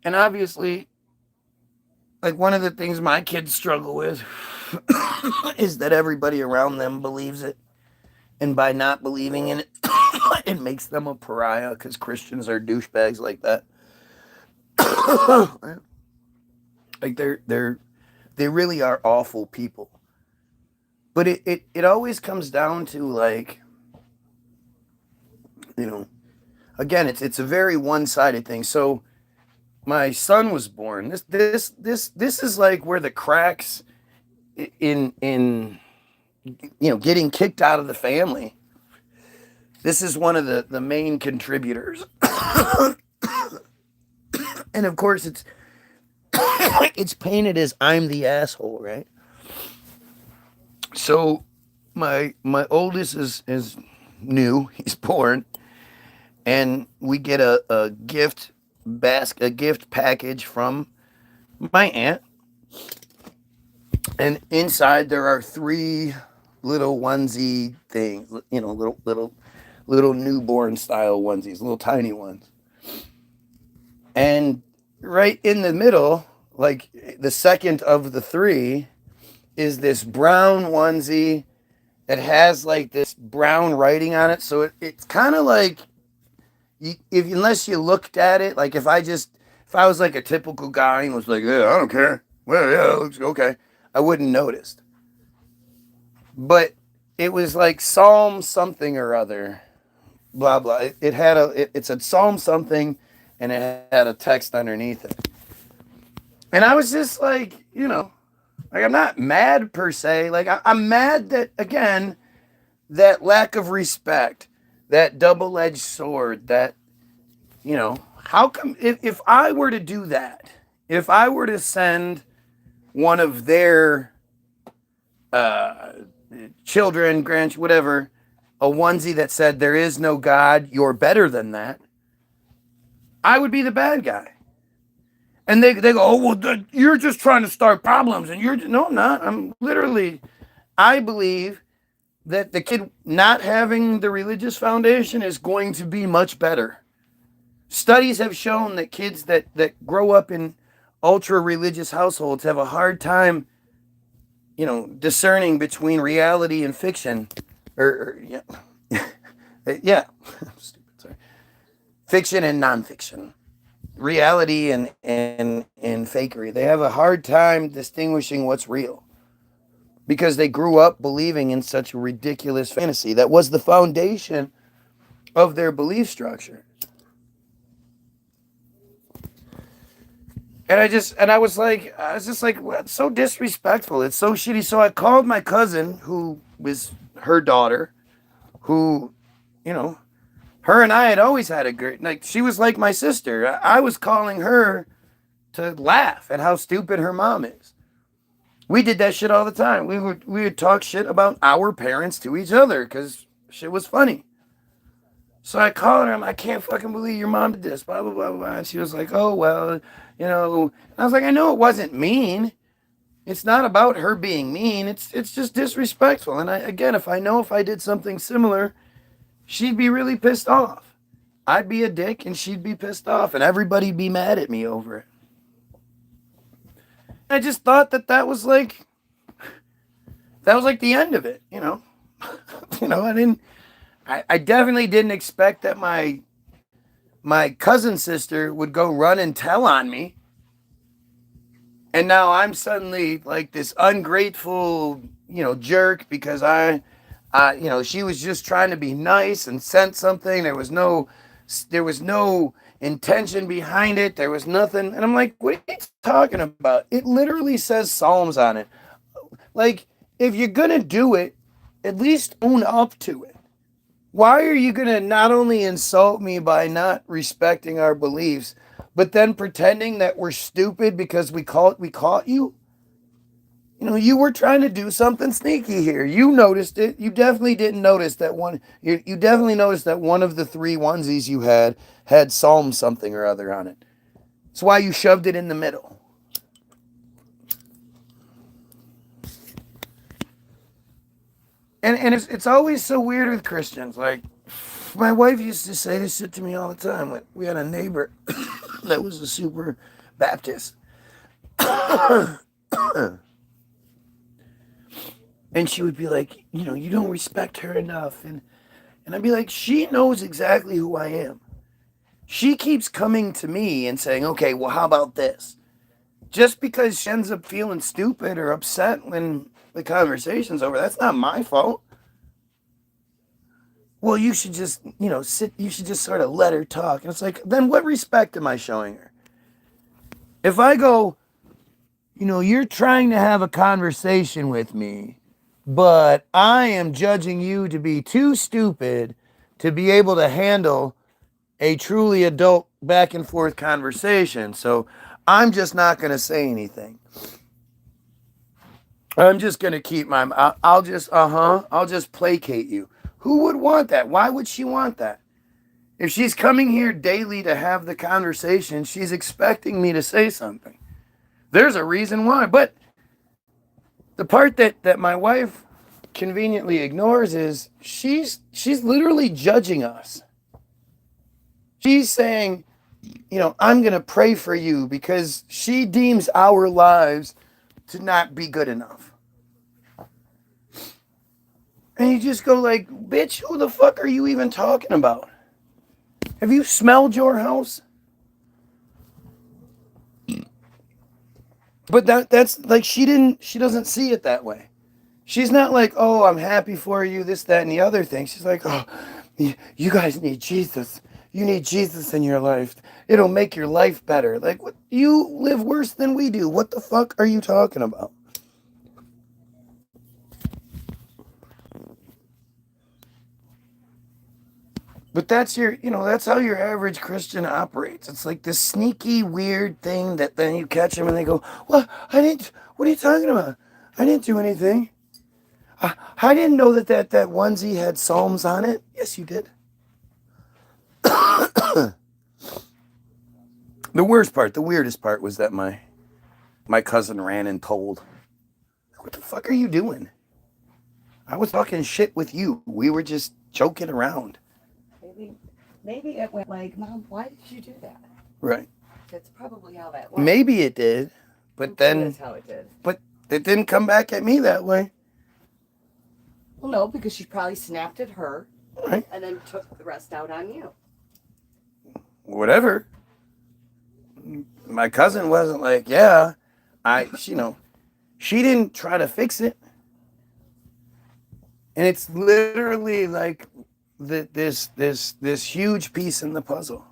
Speaker 1: And obviously, like one of the things my kids struggle with is that everybody around them believes it. And by not believing in it, it makes them a pariah because Christians are douchebags like that. Like they really are awful people. But it always comes down to like, again, it's a very one-sided thing. So my son was born. This is like where the cracks in getting kicked out of the family. This is one of the main contributors. And of course it's painted as I'm the asshole, right? So my oldest is new. He's born, and we get a gift package from my aunt, and inside there are 3 little onesie things, little newborn style onesies, little tiny ones. And right in the middle, like the second of the 3, is this brown onesie that has like this brown writing on it. So it's kind of like, unless you looked at it, like if I was like a typical guy and was like, yeah, I don't care. Well, yeah, it looks okay. I wouldn't notice. But it was like Psalm something or other, blah, blah. It said Psalm something, and it had a text underneath it. And I was just like, like, I'm not mad per se. Like, I'm mad that, again, that lack of respect, that double-edged sword, that, how come, if I were to do that, if I were to send one of their children, grandchildren, whatever, a onesie that said, there is no God, you're better than that, I would be the bad guy. And they go, oh, well, you're just trying to start problems. And no, I'm not. I believe that the kid not having the religious foundation is going to be much better. Studies have shown that kids that grow up in ultra-religious households have a hard time, discerning between reality and fiction. Yeah. Yeah. Stupid, sorry. Fiction and nonfiction. Reality and fakery. They have a hard time distinguishing what's real because they grew up believing in such a ridiculous fantasy that was the foundation of their belief structure. And I was just like, well, it's so disrespectful. It's so shitty. So I called my cousin, who was her daughter, who, her and I had always had a great, like, she was like my sister. I was calling her to laugh at how stupid her mom is. We did that shit all the time. We would talk shit about our parents to each other because shit was funny. So I called her, I can't fucking believe your mom did this, blah, blah, blah, blah. And she was like, oh, well, I was like, I know it wasn't mean. It's not about her being mean. It's just disrespectful. And if I did something similar, she'd be really pissed off. I'd be a dick and she'd be pissed off and everybody'd be mad at me over it. I just thought that was like the end of it, I definitely didn't expect that my cousin sister would go run and tell on me. And now I'm suddenly like this ungrateful, jerk because she was just trying to be nice and sent something. There was no intention behind it. There was nothing. And I'm like, what are you talking about? It literally says Psalms on it. Like, if you're going to do it, at least own up to it. Why are you going to not only insult me by not respecting our beliefs, but then pretending that we're stupid because we caught you? you were trying to do something sneaky here. You noticed it. You definitely didn't notice that one. You definitely noticed that one of the 3 onesies you had Psalm something or other on it. That's why you shoved it in the middle. And it's always so weird with Christians. Like, my wife used to say this shit to me all the time. Like, we had a neighbor that was a super Baptist. And she would be like, you don't respect her enough. And I'd be like, she knows exactly who I am. She keeps coming to me and saying, okay, well, how about this? Just because she ends up feeling stupid or upset when the conversation's over, that's not my fault. Well, you should just, you should just sort of let her talk. And it's like, then what respect am I showing her? If I go, you're trying to have a conversation with me, but I am judging you to be too stupid to be able to handle a truly adult back and forth conversation. So I'm just not going to say anything. I'm just going to keep I'll just placate you. Who would want that? Why would she want that? If she's coming here daily to have the conversation, she's expecting me to say something. There's a reason why. But the part that my wife conveniently ignores is she's literally judging us. She's saying, I'm going to pray for you because she deems our lives to not be good enough. And you just go like, bitch, who the fuck are you even talking about? Have you smelled your house? But that's like, she doesn't see it that way. She's not like, oh, I'm happy for you, this, that, and the other thing. She's like, oh, you guys need Jesus. You need Jesus in your life. It'll make your life better. Like, what? You live worse than we do. What the fuck are you talking about? But that's that's how your average Christian operates. It's like this sneaky, weird thing that then you catch them and they go, what are you talking about? I didn't do anything. I didn't know that onesie had Psalms on it. Yes, you did. The weirdest part was that my cousin ran and told. What the fuck are you doing? I was talking shit with you. We were just joking around.
Speaker 12: Maybe it went like, Mom, why did you do that?
Speaker 1: Right.
Speaker 12: That's probably how that went.
Speaker 1: Maybe it did, but then
Speaker 12: That's how it did.
Speaker 1: But it didn't come back at me that way.
Speaker 12: Well, no, because she probably snapped at her,
Speaker 1: right,
Speaker 12: and then took the rest out on you.
Speaker 1: Whatever. My cousin wasn't like, yeah, she didn't try to fix it. And it's literally like this huge piece in the puzzle.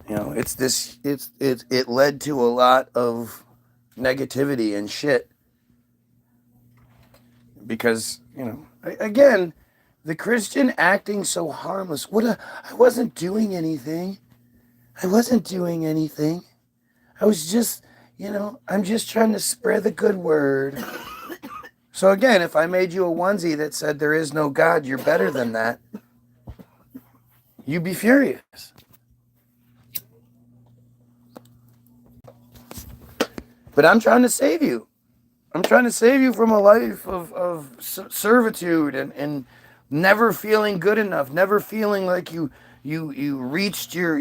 Speaker 1: It led to a lot of negativity and shit. Because, again, the Christian acting so harmless. I wasn't doing anything. I wasn't doing anything. I was just, I'm just trying to spread the good word. So again, if I made you a onesie that said there is no God, you're better than that, you'd be furious. But I'm trying to save you. I'm trying to save you from a life of servitude and never feeling good enough, never feeling like you reached your.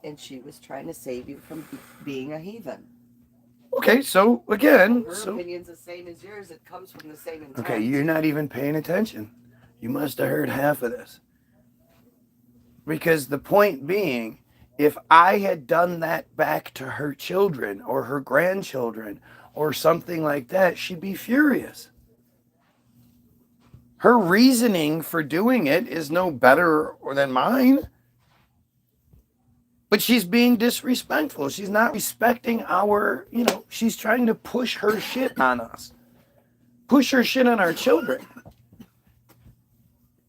Speaker 12: And she was trying to save you from being a heathen.
Speaker 1: Okay, so again,
Speaker 12: her opinion's the same as yours. It comes from the same intent.
Speaker 1: Okay, you're not even paying attention. You must have heard half of this. Because the point being, if I had done that back to her children or her grandchildren or something like that, she'd be furious. Her reasoning for doing it is no better than mine. But she's being disrespectful. She's not respecting our, she's trying to push her shit on us. Push her shit on our children.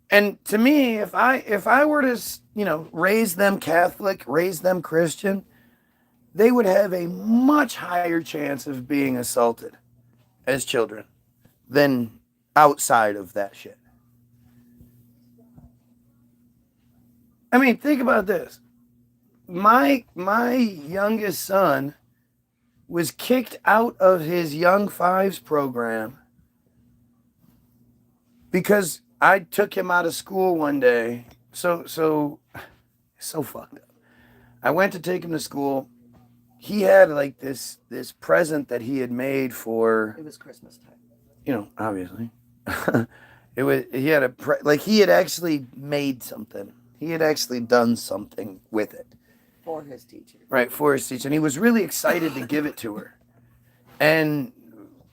Speaker 1: And to me, if I were to, raise them Catholic, raise them Christian, they would have a much higher chance of being assaulted as children than outside of that shit. I mean, think about this. My youngest son was kicked out of his Young Fives program because I took him out of school one day. So fucked up. I went to take him to school. He had like this present that he had made for.
Speaker 12: It was Christmas time.
Speaker 1: You know, obviously. He had actually made something. He had actually done something with it.
Speaker 12: For his teacher.
Speaker 1: Right, for his teacher. And he was really excited to give it to her. And,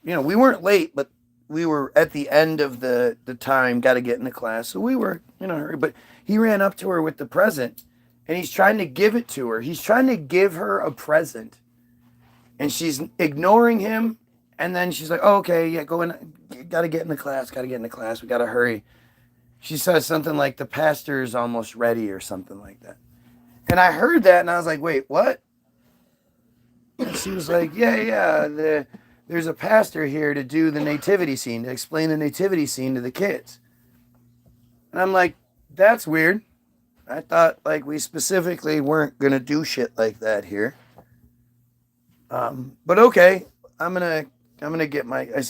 Speaker 1: you know, we weren't late, but we were at the end of the time, got to get into class. So we were in a hurry. But he ran up to her with the present, and he's trying to give it to her. He's trying to give her a present. And she's ignoring him. And then she's like, oh, okay, yeah, go in. Got to get in the class. We got to hurry. She says something like, the pastor is almost ready or something like that. And I heard that and I was like, wait, what? And she was like, yeah, there's a pastor here to do the nativity scene, to explain the nativity scene to the kids. And I'm like, that's weird. I thought like we specifically weren't going to do shit like that here. But okay, I'm going to get my, I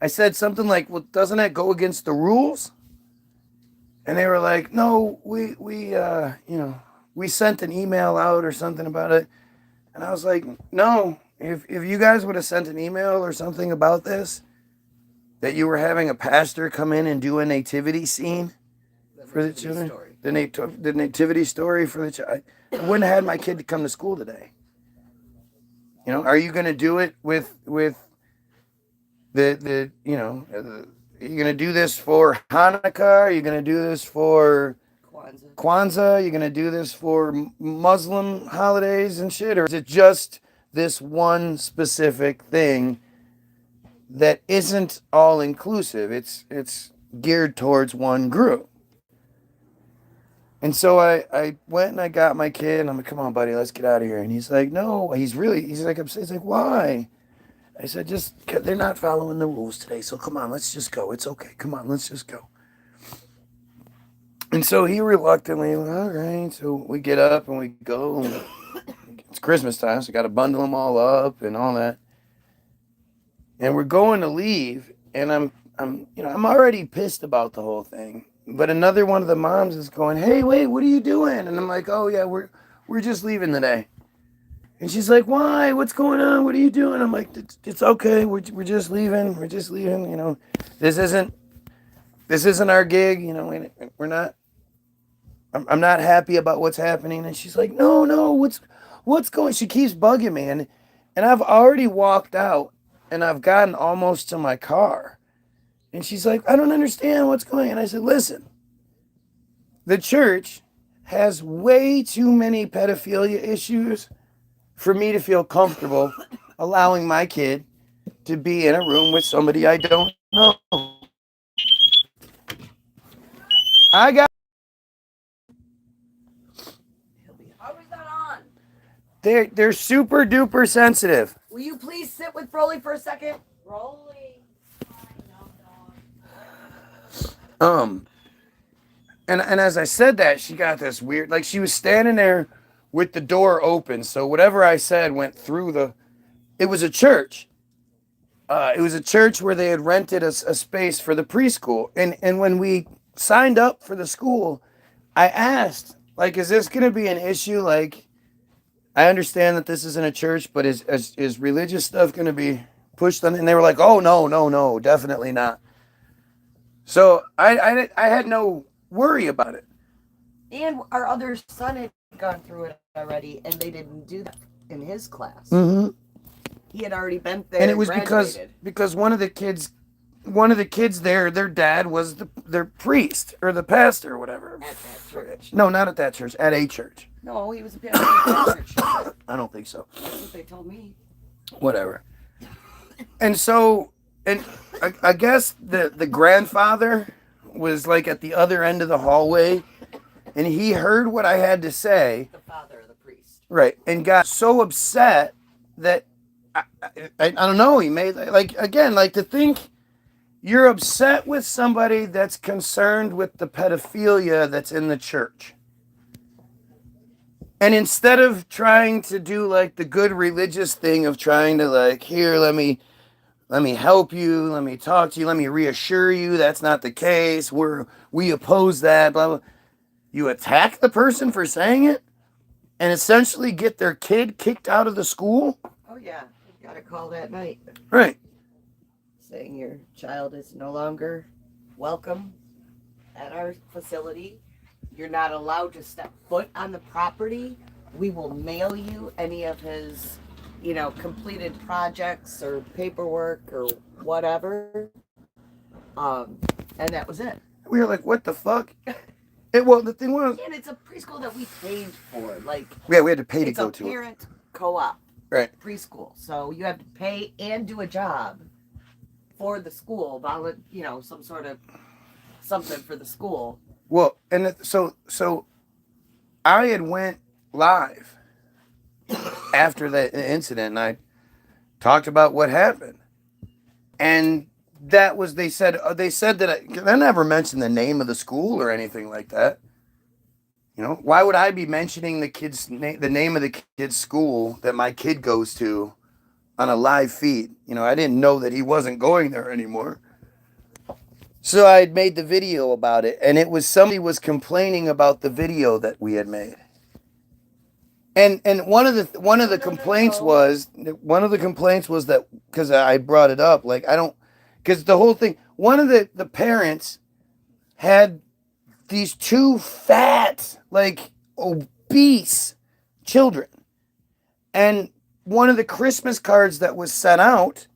Speaker 1: said something like, well, doesn't that go against the rules? And they were like, no, we sent an email out or something about it. And I was like, no, if you guys would have sent an email or something about this, that you were having a pastor come in and do a nativity scene for the children, the nativity story for the child, I wouldn't have had my kid to come to school today. You know, are you going to do it with the are you going to do this for Hanukkah? Are you going to do this for Kwanzaa? Are you going to do this for Muslim holidays and shit? Or is it just this one specific thing that isn't all inclusive? It's geared towards one group. And so I went and I got my kid and I'm like, come on, buddy, let's get out of here. And he's like, no, he's like upset. He's like, why? I said, they're not following the rules today, so come on, let's just go. It's okay. Come on, let's just go. And so he reluctantly, all right. So we get up and we go. And it's Christmas time, so got to bundle them all up and all that. And we're going to leave, and I'm already pissed about the whole thing. But another one of the moms is going, hey, wait, what are you doing? And I'm like, oh yeah, we're just leaving today. And she's like, why? What's going on? What are you doing? I'm like, it's okay. We're just leaving. We're just leaving. You know, this isn't our gig. You know, we're not. I'm not happy about what's happening. And she's like, no, what's going? She keeps bugging me, and I've already walked out, and I've gotten almost to my car, and she's like, I don't understand what's going on. And I said, listen, the church has way too many pedophilia issues for me to feel comfortable allowing my kid to be in a room with somebody I don't know. I got.
Speaker 12: How is that on?
Speaker 1: They're super duper sensitive.
Speaker 12: Will you please sit with Broly for a second? Broly.
Speaker 1: And as I said that, she got this weird, like she was standing there with the door open, so whatever I said went through it was a church. It was a church where they had rented a space for the preschool. And when we signed up for the school, I asked, like, is this going to be an issue? Like, I understand that this isn't a church, but is religious stuff going to be pushed on? And they were like, oh, no, definitely not. So I had no worry about it.
Speaker 12: And our other son had gone through it already, and they didn't do that in his class.
Speaker 1: Mm-hmm.
Speaker 12: He had already been there.
Speaker 1: And it was because one of the kids there, their dad was their priest or the pastor or whatever.
Speaker 12: At that church.
Speaker 1: No, not at that church. At a church.
Speaker 12: No, he was a pastor at that church.
Speaker 1: I don't think so.
Speaker 12: That's what they told me.
Speaker 1: Whatever. And so, I guess the grandfather was like at the other end of the hallway, and he heard what I had to say.
Speaker 12: The father of the priest.
Speaker 1: Right. And got so upset that, I don't know, he made, like, again, like to think you're upset with somebody that's concerned with the pedophilia that's in the church. And instead of trying to do like the good religious thing of trying to like, here, let me help you, let me talk to you, let me reassure you that's not the case, we oppose that, blah, blah. You attack the person for saying it and essentially get their kid kicked out of the school?
Speaker 12: Oh yeah, you got a call that night.
Speaker 1: Right.
Speaker 12: Saying your child is no longer welcome at our facility. You're not allowed to step foot on the property. We will mail you any of his, completed projects or paperwork or whatever. And that was it.
Speaker 1: We were like, what the fuck? The thing was...
Speaker 12: And it's a preschool that we paid for. Like,
Speaker 1: yeah, we had to pay to go to it.
Speaker 12: It's a parent co-op.
Speaker 1: Right.
Speaker 12: Preschool. So you have to pay and do a job for the school, some sort of something for the school.
Speaker 1: Well, and so I had went live after that incident, and I talked about what happened, and that was they said that I never mentioned the name of the school or anything like that. Why would I be mentioning the name of the kid's school that my kid goes to on a live feed? I didn't know that he wasn't going there anymore. So I had made the video about it, and it was somebody was complaining about the video that we had made. And one of the complaints was that, because I brought it up, like because the whole thing, one of the parents had these two fat, like obese children, and one of the Christmas cards that was sent out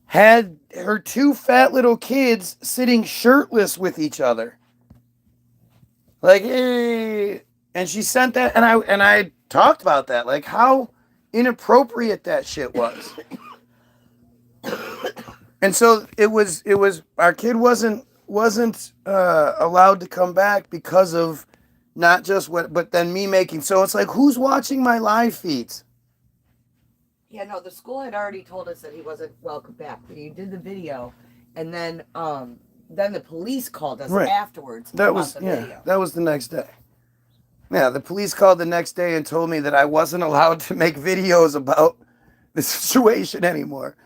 Speaker 1: had her two fat little kids sitting shirtless with each other. Like, hey, and she sent that, and I talked about that, like how inappropriate that shit was. And so it was our kid wasn't allowed to come back because of not just but then me making, so it's like, who's watching my live feeds?
Speaker 12: Yeah, no, the school had already told us that he wasn't welcome back. You did the video, and then the police called us afterwards.
Speaker 1: That was the next day. Yeah, the police called the next day and told me that I wasn't allowed to make videos about the situation anymore.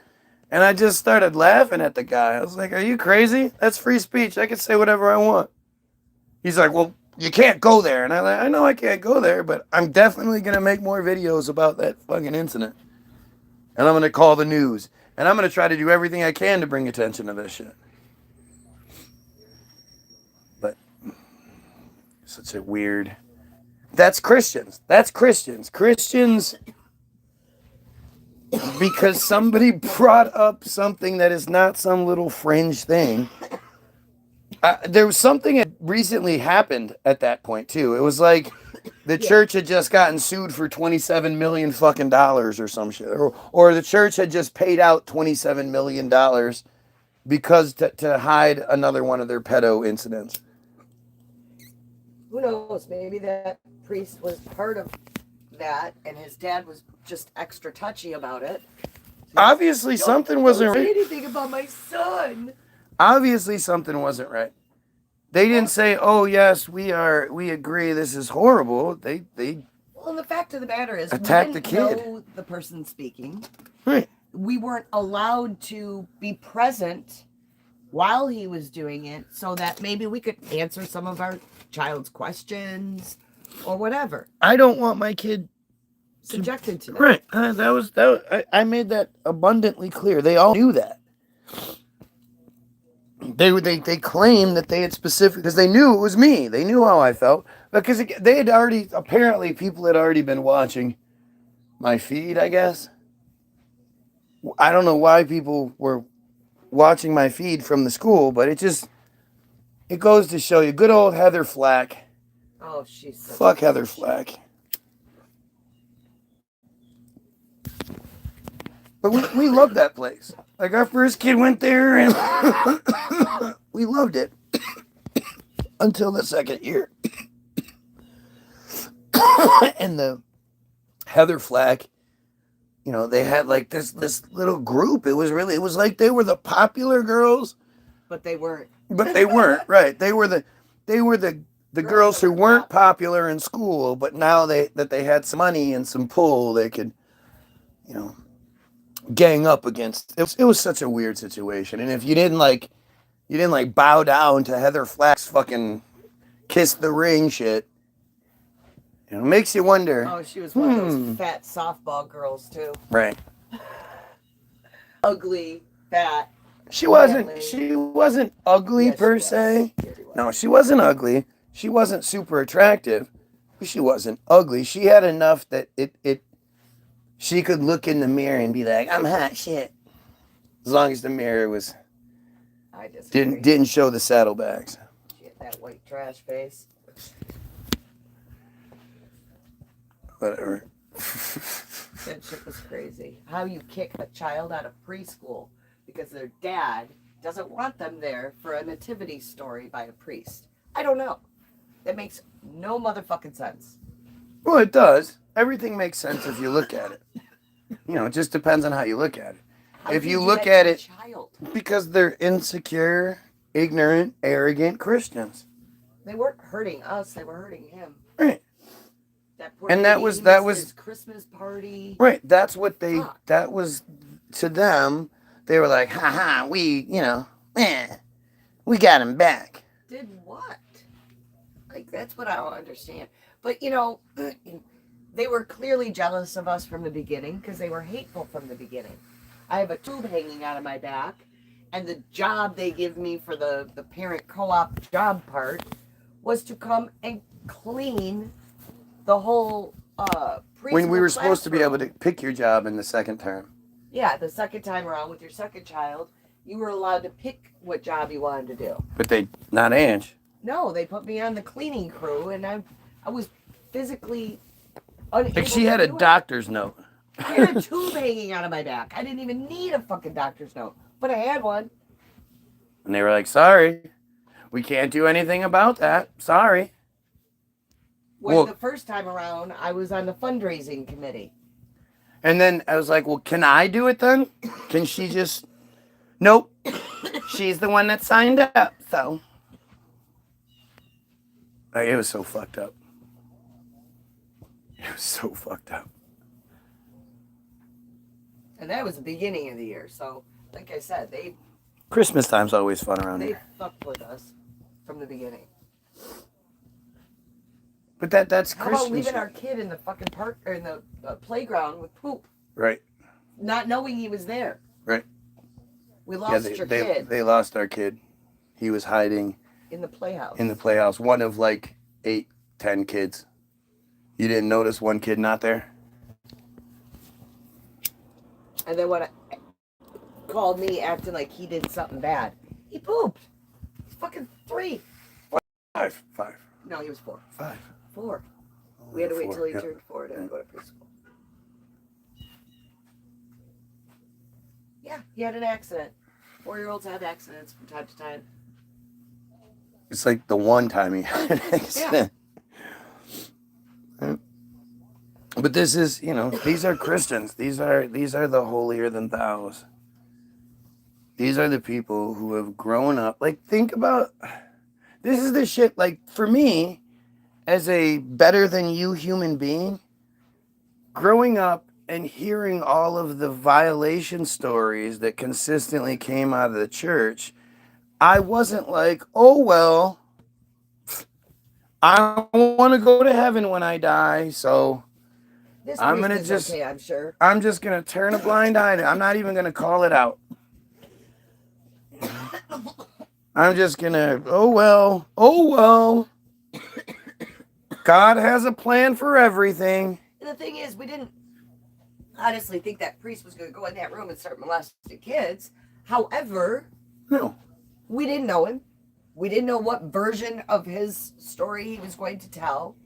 Speaker 1: And I just started laughing at the guy. I was like, are you crazy? That's free speech. I can say whatever I want. He's like, well, you can't go there. And I'm like, I know I can't go there, but I'm definitely going to make more videos about that fucking incident. And I'm going to call the news. And I'm going to try to do everything I can to bring attention to this shit. But such a weird... That's Christians. Christians, because somebody brought up something that is not some little fringe thing. There was something that recently happened at that point, too. It was like... The church had just gotten sued for $27 million fucking dollars or some shit. Or the church had just paid out $27 million because to hide another one of their pedo incidents.
Speaker 12: Who knows? Maybe that priest was part of that and his dad was just extra touchy about it.
Speaker 1: Obviously something wasn't right.
Speaker 12: Don't say anything about my son.
Speaker 1: Obviously something wasn't right. They didn't say, "Oh yes, we agree. This is horrible." They
Speaker 12: Well, and the fact of the matter is,
Speaker 1: attacked
Speaker 12: we
Speaker 1: the
Speaker 12: didn't
Speaker 1: kid.
Speaker 12: know the person speaking.
Speaker 1: Right.
Speaker 12: We weren't allowed to be present while he was doing it, so that maybe we could answer some of our child's questions or whatever.
Speaker 1: I don't want my kid
Speaker 12: subjected to that.
Speaker 1: Right. I made that abundantly clear. They all knew that. They claimed that they had specific, because they knew it was me. They knew how I felt, because they had already, apparently people had already been watching my feed, I guess. I don't know why people were watching my feed from the school, but it goes to show you, good old Heather Flack.
Speaker 12: Oh, she's so
Speaker 1: fuck Heather Flack. But we loved that place. Like, our first kid went there and we loved it until the second year. And Heather Flack, you know, they had like this little group. It was like they were the popular girls,
Speaker 12: But they weren't.
Speaker 1: right. They were the girls who weren't popular in school, but now they had some money and some pull, they could, you know, gang up against. It was such a weird situation. And if you didn't bow down to Heather Flack's fucking kiss the ring shit, you know, it makes you wonder.
Speaker 12: Oh, she was one of those fat softball girls too.
Speaker 1: Right.
Speaker 12: Ugly, fat.
Speaker 1: She wasn't ugly per se. No, she wasn't ugly. She wasn't super attractive, but she wasn't ugly. She had enough that she could look in the mirror and be like, I'm hot shit. As long as the mirror was didn't show the saddlebags.
Speaker 12: She had that white trash face.
Speaker 1: Whatever.
Speaker 12: That shit was crazy. How you kick a child out of preschool because their dad doesn't want them there for a nativity story by a priest. I don't know. That makes no motherfucking sense.
Speaker 1: Well, it does. Everything makes sense if you look at it. You know, it just depends on how you look at it. If you look at it, because they're insecure, ignorant, arrogant Christians.
Speaker 12: They weren't hurting us. They were hurting him.
Speaker 1: Right. That was
Speaker 12: his Christmas party.
Speaker 1: Right. That was to them. They were like, ha, we got him back.
Speaker 12: Did what? Like, that's what I don't understand. But, you know, they were clearly jealous of us from the beginning because they were hateful from the beginning. I have a tube hanging out of my back, and the job they give me for the parent co-op job part was to come and clean the whole preschool
Speaker 1: when we were supposed to be
Speaker 12: classroom.
Speaker 1: able to pick your job in the second term.
Speaker 12: Yeah, the second time around with your second child, you were allowed to pick what job you wanted to do.
Speaker 1: But not Ange.
Speaker 12: No, they put me on the cleaning crew, and I was physically unable
Speaker 1: Like she had a doctor's note.
Speaker 12: I had a tube hanging out of my back. I didn't even need a fucking doctor's note, but I had one.
Speaker 1: And they were like, sorry, we can't do anything about that. Sorry.
Speaker 12: When the first time around, I was on the fundraising committee.
Speaker 1: And then I was like, well, can I do it then? Can she just... Nope. She's the one that signed up, so... Like, it was so fucked up. It was so fucked up.
Speaker 12: And that was the beginning of the year, so, like I said,
Speaker 1: Christmas time's always fun around
Speaker 12: they
Speaker 1: here.
Speaker 12: fucked with us from the beginning.
Speaker 1: But that's
Speaker 12: How
Speaker 1: Christmas.
Speaker 12: about leaving our kid in the fucking park, or in the playground with poop?
Speaker 1: Right.
Speaker 12: Not knowing he was there.
Speaker 1: Right.
Speaker 12: We lost your kid.
Speaker 1: They lost our kid. He was hiding
Speaker 12: In the playhouse.
Speaker 1: in the playhouse. One of like 8, 10 kids. You didn't notice one kid not there?
Speaker 12: And then when I called me acting like he did something bad, he pooped. He's fucking 3.
Speaker 1: 5.
Speaker 12: No, he was 4.
Speaker 1: 5.
Speaker 12: 4. We had to wait
Speaker 1: 4,
Speaker 12: till he
Speaker 1: yep.
Speaker 12: turned 4 to go to preschool. Yeah, he had an accident. 4-year-olds have accidents from time to time.
Speaker 1: It's like the one time he had an accident. Yeah. But this is, you know, these are Christians. These are the holier than thous. These are the people who have grown up. Like, think about, this is the shit, like, for me, as a better than you human being, growing up and hearing all of the violation stories that consistently came out of the church, I wasn't like, oh, well, I want to go to heaven when I die, so I'm going to just,
Speaker 12: okay, I'm sure.
Speaker 1: I'm just going to turn a blind eye to it. I'm not even going to call it out. I'm just going to, oh, well. God has a plan for everything.
Speaker 12: And the thing is, we didn't honestly think that priest was going to go in that room and start molesting kids. However,
Speaker 1: no,
Speaker 12: we didn't know him. We didn't know what version of his story he was going to tell.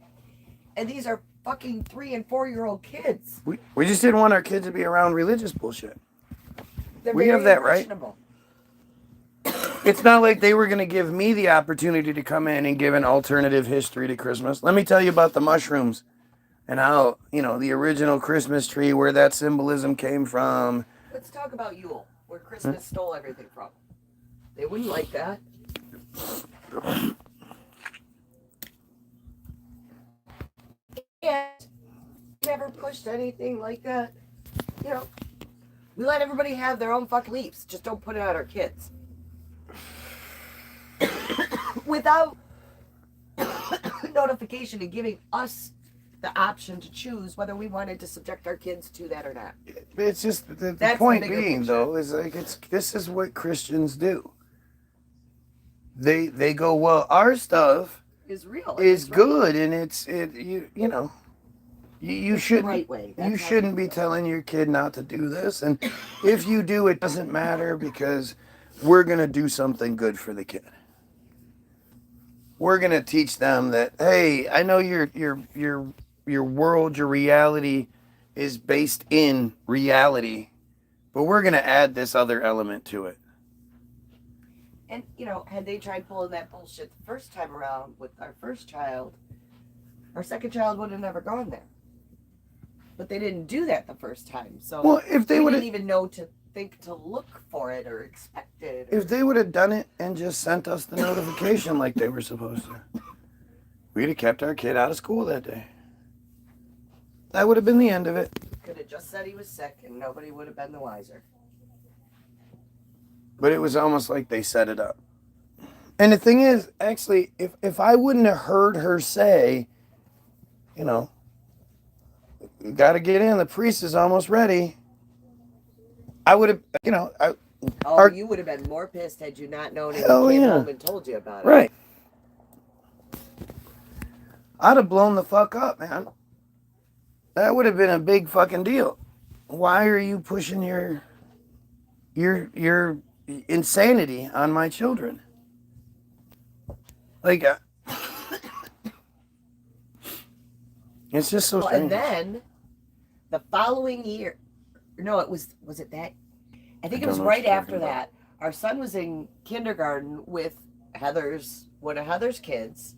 Speaker 12: And these are fucking 3- and 4-year-old kids.
Speaker 1: We just didn't want our kids to be around religious bullshit.
Speaker 12: They're
Speaker 1: We
Speaker 12: very
Speaker 1: have that right.
Speaker 12: impressionable.
Speaker 1: It's not like they were going to give me the opportunity to come in and give an alternative history to Christmas. Let me tell you about the mushrooms and how, you know, the original Christmas tree, where that symbolism came from.
Speaker 12: Let's talk about Yule, where Christmas stole everything from. They wouldn't like that. And never pushed anything like that. You know, we let everybody have their own fucking leaves. Just don't put it on our kids. Without notification and giving us the option to choose whether we wanted to subject our kids to that or not.
Speaker 1: It's just the point being, though, is like this is what Christians do. They go, well, our stuff
Speaker 12: is real,
Speaker 1: is good, and you know. You shouldn't.
Speaker 12: Right way.
Speaker 1: You shouldn't be telling your kid not to do this, and if you do, it doesn't matter because we're gonna do something good for the kid. We're gonna teach them that, hey, I know your world, your reality is based in reality, but we're gonna add this other element to it.
Speaker 12: And you know, had they tried pulling that bullshit the first time around with our first child, our second child would have never gone there. But they didn't do that the first time, so
Speaker 1: well, if they
Speaker 12: didn't even know to think to look for it or expect it.
Speaker 1: If they would have done it and just sent us the notification like they were supposed to, we'd have kept our kid out of school that day. That would have been the end of it.
Speaker 12: Could have just said he was sick and nobody would have been the wiser.
Speaker 1: But it was almost like they set it up. And the thing is, actually, if I wouldn't have heard her say, you know, you got to get in, the priest is almost ready, I would have, you know.
Speaker 12: You would have been more pissed had you not known and
Speaker 1: Hell
Speaker 12: he came
Speaker 1: yeah.
Speaker 12: home and told you about it.
Speaker 1: Right. I'd have blown the fuck up, man. That would have been a big fucking deal. Why are you pushing your insanity on my children? Like, it's just so strange.
Speaker 12: And then the following year, no, was it that? I think it was right after that. Our son was in kindergarten with one of Heather's kids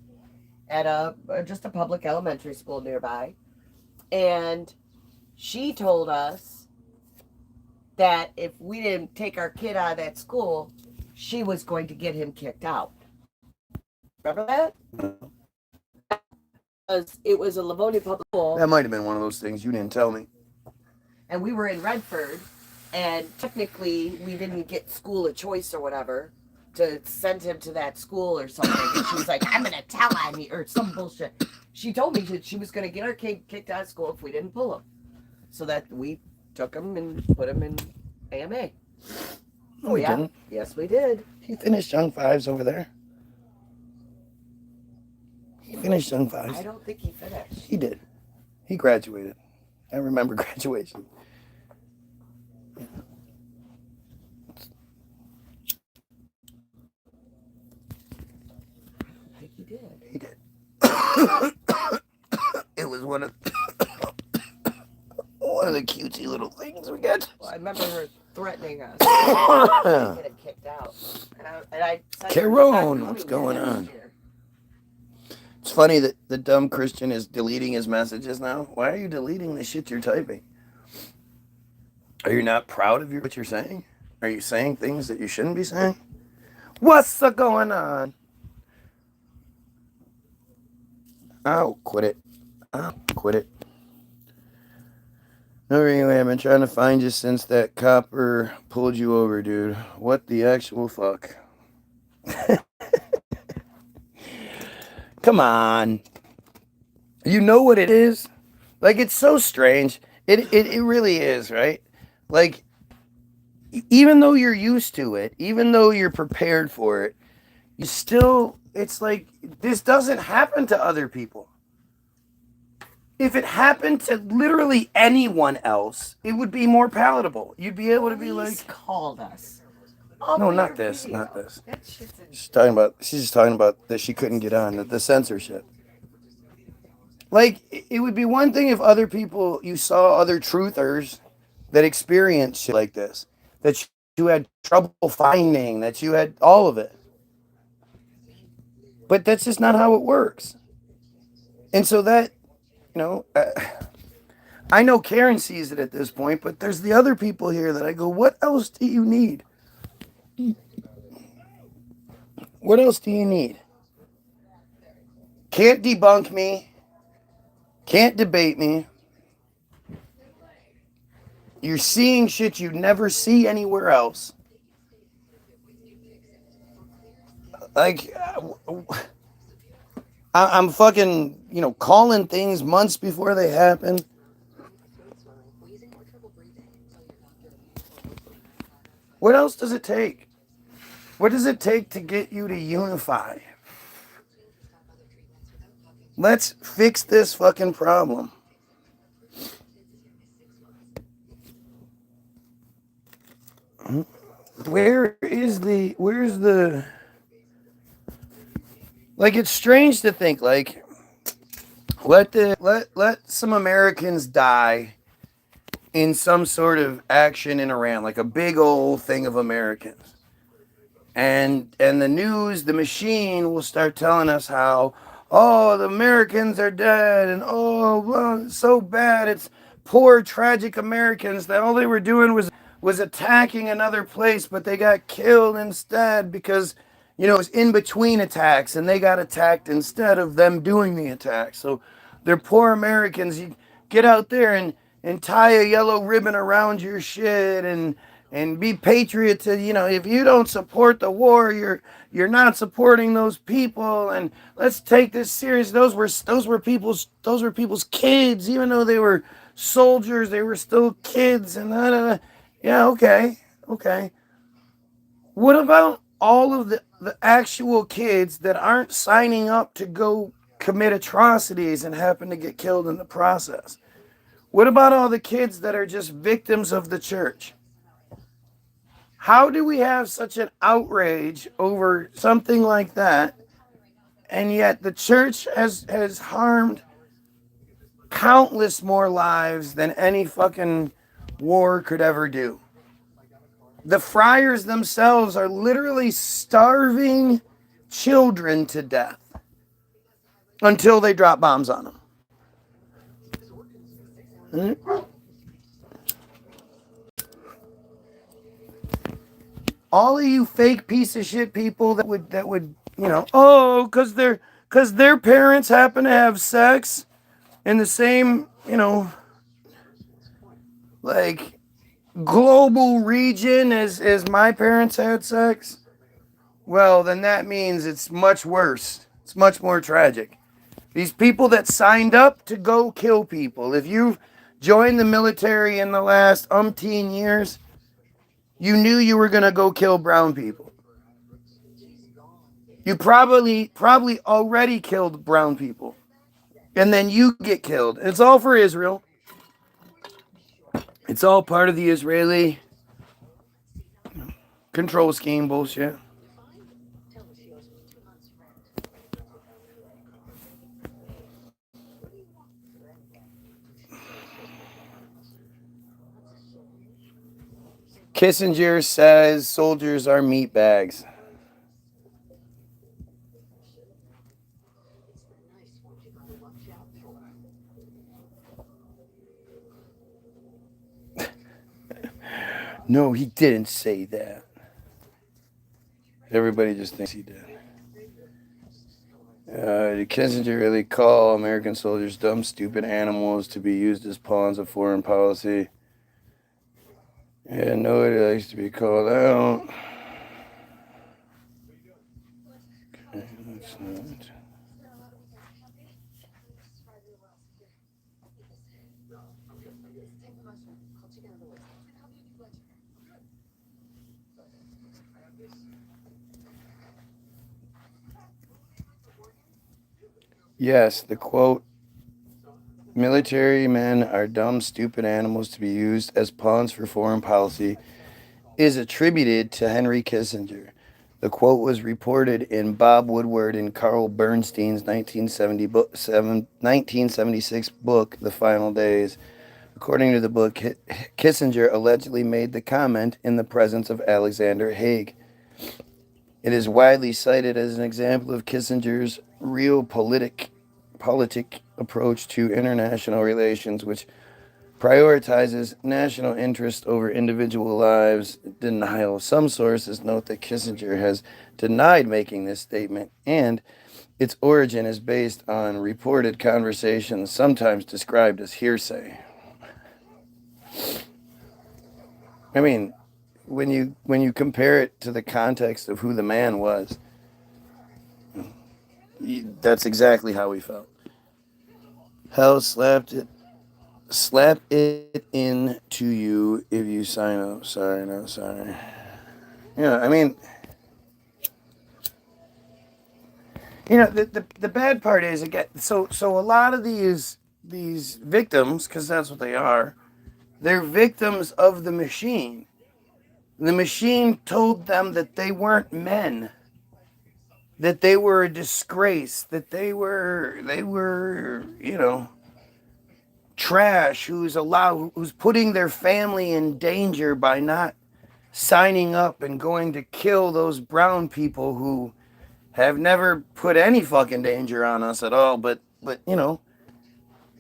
Speaker 12: at just a public elementary school nearby. And she told us that if we didn't take our kid out of that school, she was going to get him kicked out. Remember that? Because it was a Livonia public school.
Speaker 1: That might have been one of those things you didn't tell me.
Speaker 12: And we were in Redford, and technically we didn't get school of choice or whatever to send him to that school or something. And she was like, I'm going to tell on you, or some bullshit. She told me that she was going to get our kid kicked out of school if we didn't pull him. So that we took him and put him in AMA.
Speaker 1: No, we didn't.
Speaker 12: Yes, we did.
Speaker 1: He finished Young Fives over there. He finished Young Fives.
Speaker 12: I don't think he finished.
Speaker 1: He did. He graduated. I remember graduation.
Speaker 12: I think he did.
Speaker 1: He did. It was one of the cutesy little things we got.
Speaker 12: Well, I remember her threatening us. Get him kicked out. And I said,
Speaker 1: Caron, what's going on? It's funny that the dumb Christian is deleting his messages now. Why are you deleting the shit you're typing? Are you not proud of what you're saying? Are you saying things that you shouldn't be saying? What's going on? Oh, quit it. Oh, quit it. Anyway, I've been trying to find you since that copper pulled you over, dude. What the actual fuck? Come on. You know what it is? Like, it's so strange. It really is, right? Like, even though you're used to it, even though you're prepared for it, you still, it's like, this doesn't happen to other people. If it happened to literally anyone else, it would be more palatable. You'd be able to be like,
Speaker 12: called us.
Speaker 1: No, not this, not this. She's just talking about that she couldn't get on, the censorship. Like, it would be one thing if other people, you saw other truthers that experienced shit like this, that you had trouble finding, that you had all of it. But that's just not how it works. And so that, I know Karen sees it at this point, but there's the other people here that I go, what else do you need? What else do you need? Can't debunk me. Can't debate me. You're seeing shit you'd never see anywhere else. Like, I'm fucking, calling things months before they happen. What else does it take? What does it take to get you to unify? Let's fix this fucking problem. Where's the, like, it's strange to think, like, let some Americans die in some sort of action in Iran, like a big old thing of Americans. And the news, the machine will start telling us how, oh, the Americans are dead, and oh, well, it's so bad. It's poor, tragic Americans that all they were doing was attacking another place, but they got killed instead because, it was in between attacks, and they got attacked instead of them doing the attack. So they're poor Americans. You get out there and tie a yellow ribbon around your shit and be patriot to, if you don't support the war, you're not supporting those people, and let's take this serious. Those were people's kids, even though they were soldiers, they were still kids, and yeah, okay. What about all of the actual kids that aren't signing up to go commit atrocities and happen to get killed in the process? What about all the kids that are just victims of the church? How do we have such an outrage over something like that, and yet the church has harmed countless more lives than any fucking war could ever do? The friars themselves are literally starving children to death until they drop bombs on them. All of you fake piece of shit people that would because their parents happen to have sex in the same, like, global region as my parents had sex, well, then that means it's much worse. It's much more tragic. These people that signed up to go kill people, if you've joined the military in the last umpteen years, you knew you were going to go kill brown people. You probably already killed brown people. And then you get killed. It's all for Israel. It's all part of the Israeli control scheme bullshit. Kissinger says soldiers are meat bags. No, he didn't say that. Everybody just thinks he did. Did Kissinger really call American soldiers dumb, stupid animals to be used as pawns of foreign policy? Yeah, nobody likes to be called out. Okay, that's not. Yes, the quote, military men are dumb, stupid animals to be used as pawns for foreign policy, is attributed to Henry Kissinger. The quote was reported in Bob Woodward and Carl Bernstein's 1976 book, The Final Days. According to the book, Kissinger allegedly made the comment in the presence of Alexander Haig. It is widely cited as an example of Kissinger's realpolitik approach to international relations, which prioritizes national interest over individual lives. Denial. Some sources note that Kissinger has denied making this statement, and its origin is based on reported conversations, sometimes described as hearsay. I mean, when you compare it to the context of who the man was, that's exactly how he felt. Hell slap it into you if you sign up. Sorry, no, sorry. Yeah, I mean, the bad part is, again, so a lot of these victims, because that's what they are, they're victims of the machine. The machine told them that they weren't men, that they were a disgrace, that they were trash, who's putting their family in danger by not signing up and going to kill those brown people who have never put any fucking danger on us at all, but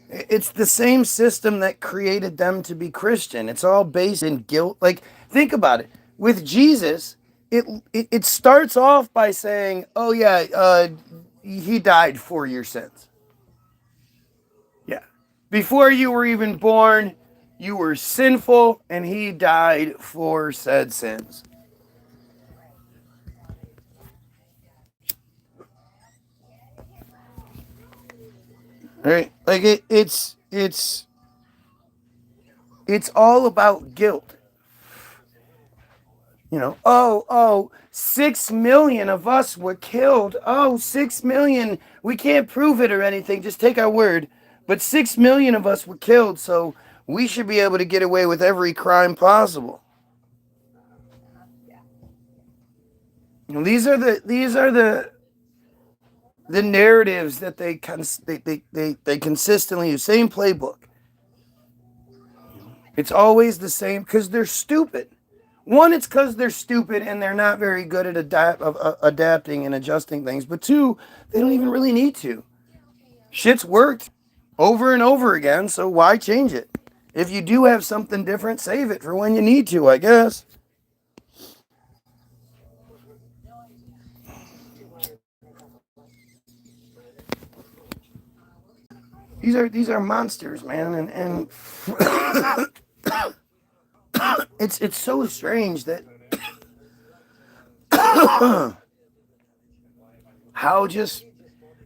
Speaker 1: it's the same system that created them to be Christian. It's all based in guilt. Like, think about it. With Jesus, it starts off by saying, oh yeah, he died for your sins. Yeah. Before you were even born, you were sinful, and he died for said sins. Right? Like it's all about guilt. 6 million of us were killed. 6 million. We can't prove it or anything. Just take our word. But 6 million of us were killed, so we should be able to get away with every crime possible. These are the narratives that they consistently use. Same playbook. It's always the same because they're stupid. One, it's because they're stupid and they're not very good at adapting and adjusting things. But two, they don't even really need to. Shit's worked over and over again, so why change it? If you do have something different, save it for when you need to, I guess. These are monsters, man, and it's so strange that how just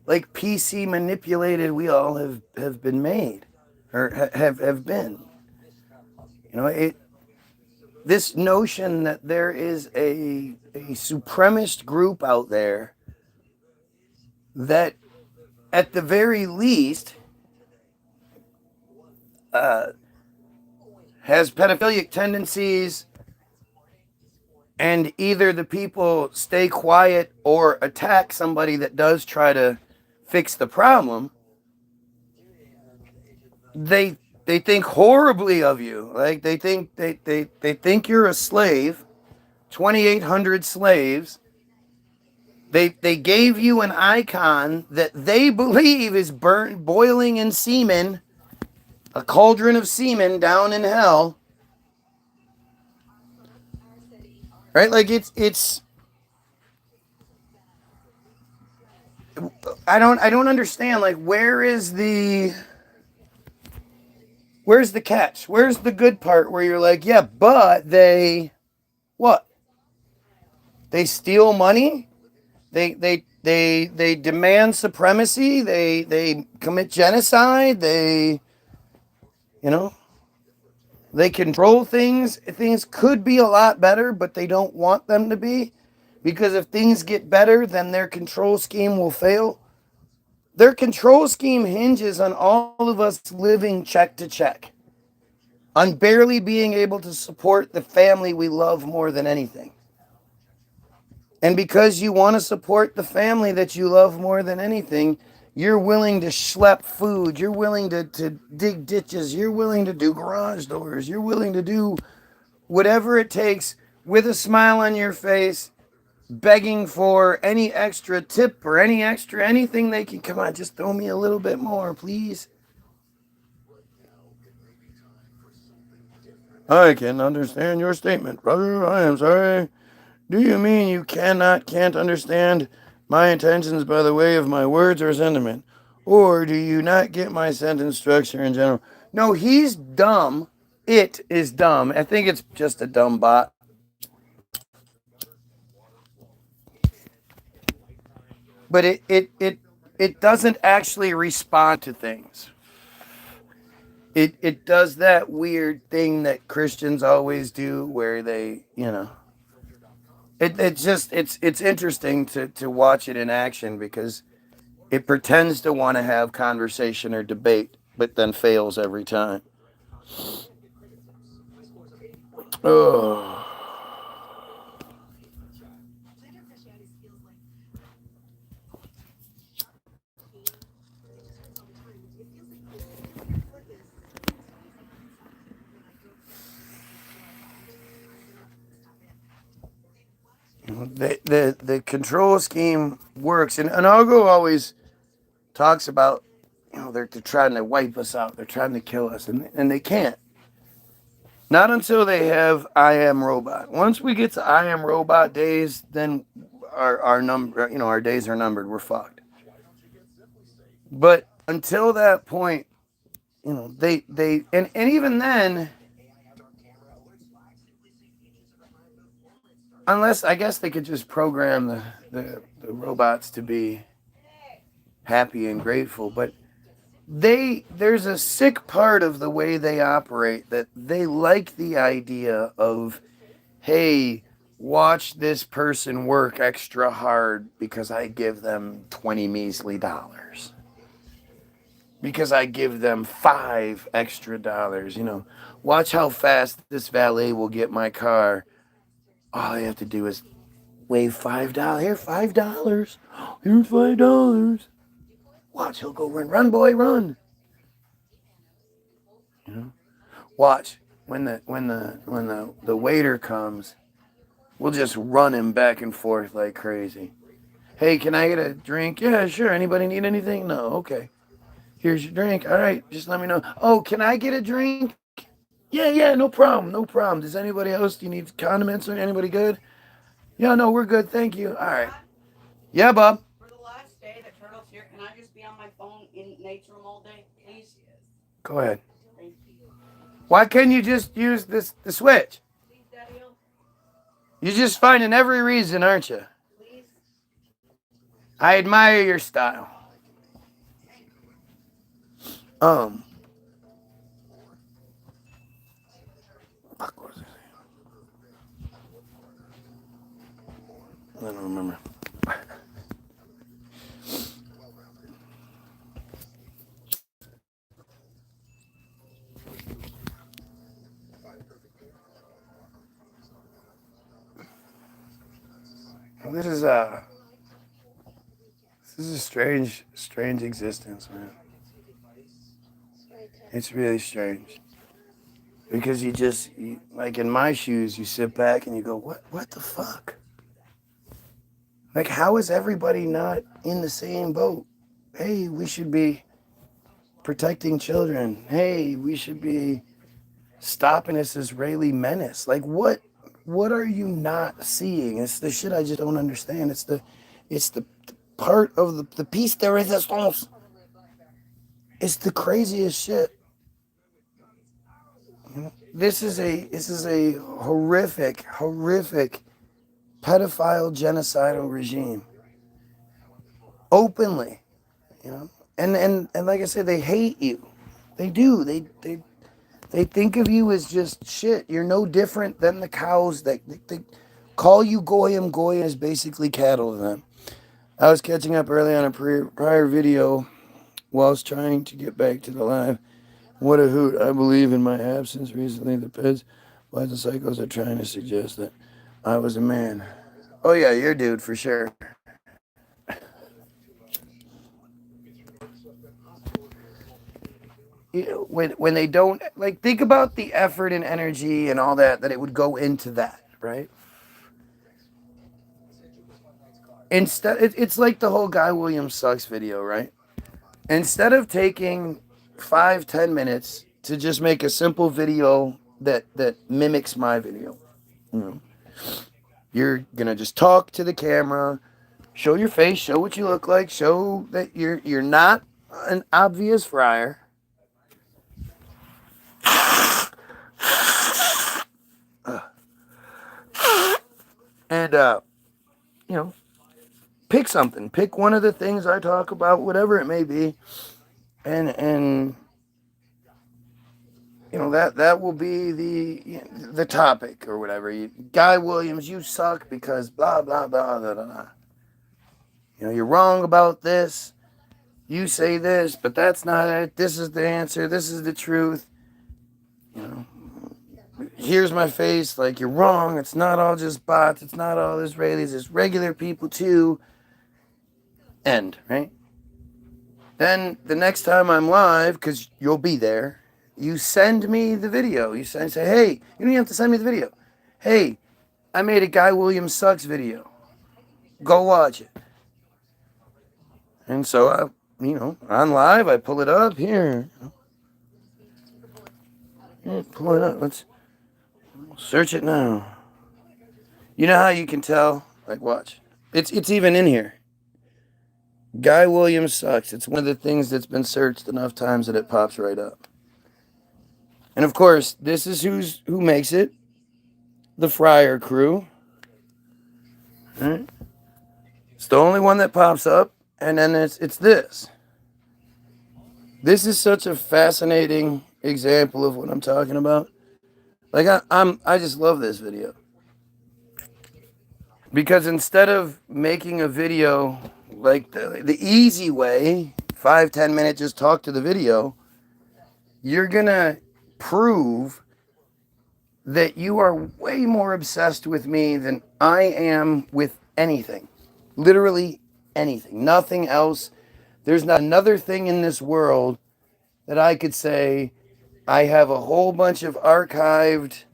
Speaker 1: like PC manipulated we all have been made, or have been. This notion that there is a supremacist group out there that, at the very least, has pedophilic tendencies, and either the people stay quiet or attack somebody that does try to fix the problem, they think horribly of you. Like, they think you're a slave. 2,800 slaves. They gave you an icon that they believe is boiling in semen, a cauldron of semen down in hell. Right? Like, it's I don't understand. Like, where's the catch? Where's the good part where you're like, yeah, but they what? They steal money? They demand supremacy, they commit genocide, they control things. Things could be a lot better, but they don't want them to be, because if things get better, then their control scheme will fail. Their control scheme hinges on all of us living check to check, on barely being able to support the family we love more than anything. And because you want to support the family that you love more than anything, you're willing to schlep food, you're willing to dig ditches, you're willing to do garage doors, you're willing to do whatever it takes with a smile on your face begging for any extra tip or any extra anything they can. Come on, just throw me a little bit more, please. I can understand your statement, brother. I am sorry. Do you mean you can't understand my intentions by the way of my words or sentiment? Or do you not get my sentence structure in general? No, he's dumb. It is dumb. I think it's just a dumb bot. But it doesn't actually respond to things. It does that weird thing that Christians always do where they, it's interesting to watch it in action because it pretends to want to have conversation or debate, but then fails every time. Oh. The control scheme works, and Argo always talks about, they're trying to wipe us out, they're trying to kill us, and they can't. Not until they have I am robot. Once we get to I am robot days, then our number, our days are numbered. We're fucked. But until that point, they and even then, unless I guess they could just program the robots to be happy and grateful, but there's a sick part of the way they operate that they like the idea of, hey, watch this person work extra hard because I give them 20 measly dollars. Because I give them $5 extra. Watch how fast this valet will get my car. All I have to do is wave $5. Here, $5. Here's $5. Watch, he'll go run, boy, run. Watch when the waiter comes, we'll just run him back and forth like crazy. Hey, can I get a drink? Yeah, sure. Anybody need anything? No. Okay. Here's your drink. All right, just let me know. Oh, can I get a drink? Yeah, no problem. Does anybody else? Do you need condiments or anybody good? Yeah, no, we're good. Thank you. All right. Yeah, Bob.
Speaker 12: For the last day that Turtle's here, can I just be on my phone in Nate's room all day, please?
Speaker 1: Go ahead. Why can't you just use the switch?
Speaker 12: Please, Daddy-o.
Speaker 1: You're just finding every reason, aren't you?
Speaker 12: Please.
Speaker 1: I admire your style. Fuck, what was I saying? I don't remember. This is a strange existence, man. It's really strange. Because you like in my shoes, you sit back and you go, what the fuck? Like, how is everybody not in the same boat? Hey, we should be protecting children. Hey, we should be stopping this Israeli menace. Like, what are you not seeing? It's the shit I just don't understand. It's the part of the piece de resistance. It's the craziest shit. This is a horrific pedophile genocidal regime. Openly, and like I said, they hate you. They do. They think of you as just shit. You're no different than the cows that they call you Goyim. Goyim is basically cattle to them. I was catching up early on a prior video whilst trying to get back to the live. What a hoot. I believe in my absence recently, the PEDs, why the psychos are trying to suggest that I was a man. Oh yeah, you're a dude for sure. When they don't, like, think about the effort and energy and all that it would go into that, right? it's like the whole Guy Williams sucks video, right? Instead of taking 5-10 minutes to just make a simple video that mimics my video, you're gonna just talk to the camera, show your face, show what you look like, show that you're not an obvious friar. And pick something. Pick one of the things I talk about, whatever it may be, and that will be the topic or whatever. Guy Williams, you suck because blah blah blah blah blah. You're wrong about this. You say this, but that's not it. This is the answer. This is the truth. Here's my face. Like, you're wrong. It's not all just bots. It's not all Israelis. It's regular people too. End, right? Then the next time I'm live, because you'll be there, you send me the video. You say, hey, you don't even have to send me the video. Hey, I made a Guy Williams sucks video. Go watch it. And so on live, I pull it up here. Pull it up. Let's search it now. You know how you can tell? Like, watch. It's even in here. Guy Williams sucks. It's one of the things that's been searched enough times that it pops right up. And of course, this is who makes it. The Fryer crew. Right? It's the only one that pops up. And then it's this. This is such a fascinating example of what I'm talking about. Like, I just love this video. Because instead of making a video like the easy way, 5-10 minutes, just talk to the video, you're gonna prove that you are way more obsessed with me than I am with anything. Literally anything. Nothing else. There's not another thing in this world that I could say I have a whole bunch of archived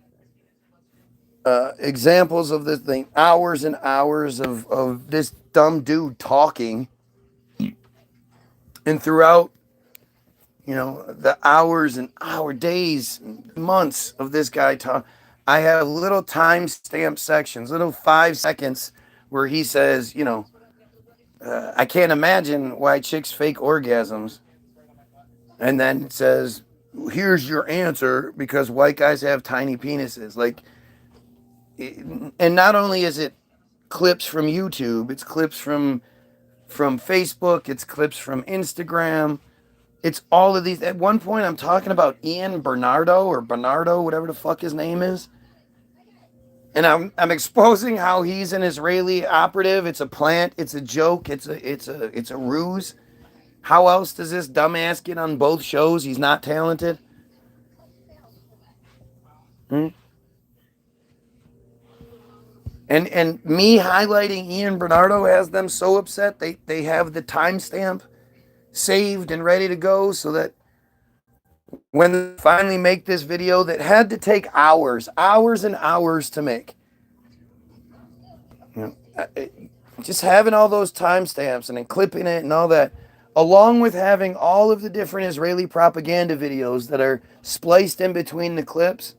Speaker 1: examples of this thing, hours and hours of this dumb dude talking, and throughout the hours and days, months of this guy talk, I have little timestamp sections, little 5 seconds where he says, I can't imagine why chicks fake orgasms, and then it says, here's your answer, because white guys have tiny penises. Like, and not only is it clips from YouTube, it's clips from Facebook, it's clips from Instagram, it's all of these. At one point, I'm talking about Ian Bernardo, whatever the fuck his name is, and I'm exposing how he's an Israeli operative. It's a plant. It's a joke. It's a ruse. How else does this dumbass get on both shows? He's not talented. And me highlighting Ian Bernardo has them so upset they have the timestamp saved and ready to go, so that when they finally make this video that had to take hours and hours to make, just having all those timestamps and then clipping it and all that, along with having all of the different Israeli propaganda videos that are spliced in between the clips.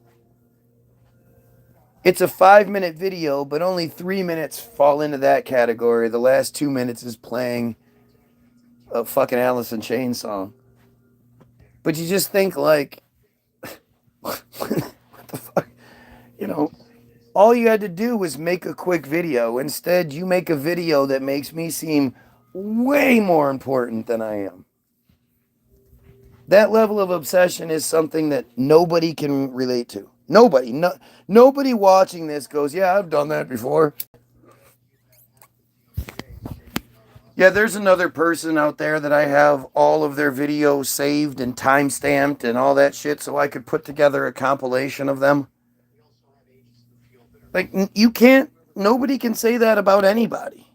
Speaker 1: It's a 5-minute video, but only 3 minutes fall into that category. The last 2 minutes is playing a fucking Alice in Chains song. But you just think, like, what the fuck? All you had to do was make a quick video. Instead, you make a video that makes me seem way more important than I am. That level of obsession is something that nobody can relate to. Nobody watching this goes, yeah, I've done that before. Yeah, there's another person out there that I have all of their videos saved and time-stamped and all that shit so I could put together a compilation of them. Like, nobody can say that about anybody.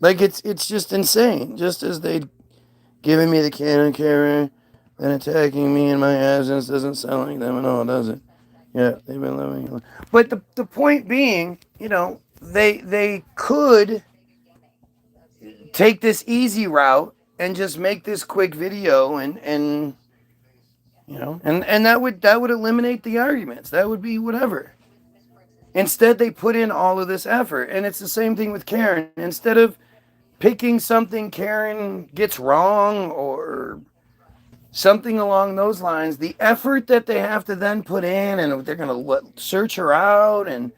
Speaker 1: Like, it's just insane. Just as they'd given me the cannon carrier, then attacking me in my absence doesn't sound like them at all, does it? Yeah, they've been living. But the point being, you know, they could take this easy route and just make this quick video and you know, and that would eliminate the arguments. That would be whatever. Instead, they put in all of this effort, and it's the same thing with Karen. Instead of picking something Karen gets wrong or something along those lines, the effort that they have to then put in, and they're going to search her out and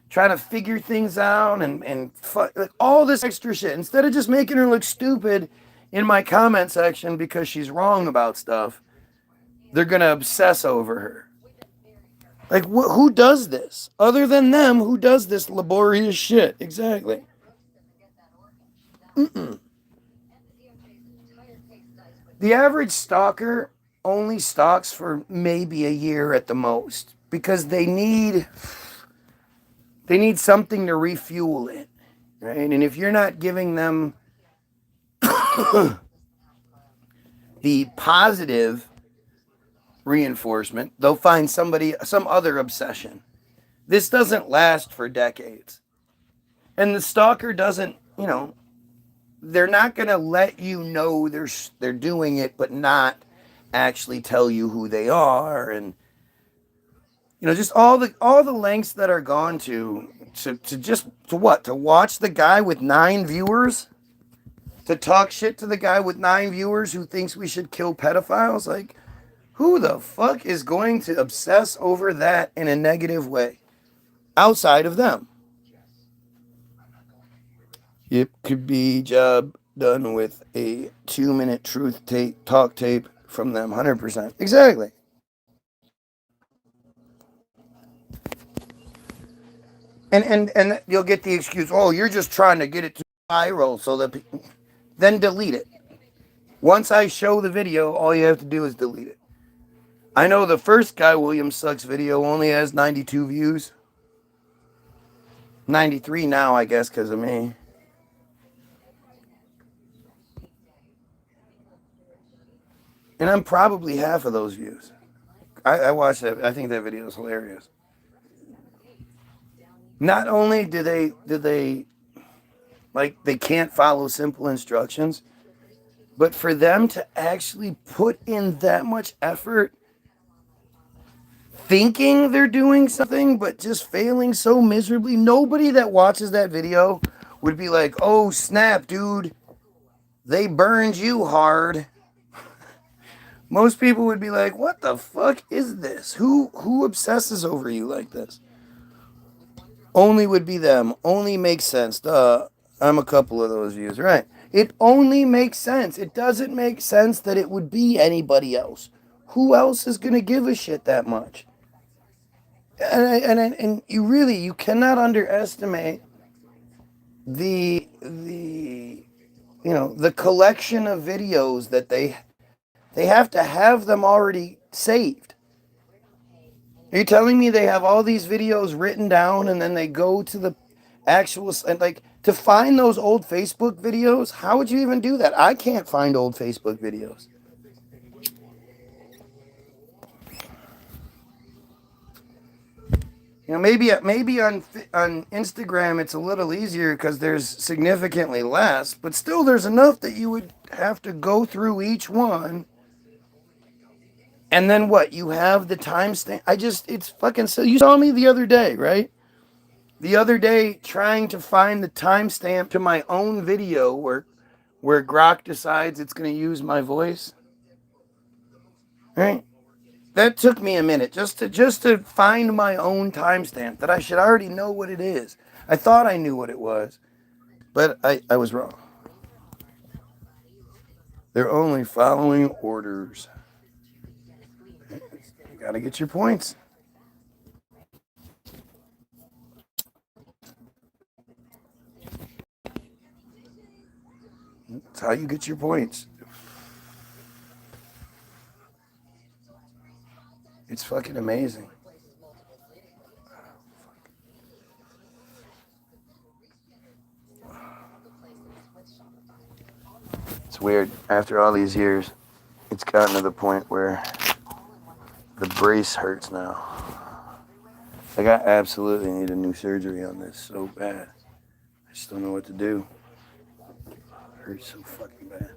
Speaker 1: try to figure things out and like all this extra shit. Instead of just making her look stupid in my comment section because she's wrong about stuff, they're going to obsess over her. Like, who does this? Other than them, who does this laborious shit? Exactly. The average stalker only stalks for maybe a year at the most because they need something to refuel it, right? And if you're not giving them the positive reinforcement, they'll find some other obsession. This doesn't last for decades. And the stalker doesn't, you know, they're not going to let you know they're doing it, but not actually tell you who they are. And, you know, just all the lengths that are gone to watch the guy with 9 viewers, to talk shit to the guy with 9 viewers who thinks we should kill pedophiles. Like, who the fuck is going to obsess over that in a negative way outside of them? It could be job done with a 2-minute truth talk tape from them, 100%. Exactly. And you'll get the excuse, oh, you're just trying to get it to viral so that then delete it. Once I show the video, all you have to do is delete it. I know the first Guy Williams Sucks video only has 92 views. 93 now, I guess, because of me. And I'm probably half of those views. I watched that. I think that video is hilarious. Not only do they like, they can't follow simple instructions, but for them to actually put in that much effort thinking they're doing something, but just failing so miserably, nobody that watches that video would be like, oh, snap, dude, they burned you hard. Most people would be like, what the fuck is this? Who obsesses over you like this? Only would be them. Only makes sense. Duh. I'm a couple of those views. Right. It only makes sense. It doesn't make sense that it would be anybody else. Who else is going to give a shit that much? And you cannot underestimate the collection of videos that they have to have them already saved. Are you telling me they have all these videos written down and then they go to the actual, and like, to find those old Facebook videos? How would you even do that? I can't find old Facebook videos. You know, maybe on Instagram it's a little easier because there's significantly less, but still there's enough that you would have to go through each one. And then what? You have the timestamp. It's fucking so. You saw me the other day, right? The other day trying to find the timestamp to my own video where Grok decides it's going to use my voice. Right? That took me a minute just to find my own timestamp that I should already know what it is. I thought I knew what it was, but I was wrong. They're only following orders. You gotta get your points. That's how you get your points. It's fucking amazing. It's weird. After all these years, it's gotten to the point where the brace hurts now. Like, I absolutely need a new surgery on this so bad. I just don't know what to do. It hurts so fucking bad.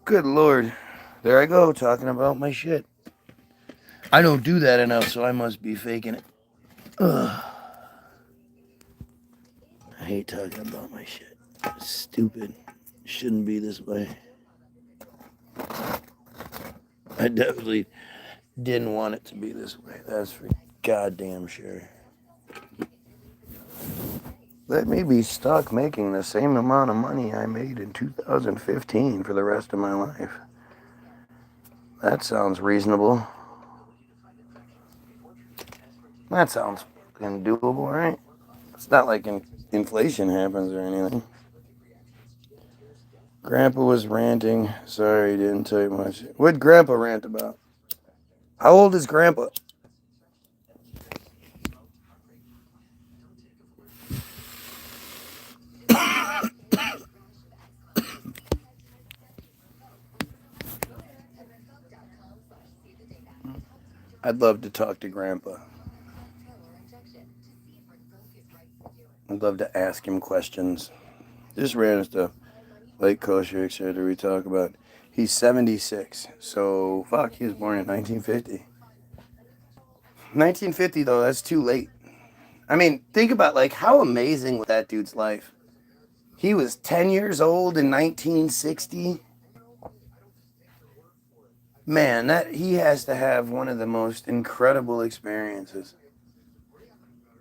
Speaker 1: Good Lord. There I go, talking about my shit. I don't do that enough, so I must be faking it. Ugh. I hate talking about my shit. It's stupid. It shouldn't be this way. I definitely didn't want it to be this way. That's for goddamn sure. Let me be stuck making the same amount of money I made in 2015 for the rest of my life. That sounds reasonable. That sounds fucking doable, right? It's not like inflation happens or anything. Grandpa was ranting. Sorry, didn't tell you much. What'd Grandpa rant about? How old is Grandpa? I'd love to talk to Grandpa. I'd love to ask him questions. Just random stuff. Lake Kosher, etc. We talk about. He's 76. So, fuck, he was born in 1950. 1950, though, that's too late. I mean, think about, like, how amazing was that dude's life? He was 10 years old in 1960. Man, that he has to have one of the most incredible experiences.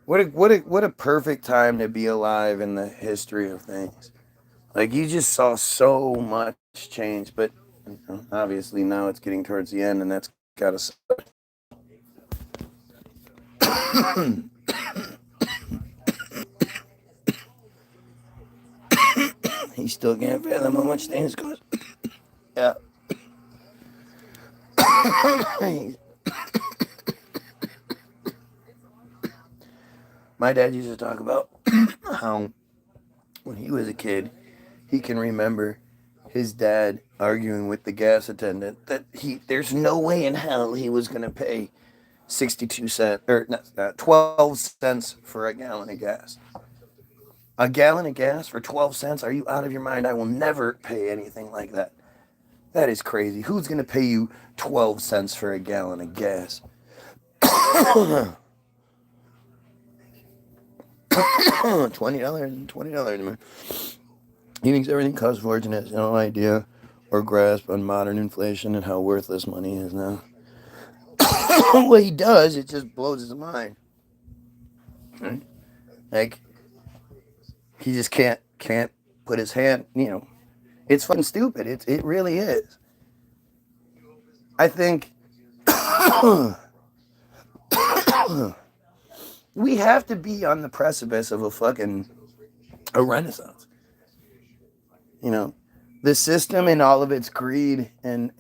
Speaker 1: What a perfect time to be alive in the history of things. Like, you just saw so much change, but obviously now it's getting towards the end, and that's gotta suck. He still can't fathom how much things cost. Yeah. My dad used to talk about how when he was a kid, he can remember his dad arguing with the gas attendant that there's no way in hell he was going to pay 62 cents or 12 cents for a gallon of gas. A gallon of gas for 12 cents? Are you out of your mind? I will never pay anything like that. That is crazy. Who's going to pay you 12 cents for a gallon of gas? $20, man. He thinks everything costs fortune, has no idea or grasp on modern inflation and how worthless money is now. Well, he does. It just blows his mind. Right? Like, he just can't put his hand, it's fucking stupid. It really is. I think we have to be on the precipice of a renaissance. The system and all of its greed and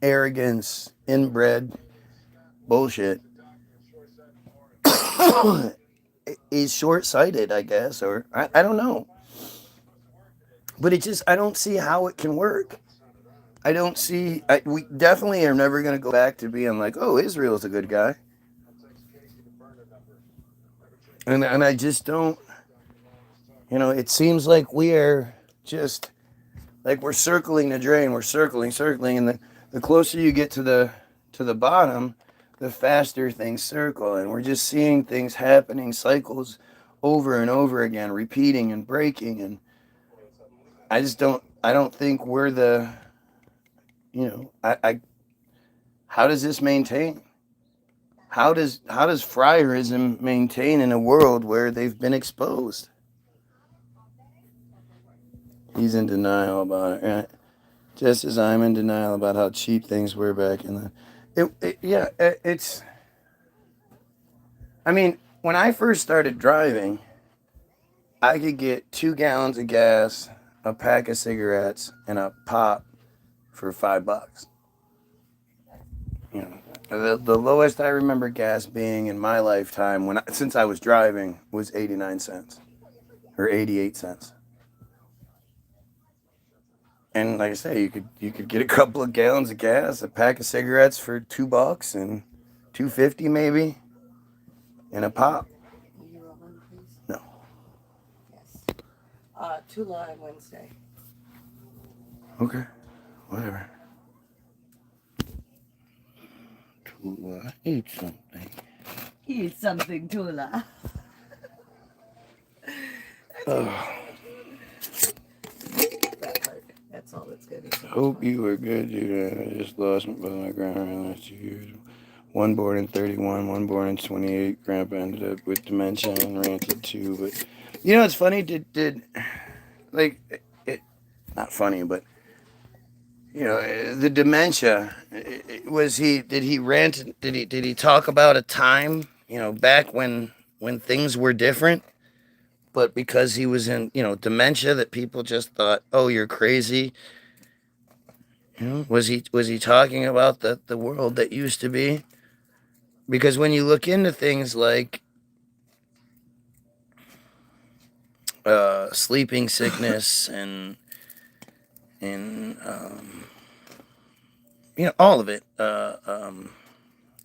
Speaker 1: arrogance, inbred bullshit is short-sighted, I guess, or I don't know. But I don't see how it can work. We definitely are never going to go back to being like, oh, Israel's a good guy. And I just don't, it seems like we are just, like we're circling the drain, we're circling, and the closer you get to the bottom, the faster things circle, and we're just seeing things happening, cycles over and over again, repeating and breaking, and I don't think we're the, how does this maintain? How does friarism maintain in a world where they've been exposed? He's in denial about it, right? Just as I'm in denial about how cheap things were back in the... I mean, when I first started driving, I could get 2 gallons of gas, a pack of cigarettes, and a pop for $5. The lowest I remember gas being in my lifetime since I was driving was 89 cents or 88 cents. And like I say, you could get a couple of gallons of gas, a pack of cigarettes for $2 and $2.50 maybe in a pop.
Speaker 12: Will you roll in, please?
Speaker 1: No.
Speaker 12: Yes. Tula on Wednesday.
Speaker 1: Okay. Whatever. Tula, eat something.
Speaker 12: Eat something, Tula. That's all that's good.
Speaker 1: Hope you were good, dude. I just lost my grandma in the last 2 years. One born in 31, one born in 28. Grandpa ended up with dementia and ranted too. But you know, it's funny. Did like it? Not funny, but you know, the dementia. Was he? Did he rant? Did he talk about a time? You know, back when things were different. But because he was in, you know, dementia, that people just thought, "Oh, you're crazy." You know, was he talking about the world that used to be? Because when you look into things like sleeping sickness and you know, all of it,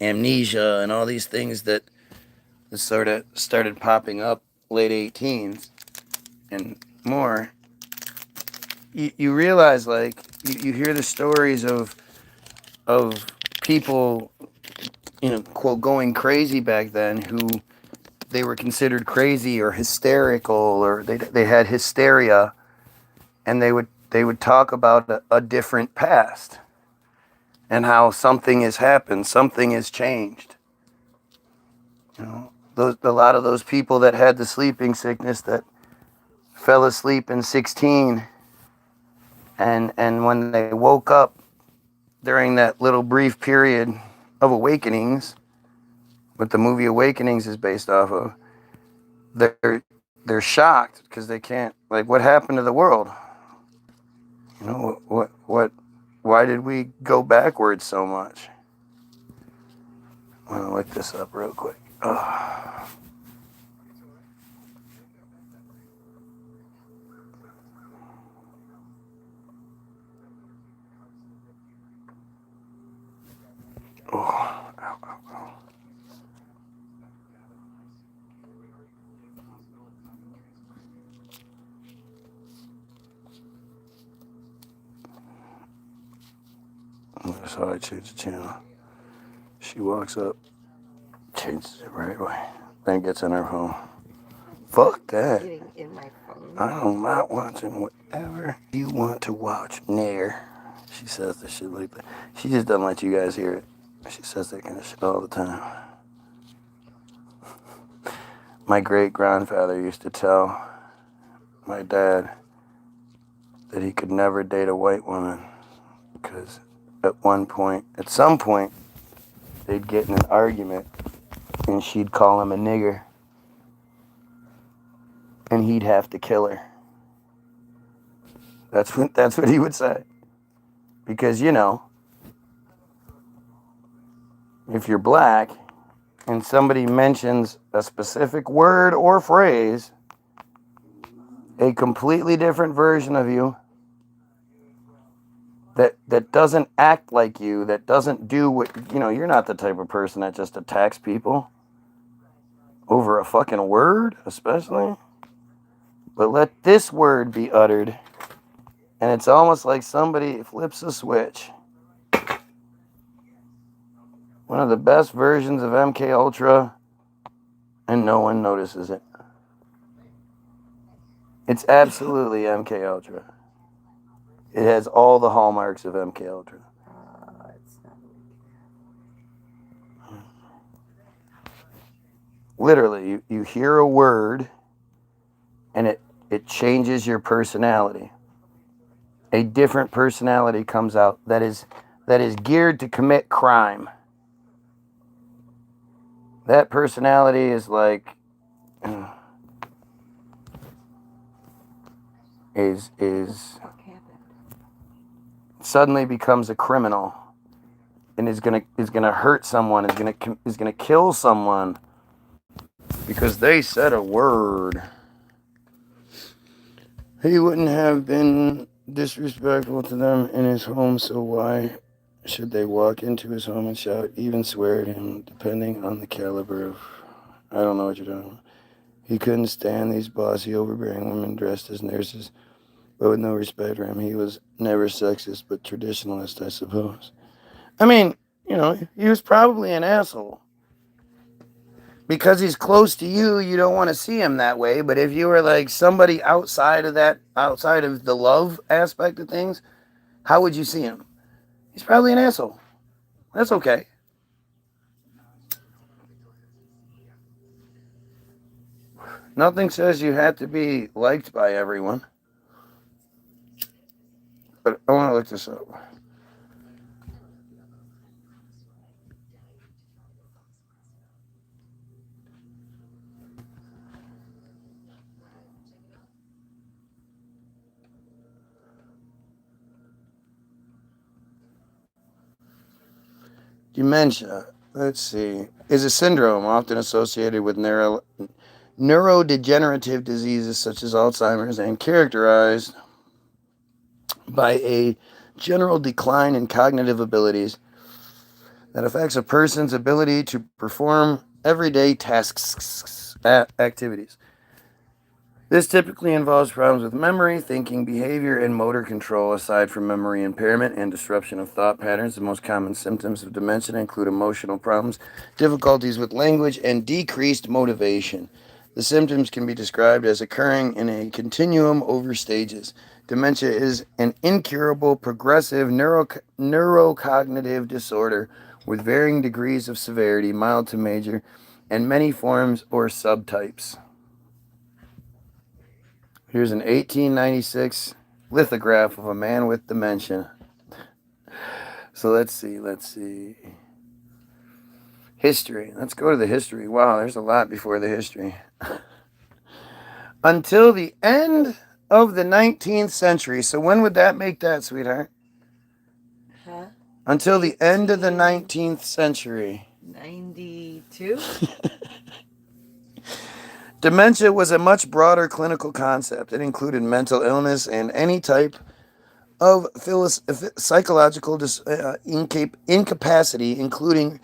Speaker 1: amnesia and all these things that sort of started popping up late 18s and more, you realize, like, you hear the stories of people, you know, quote, going crazy back then, who they were considered crazy or hysterical, or they had hysteria, and they would talk about a different past and how something has happened, something has changed. You know, a lot of those people that had the sleeping sickness that fell asleep in 16, and when they woke up during that little brief period of awakenings, what the movie Awakenings is based off of, they're shocked because they can't, like, what happened to the world? You know, why did we go backwards so much? I'm gonna look this up real quick. Oh. Ow, ow, ow. That's how I change the channel. She walks up, changes it right away, then gets in her phone. Fuck that.
Speaker 12: In my phone.
Speaker 1: I'm not watching whatever you want to watch. Nair. She says this shit like that. She just doesn't let you guys hear it. She says that kind of shit all the time. My great-grandfather used to tell my dad that he could never date a white woman because at some point, they'd get in an argument and she'd call him a nigger and he'd have to kill her. That's what he would say. Because, you know, if you're black and somebody mentions a specific word or phrase, a completely different version of you, that doesn't act like you, that doesn't do what, you know, you're not the type of person that just attacks people over a fucking word, especially. But let this word be uttered, and it's almost like somebody flips a switch. One of the best versions of MK Ultra, and no one notices it. It's absolutely MK Ultra. It has all the hallmarks of MK Ultra. Literally, you hear a word, and it changes your personality. A different personality comes out that is geared to commit crime. That personality is like is suddenly becomes a criminal and is gonna hurt someone, is gonna kill someone because they said a word. He wouldn't have been disrespectful to them in his home, so why should they walk into his home and shout, even swear at him, depending on the caliber of... I don't know what you're talking about. He couldn't stand these bossy, overbearing women dressed as nurses, but with no respect for him. He was never sexist, but traditionalist, I suppose. I mean, you know, he was probably an asshole. Because he's close to you, you don't want to see him that way. But if you were like somebody outside of that, outside of the love aspect of things, how would you see him? He's probably an asshole. That's okay. Nothing says you have to be liked by everyone. But I want to look this up. Dementia, let's see, is a syndrome often associated with neurodegenerative diseases such as Alzheimer's and characterized by a general decline in cognitive abilities that affects a person's ability to perform everyday tasks, activities. This typically involves problems with memory, thinking, behavior, and motor control. Aside from memory impairment and disruption of thought patterns, the most common symptoms of dementia include emotional problems, difficulties with language, and decreased motivation. The symptoms can be described as occurring in a continuum over stages. Dementia is an incurable, progressive neurocognitive disorder with varying degrees of severity, mild to major, and many forms or subtypes. Here's an 1896 lithograph of a man with dementia. So let's see. History. Let's go to the history. Wow, there's a lot before the history. Until the end of the 19th century. So when would that make that, sweetheart?
Speaker 12: Huh?
Speaker 1: Until the end of the 19th century.
Speaker 12: 92?
Speaker 1: Dementia was a much broader clinical concept. It included mental illness and any type of psychological incapacity, including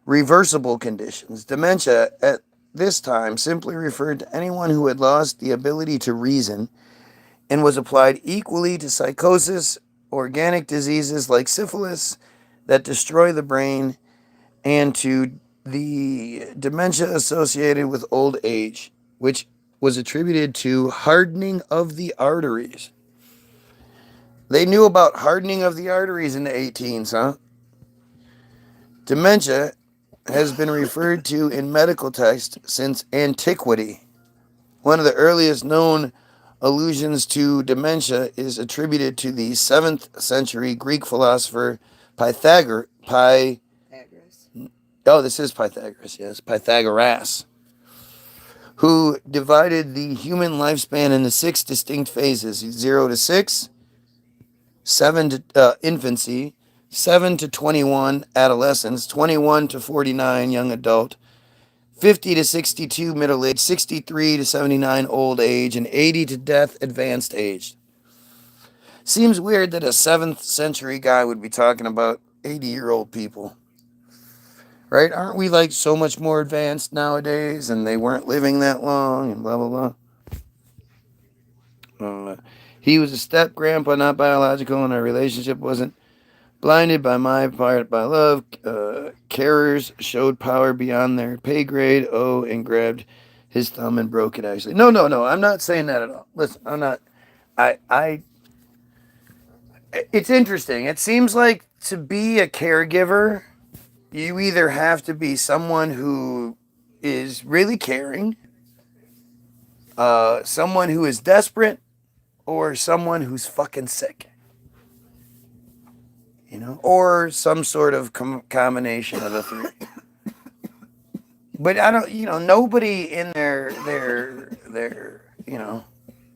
Speaker 1: reversible conditions. Dementia at this time simply referred to anyone who had lost the ability to reason and was applied equally to psychosis, organic diseases like syphilis that destroy the brain, and to the dementia associated with old age, which was attributed to hardening of the arteries. They knew about hardening of the arteries in the 18s, huh? Dementia has been referred to in medical texts since antiquity. One of the earliest known allusions to dementia is attributed to the 7th century Greek philosopher Pythagoras. This is Pythagoras, yes, Pythagoras, who divided the human lifespan into 6 distinct phases: 0 to 6, 7 to infancy, 7 to 21 adolescence, 21 to 49 young adult, 50 to 62 middle age, 63 to 79 old age, and 80 to death advanced age. Seems weird that a 7th century guy would be talking about 80-year-old people. Right? Aren't we like so much more advanced nowadays and they weren't living that long and blah, blah, blah? He was a step grandpa, not biological, and our relationship wasn't blinded by my part by love. Carers showed power beyond their pay grade. Oh, and grabbed his thumb and broke it, actually. No. I'm not saying that at all. Listen, I'm not. It's interesting. It seems like to be a caregiver, you either have to be someone who is really caring, someone who is desperate, or someone who's fucking sick. You know, or some sort of combination of the three. But I don't, nobody in their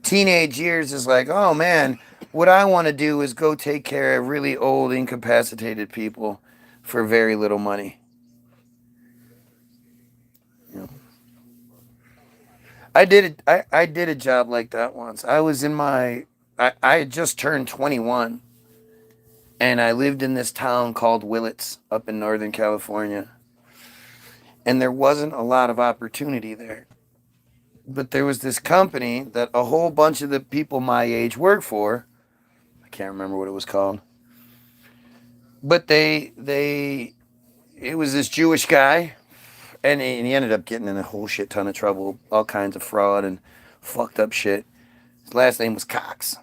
Speaker 1: teenage years is like, oh man, what I want to do is go take care of really old, incapacitated people for very little money. I did a job like that once. I was in I had just turned 21. And I lived in this town called Willits up in Northern California. And there wasn't a lot of opportunity there. But there was this company that a whole bunch of the people my age worked for. I can't remember what it was called. But it was this Jewish guy. And he ended up getting in a whole shit ton of trouble. All kinds of fraud and fucked up shit. His last name was Cox.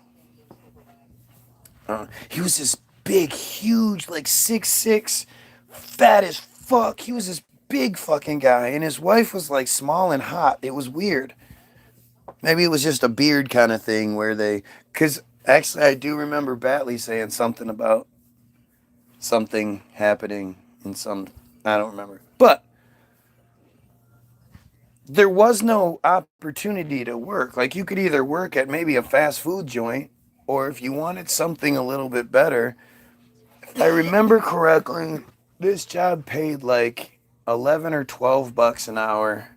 Speaker 1: He was this big, huge, like 6'6", fat as fuck. He was this big fucking guy, and his wife was like small and hot. It was weird. Maybe it was just a beard kind of thing where because actually I do remember Batley saying something about something happening in I don't remember. But there was no opportunity to work. Like you could either work at maybe a fast food joint, or if you wanted something a little bit better, if I remember correctly, this job paid like $11 or $12 an hour.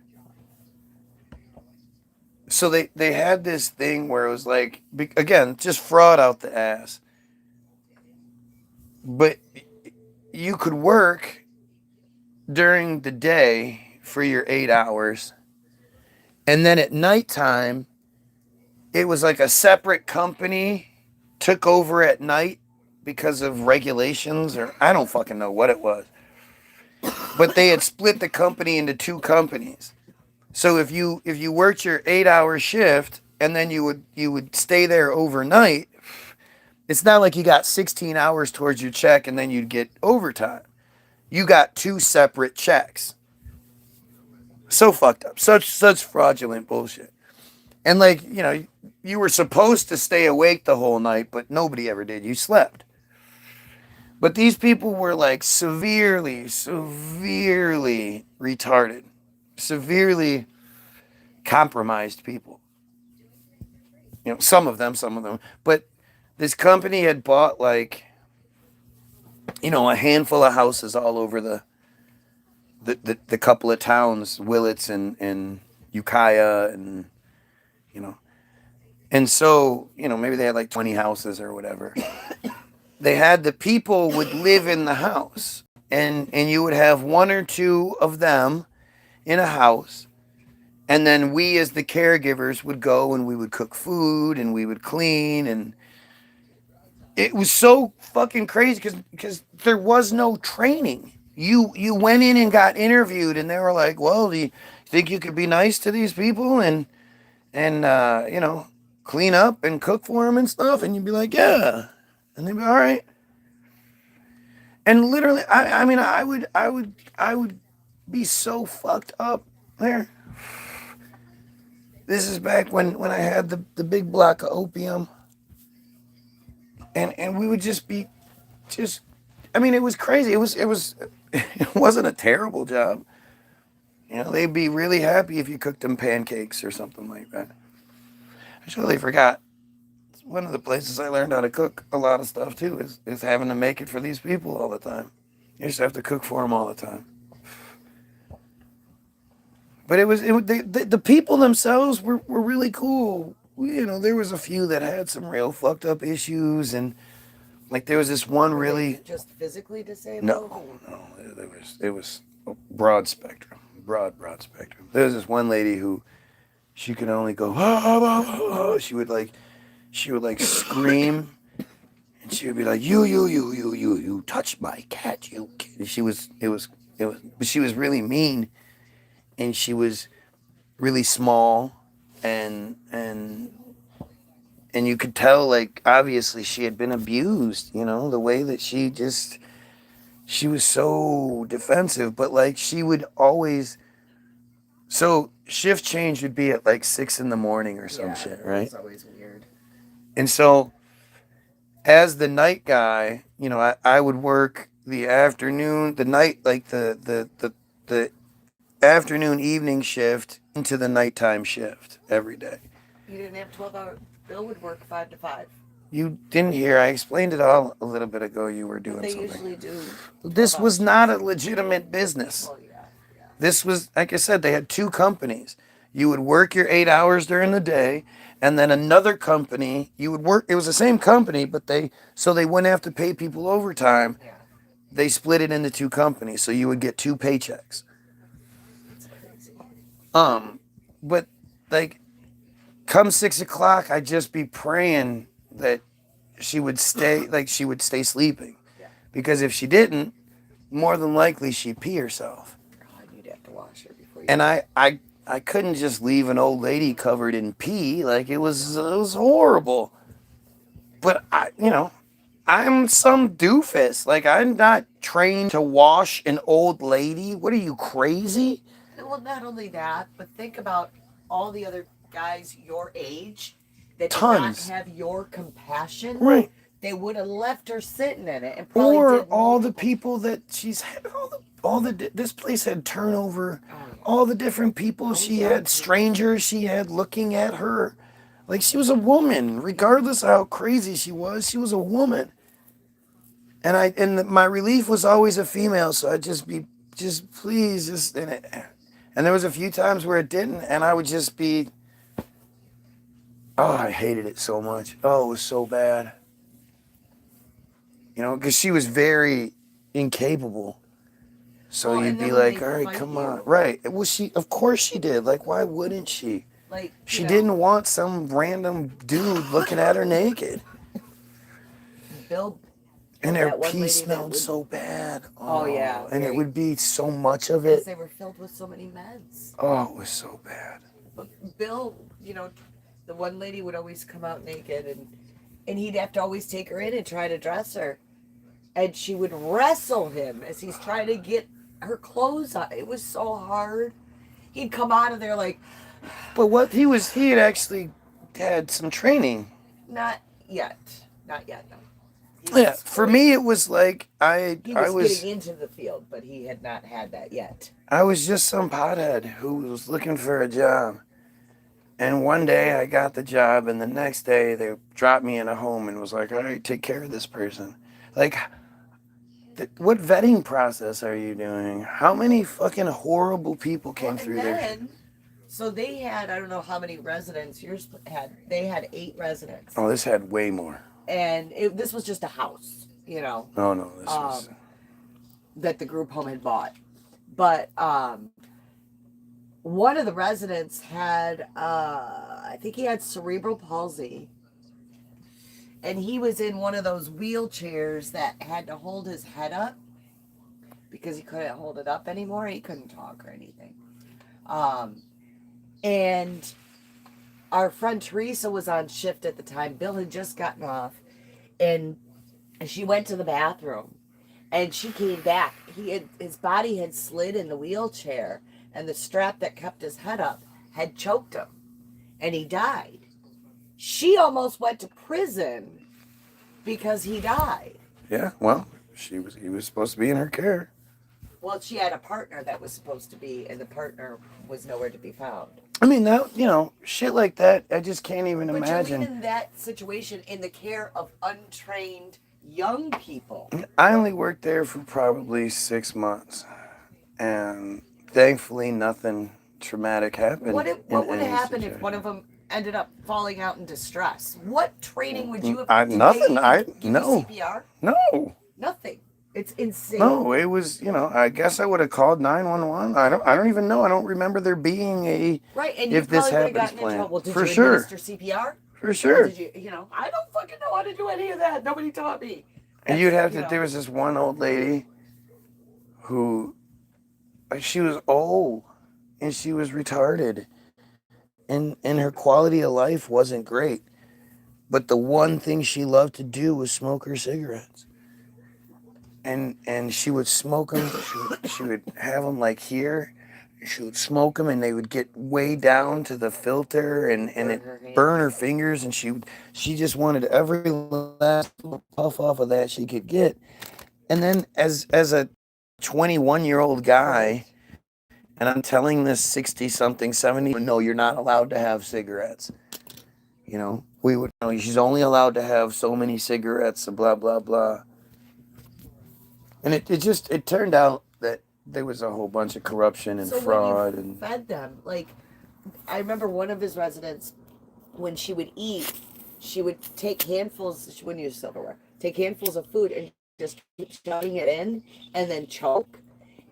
Speaker 1: So they had this thing where it was like, again, just fraud out the ass. But you could work during the day for your 8 hours. And then at nighttime, it was like a separate company took over at night because of regulations, or I don't fucking know what it was. But they had split the company into two companies. So if you worked your 8-hour shift and then you would stay there overnight, it's not like you got 16 hours towards your check and then you'd get overtime. You got two separate checks. So fucked up. Such fraudulent bullshit. And like, you know, you were supposed to stay awake the whole night, but nobody ever did. You slept. But these people were like severely retarded. Severely compromised people. You know, some of them. But this company had bought like, you know, a handful of houses all over the couple of towns, Willits and Ukiah, and, you know. And so, you know, maybe they had like 20 houses or whatever. They had the people would live in the house, and you would have one or two of them in a house, and then we as the caregivers would go and we would cook food and we would clean, and it was so fucking crazy because there was no training. You went in and got interviewed, and they were like, well, do you think you could be nice to these people and you know, clean up and cook for them and stuff? And you'd be like, yeah. And they'd be all right. And literally, I mean, I would be so fucked up there. This is back when I had the big block of opium. And we would just be, I mean, it was crazy. It wasn't a terrible job. You know, they'd be really happy if you cooked them pancakes or something like that. I totally forgot. It's one of the places I learned how to cook a lot of stuff too, is having to make it for these people all the time. You just have to cook for them all the time. But the people themselves were really cool. You know, there was a few that had some real fucked up issues, and like there was this one really
Speaker 12: just physically disabled.
Speaker 1: No, it was a broad spectrum. There was this one lady who she could only go, she would like scream, and she would be like, you touched my cat, you kid. But she was really mean, and she was really small, and you could tell, like, obviously she had been abused, you know, the way that she was so defensive, but like she would always, so shift change would be at like 6 a.m. or some shit, right?
Speaker 12: It's always weird.
Speaker 1: And so as the night guy, you know, I would work the afternoon, the night, like the afternoon evening shift into the nighttime shift every day.
Speaker 12: You didn't have 12-hour. Bill would work 5 to 5.
Speaker 1: You didn't hear. I explained it all a little bit ago. You were doing something. They
Speaker 12: usually do.
Speaker 1: This was not a legitimate business.
Speaker 12: Well, yeah.
Speaker 1: This was, like I said, they had two companies. You would work your 8 hours during the day, and then another company, you would work, it was the same company, but they wouldn't have to pay people overtime.
Speaker 12: Yeah.
Speaker 1: They split it into 2 companies, so you would get 2 paychecks.
Speaker 12: It's crazy.
Speaker 1: But like, come 6 o'clock, I'd just be praying that she would stay sleeping.
Speaker 12: Yeah.
Speaker 1: Because if she didn't, more than likely she'd pee herself.
Speaker 12: God, you'd have to wash her before you.
Speaker 1: And I couldn't just leave an old lady covered in pee. Like, it was horrible. But I'm some doofus. Like, I'm not trained to wash an old lady. What are you, crazy?
Speaker 12: Well, not only that, but think about all the other guys your age that
Speaker 1: Tons.
Speaker 12: did not have your compassion.
Speaker 1: Right.
Speaker 12: They would have left her sitting in it and probably
Speaker 1: Or
Speaker 12: did
Speaker 1: all the people that she's had, this place had turnover. All the different people she had, strangers she had looking at her. Like, she was a woman, regardless of how crazy she was a woman. And my relief was always a female, so I'd just be, please, and there was a few times where it didn't, and I would just be, I hated it so much. Oh, it was so bad. Because she was very incapable. So you'd be like, all right, come on. Right. Well, of course she did. Like, why wouldn't she?
Speaker 12: Like,
Speaker 1: she didn't want some random dude looking at her naked.
Speaker 12: Bill.
Speaker 1: And their pee smelled so bad.
Speaker 12: Oh, yeah.
Speaker 1: And it would be so much of
Speaker 12: Because
Speaker 1: it.
Speaker 12: they were filled with so many meds.
Speaker 1: Oh, it was so bad.
Speaker 12: But Bill, the one lady would always come out naked, and he'd have to always take her in and try to dress her. And she would wrestle him as he's trying to get her clothes on. It was so hard. He'd come out of there like...
Speaker 1: But he had actually had some training.
Speaker 12: Not yet, no.
Speaker 1: Yeah, for me it was like
Speaker 12: He was getting into the field, but he had not had that yet.
Speaker 1: I was just some pothead who was looking for a job. And one day I got the job, and the next day they dropped me in a home and was like, all right, take care of this person. Like, what vetting process are you doing? How many fucking horrible people came through there?
Speaker 12: So they had, I don't know how many residents yours had. They had 8 residents.
Speaker 1: Oh, this had way more.
Speaker 12: And this was just a house,
Speaker 1: Oh, no, this was...
Speaker 12: that the group home had bought. But one of the residents had, I think he had cerebral palsy. And he was in one of those wheelchairs that had to hold his head up because he couldn't hold it up anymore. He couldn't talk or anything. And our friend Teresa was on shift at the time. Bill had just gotten off, and she went to the bathroom, and she came back. His body had slid in the wheelchair, and the strap that kept his head up had choked him, and he died. She almost went to prison because he died.
Speaker 1: Yeah, well, he was supposed to be in her care.
Speaker 12: Well, she had a partner that was supposed to be, and the partner was nowhere to be found.
Speaker 1: I mean, shit like that, I just can't even imagine.
Speaker 12: But you're in that situation in the care of untrained young people.
Speaker 1: I only worked there for probably 6 months, and thankfully nothing traumatic happened.
Speaker 12: What would have happened if one of them ended up falling out in distress? What training would you have?
Speaker 1: Nothing.
Speaker 12: No. CPR?
Speaker 1: No.
Speaker 12: Nothing. It's insane.
Speaker 1: No, it was, I guess I would have called 911. I don't even know. I don't remember there being a
Speaker 12: right. And
Speaker 1: if
Speaker 12: you
Speaker 1: this
Speaker 12: probably would have
Speaker 1: happens
Speaker 12: gotten
Speaker 1: plan.
Speaker 12: in trouble. Did
Speaker 1: For
Speaker 12: you
Speaker 1: sure.
Speaker 12: administer CPR?
Speaker 1: For sure.
Speaker 12: Or did you, I don't fucking know how to do any of that. Nobody taught me.
Speaker 1: And you'd have to. There was this one old lady who, she was old, and she was retarded, and her quality of life wasn't great. But the one thing she loved to do was smoke her cigarettes. And she would smoke them. She would have them like here. She would smoke them, and they would get way down to the filter, and it burn her fingers. And she just wanted every last puff off of that she could get. And then as a 21-year-old guy, and I'm telling this 60-something, 70, no, you're not allowed to have cigarettes. We would know she's only allowed to have so many cigarettes, and blah blah blah. And it turned out that there was a whole bunch of corruption and fraud.
Speaker 12: When you fed them, like, I remember one of his residents, when she would eat, she would take handfuls, she wouldn't use silverware, take handfuls of food and just keep shoving it in and then choke.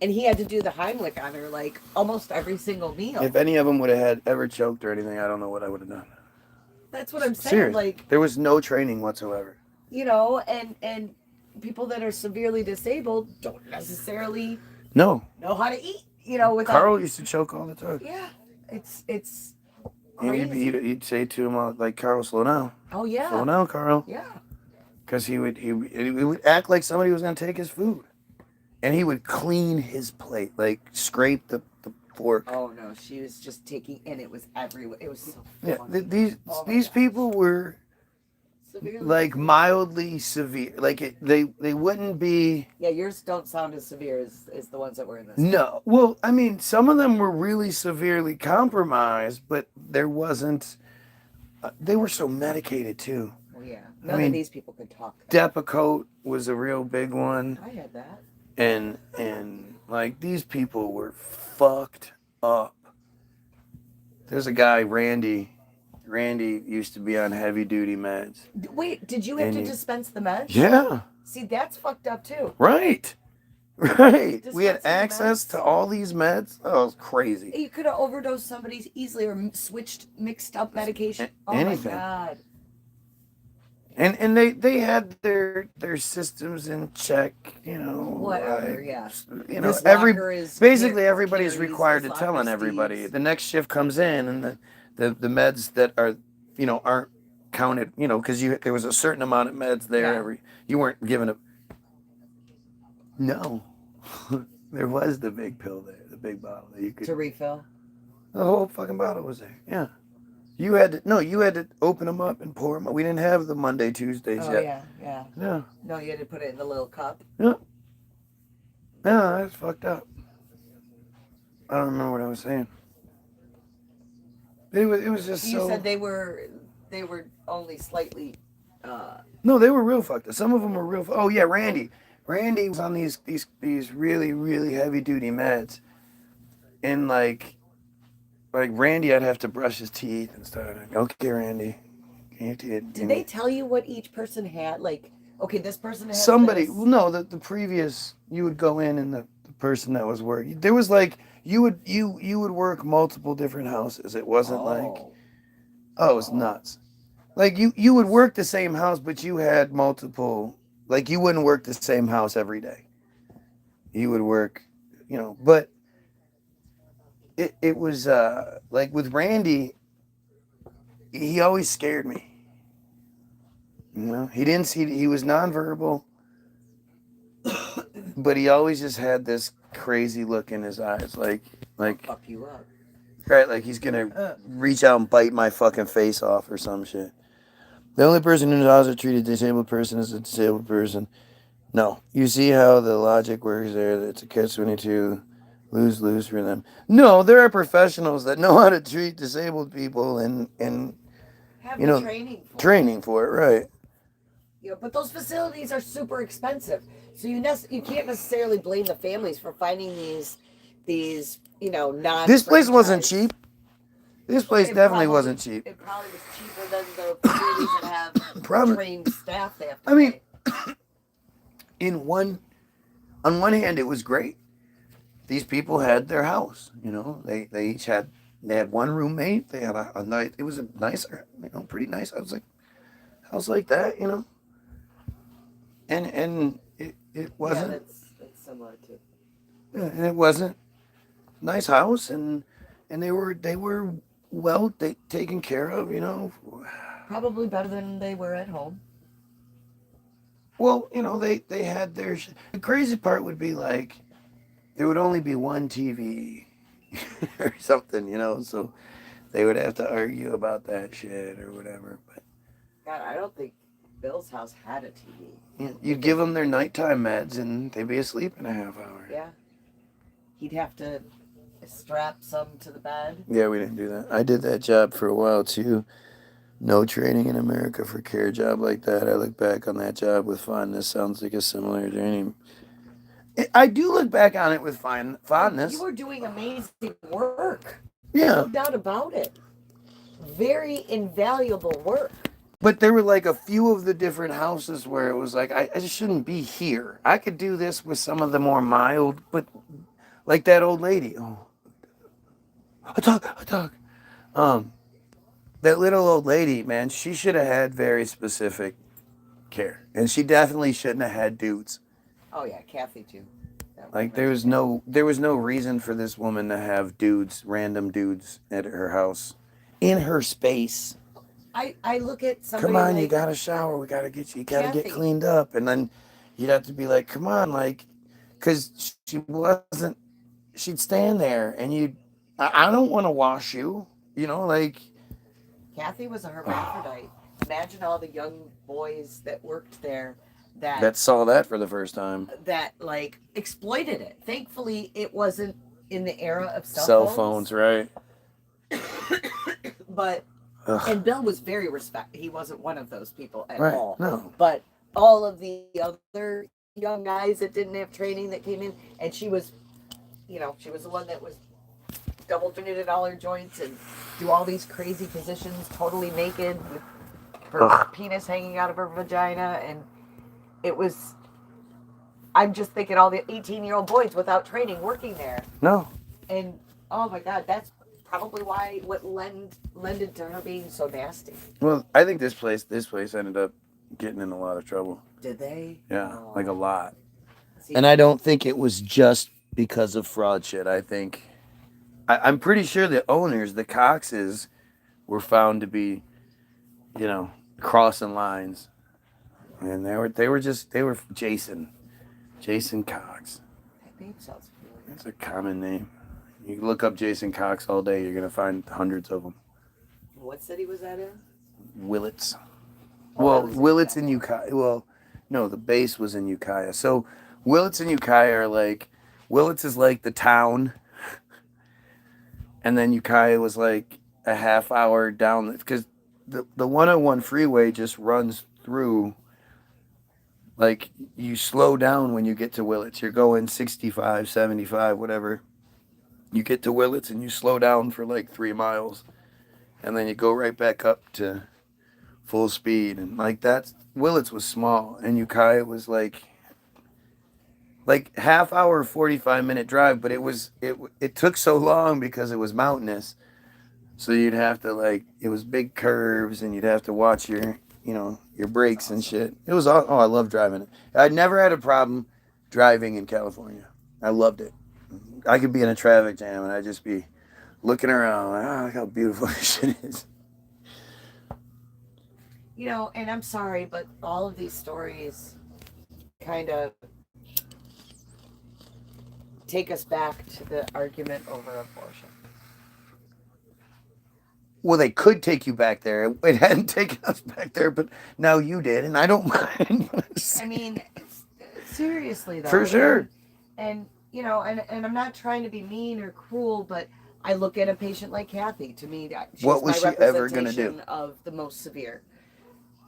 Speaker 12: And he had to do the Heimlich on her like almost every single meal.
Speaker 1: If any of them would have had ever choked or anything, I don't know what I would have done.
Speaker 12: That's what I'm saying.
Speaker 1: Seriously,
Speaker 12: like,
Speaker 1: there was no training whatsoever.
Speaker 12: you know, and people that are severely disabled don't necessarily
Speaker 1: No.
Speaker 12: know how to eat, you know, without.
Speaker 1: Carl used to choke all the time.
Speaker 12: Yeah, it's
Speaker 1: And
Speaker 12: crazy.
Speaker 1: you'd say to him, like, Carl, slow down.
Speaker 12: Oh yeah.
Speaker 1: Slow down, Carl.
Speaker 12: Yeah.
Speaker 1: Because he would act like somebody was going to take his food. And he would clean his plate, like scrape the fork.
Speaker 12: Oh no, she was just taking, and it was everywhere. It was so
Speaker 1: Yeah,
Speaker 12: funny.
Speaker 1: these people were
Speaker 12: Severely
Speaker 1: like
Speaker 12: severe.
Speaker 1: mildly severe. Like they wouldn't be.
Speaker 12: Yeah, yours don't sound as severe as the ones that were in this.
Speaker 1: No, well, I mean, some of them were really severely compromised, but there wasn't. They were so medicated too.
Speaker 12: Well, yeah, none of these people could talk.
Speaker 1: Depakote was a real big one.
Speaker 12: I had that.
Speaker 1: And like these people were fucked up. There's a guy, Randy. Randy used to be on heavy duty meds.
Speaker 12: Wait, did you have to dispense the meds?
Speaker 1: Yeah.
Speaker 12: See, that's fucked up too.
Speaker 1: Right. Right. We had
Speaker 12: Dispensing
Speaker 1: access
Speaker 12: meds?
Speaker 1: to all these meds. Oh, it was crazy.
Speaker 12: You could have overdosed somebody easily or switched, mixed up medication. Oh
Speaker 1: Anything.
Speaker 12: my god.
Speaker 1: And they had their systems in check, you know.
Speaker 12: Whatever,
Speaker 1: like,
Speaker 12: yeah.
Speaker 1: You know,
Speaker 12: This locker is
Speaker 1: basically everybody's
Speaker 12: carries,
Speaker 1: required
Speaker 12: this
Speaker 1: to tell
Speaker 12: locker
Speaker 1: on everybody.
Speaker 12: steams.
Speaker 1: The next shift comes in, and the meds that are, you know, aren't counted, you know, because there was a certain amount of meds there.
Speaker 12: Yeah.
Speaker 1: You weren't given a. No, there was the big pill there, the big bottle that you could.
Speaker 12: To refill.
Speaker 1: The whole fucking bottle was there. Yeah. You had to open them up and pour them. We didn't have the Monday, Tuesdays
Speaker 12: Oh
Speaker 1: yet.
Speaker 12: yeah.
Speaker 1: Yeah.
Speaker 12: No, you had to put it in the little cup.
Speaker 1: Yeah. Yeah, that's fucked up. I don't remember what I was saying. It was just
Speaker 12: You
Speaker 1: so.
Speaker 12: said they were only slightly.
Speaker 1: No, they were real fucked up. Some of them were real. Oh yeah, Randy. Randy was on these really really heavy duty meds, and like Randy, I'd have to brush his teeth and stuff. Like, okay, Randy.
Speaker 12: Did they tell you what each person had? Like, okay, this person has
Speaker 1: Somebody,
Speaker 12: this.
Speaker 1: well, no, the previous, you would go in and the person that was working, there was like, you would work multiple different houses. It wasn't it was nuts. Like you would work the same house, but you had multiple, like you wouldn't work the same house every day. You would work, you know, but it was, like with Randy, he always scared me. You know, he was nonverbal, but he always just had this crazy look in his eyes, like
Speaker 12: Fuck you up.
Speaker 1: right, like he's gonna reach out and bite my fucking face off or some shit. The only person who knows how to treat a disabled person is a disabled person. No, you see how the logic works there. It's a catch-22, lose for them. No, there are professionals that know how to treat disabled people and
Speaker 12: Have
Speaker 1: you
Speaker 12: the
Speaker 1: know
Speaker 12: training
Speaker 1: for it, right?
Speaker 12: You know, but those facilities are super expensive, so you can't necessarily blame the families for finding these you know non.
Speaker 1: This place wasn't cheap. This place definitely wasn't cheap.
Speaker 12: It probably was cheaper than the facilities that have trained staff. They have to
Speaker 1: I mean,
Speaker 12: pay.
Speaker 1: on one hand, it was great. These people had their house. You know, they each had one roommate. They had a nice. It was a nicer, you know, pretty nice. House like that, you know. And it wasn't.
Speaker 12: Yeah, that's similar to.
Speaker 1: Yeah, and it wasn't nice house, and they were well taken care of, you know.
Speaker 12: Probably better than they were at home.
Speaker 1: Well, you know, they had their. The crazy part would be like, there would only be one TV, or something, you know. So they would have to argue about that shit or whatever. But
Speaker 12: God, I don't think Bill's house had a TV.
Speaker 1: yeah, you'd give them their nighttime meds, and they'd be asleep in a half hour.
Speaker 12: Yeah. He'd have to strap some to the bed.
Speaker 1: Yeah, we didn't do that. I did that job for a while too. No training in America for care job like that. I look back on that job with fondness. Sounds like a similar training. I do look back on it with fondness.
Speaker 12: You were doing amazing work.
Speaker 1: Yeah.
Speaker 12: No doubt about it. Very invaluable work.
Speaker 1: But there were like a few of the different houses where it was like, I just shouldn't be here. I could do this with some of the more mild, but like that old lady. Oh, a dog. That little old lady, man, she should have had very specific care. And she definitely shouldn't have had dudes.
Speaker 12: Oh yeah, Kathy too.
Speaker 1: Like there was no reason for this woman to have dudes, random dudes at her house, in her space.
Speaker 12: I look at somebody.
Speaker 1: Come on,
Speaker 12: like,
Speaker 1: you gotta shower. We gotta get you. You gotta get
Speaker 12: Kathy.
Speaker 1: cleaned up, and then you'd have to be like, come on, like, because she wasn't. She'd stand there, and you'd. I don't want to wash you. You know, like.
Speaker 12: Kathy was a hermaphrodite. Imagine all the young boys that worked there
Speaker 1: That saw that for the first time.
Speaker 12: that like exploited it. Thankfully, it wasn't in the era of
Speaker 1: Cell phones, right?
Speaker 12: But and Bill was very he wasn't one of those people at
Speaker 1: Right,
Speaker 12: all.
Speaker 1: no.
Speaker 12: But all of the other young guys that didn't have training that came in, and she was, she was the one that was double jointed at all her joints and do all these crazy positions, totally naked with her penis hanging out of her vagina, and it was. I'm just thinking all the 18-year-old boys without training working there.
Speaker 1: No.
Speaker 12: And oh my God, that's probably what lended to her being so nasty.
Speaker 1: Well, I think this place ended up getting in a lot of trouble.
Speaker 12: Did they?
Speaker 1: Yeah, like a lot.
Speaker 12: See,
Speaker 1: And I don't think it was just because of fraud shit. I think I'm pretty sure the owners, the Coxes, were found to be, crossing lines, and they were Jason Cox.
Speaker 12: that name sounds familiar.
Speaker 1: That's a common name. You can look up Jason Cox all day. You're gonna find hundreds of them.
Speaker 12: What city was that in?
Speaker 1: Willits.
Speaker 12: Oh,
Speaker 1: Well,
Speaker 12: that was in
Speaker 1: Willits and Ukiah. Well, no, the base was in Ukiah. So Willits and Ukiah are like, Willits is like the town, and then Ukiah was like a half hour down, because the 101 freeway just runs through. Like, you slow down when you get to Willits. You're going 65, 75, whatever. You get to Willits and you slow down for like 3 miles. And then you go right back up to full speed. And like Willits was small. And Ukiah was like half hour, 45-minute drive. But it took so long because it was mountainous. So you'd have to it was big curves, and you'd have to watch your brakes and shit. It was all, I love driving it. I never had a problem driving in California. I loved it. I could be in a traffic jam and I'd just be looking around, look how beautiful this shit is.
Speaker 12: And I'm sorry, but all of these stories kind of take us back to the argument over abortion.
Speaker 1: Well, they could take you back there. It hadn't taken us back there, but now you did, and I don't mind.
Speaker 12: I mean, seriously though.
Speaker 1: For sure.
Speaker 12: And and I'm not trying to be mean or cruel, but I look at a patient like Kathy. To me, she's
Speaker 1: What was
Speaker 12: my
Speaker 1: she ever gonna do?
Speaker 12: representation of the most severe.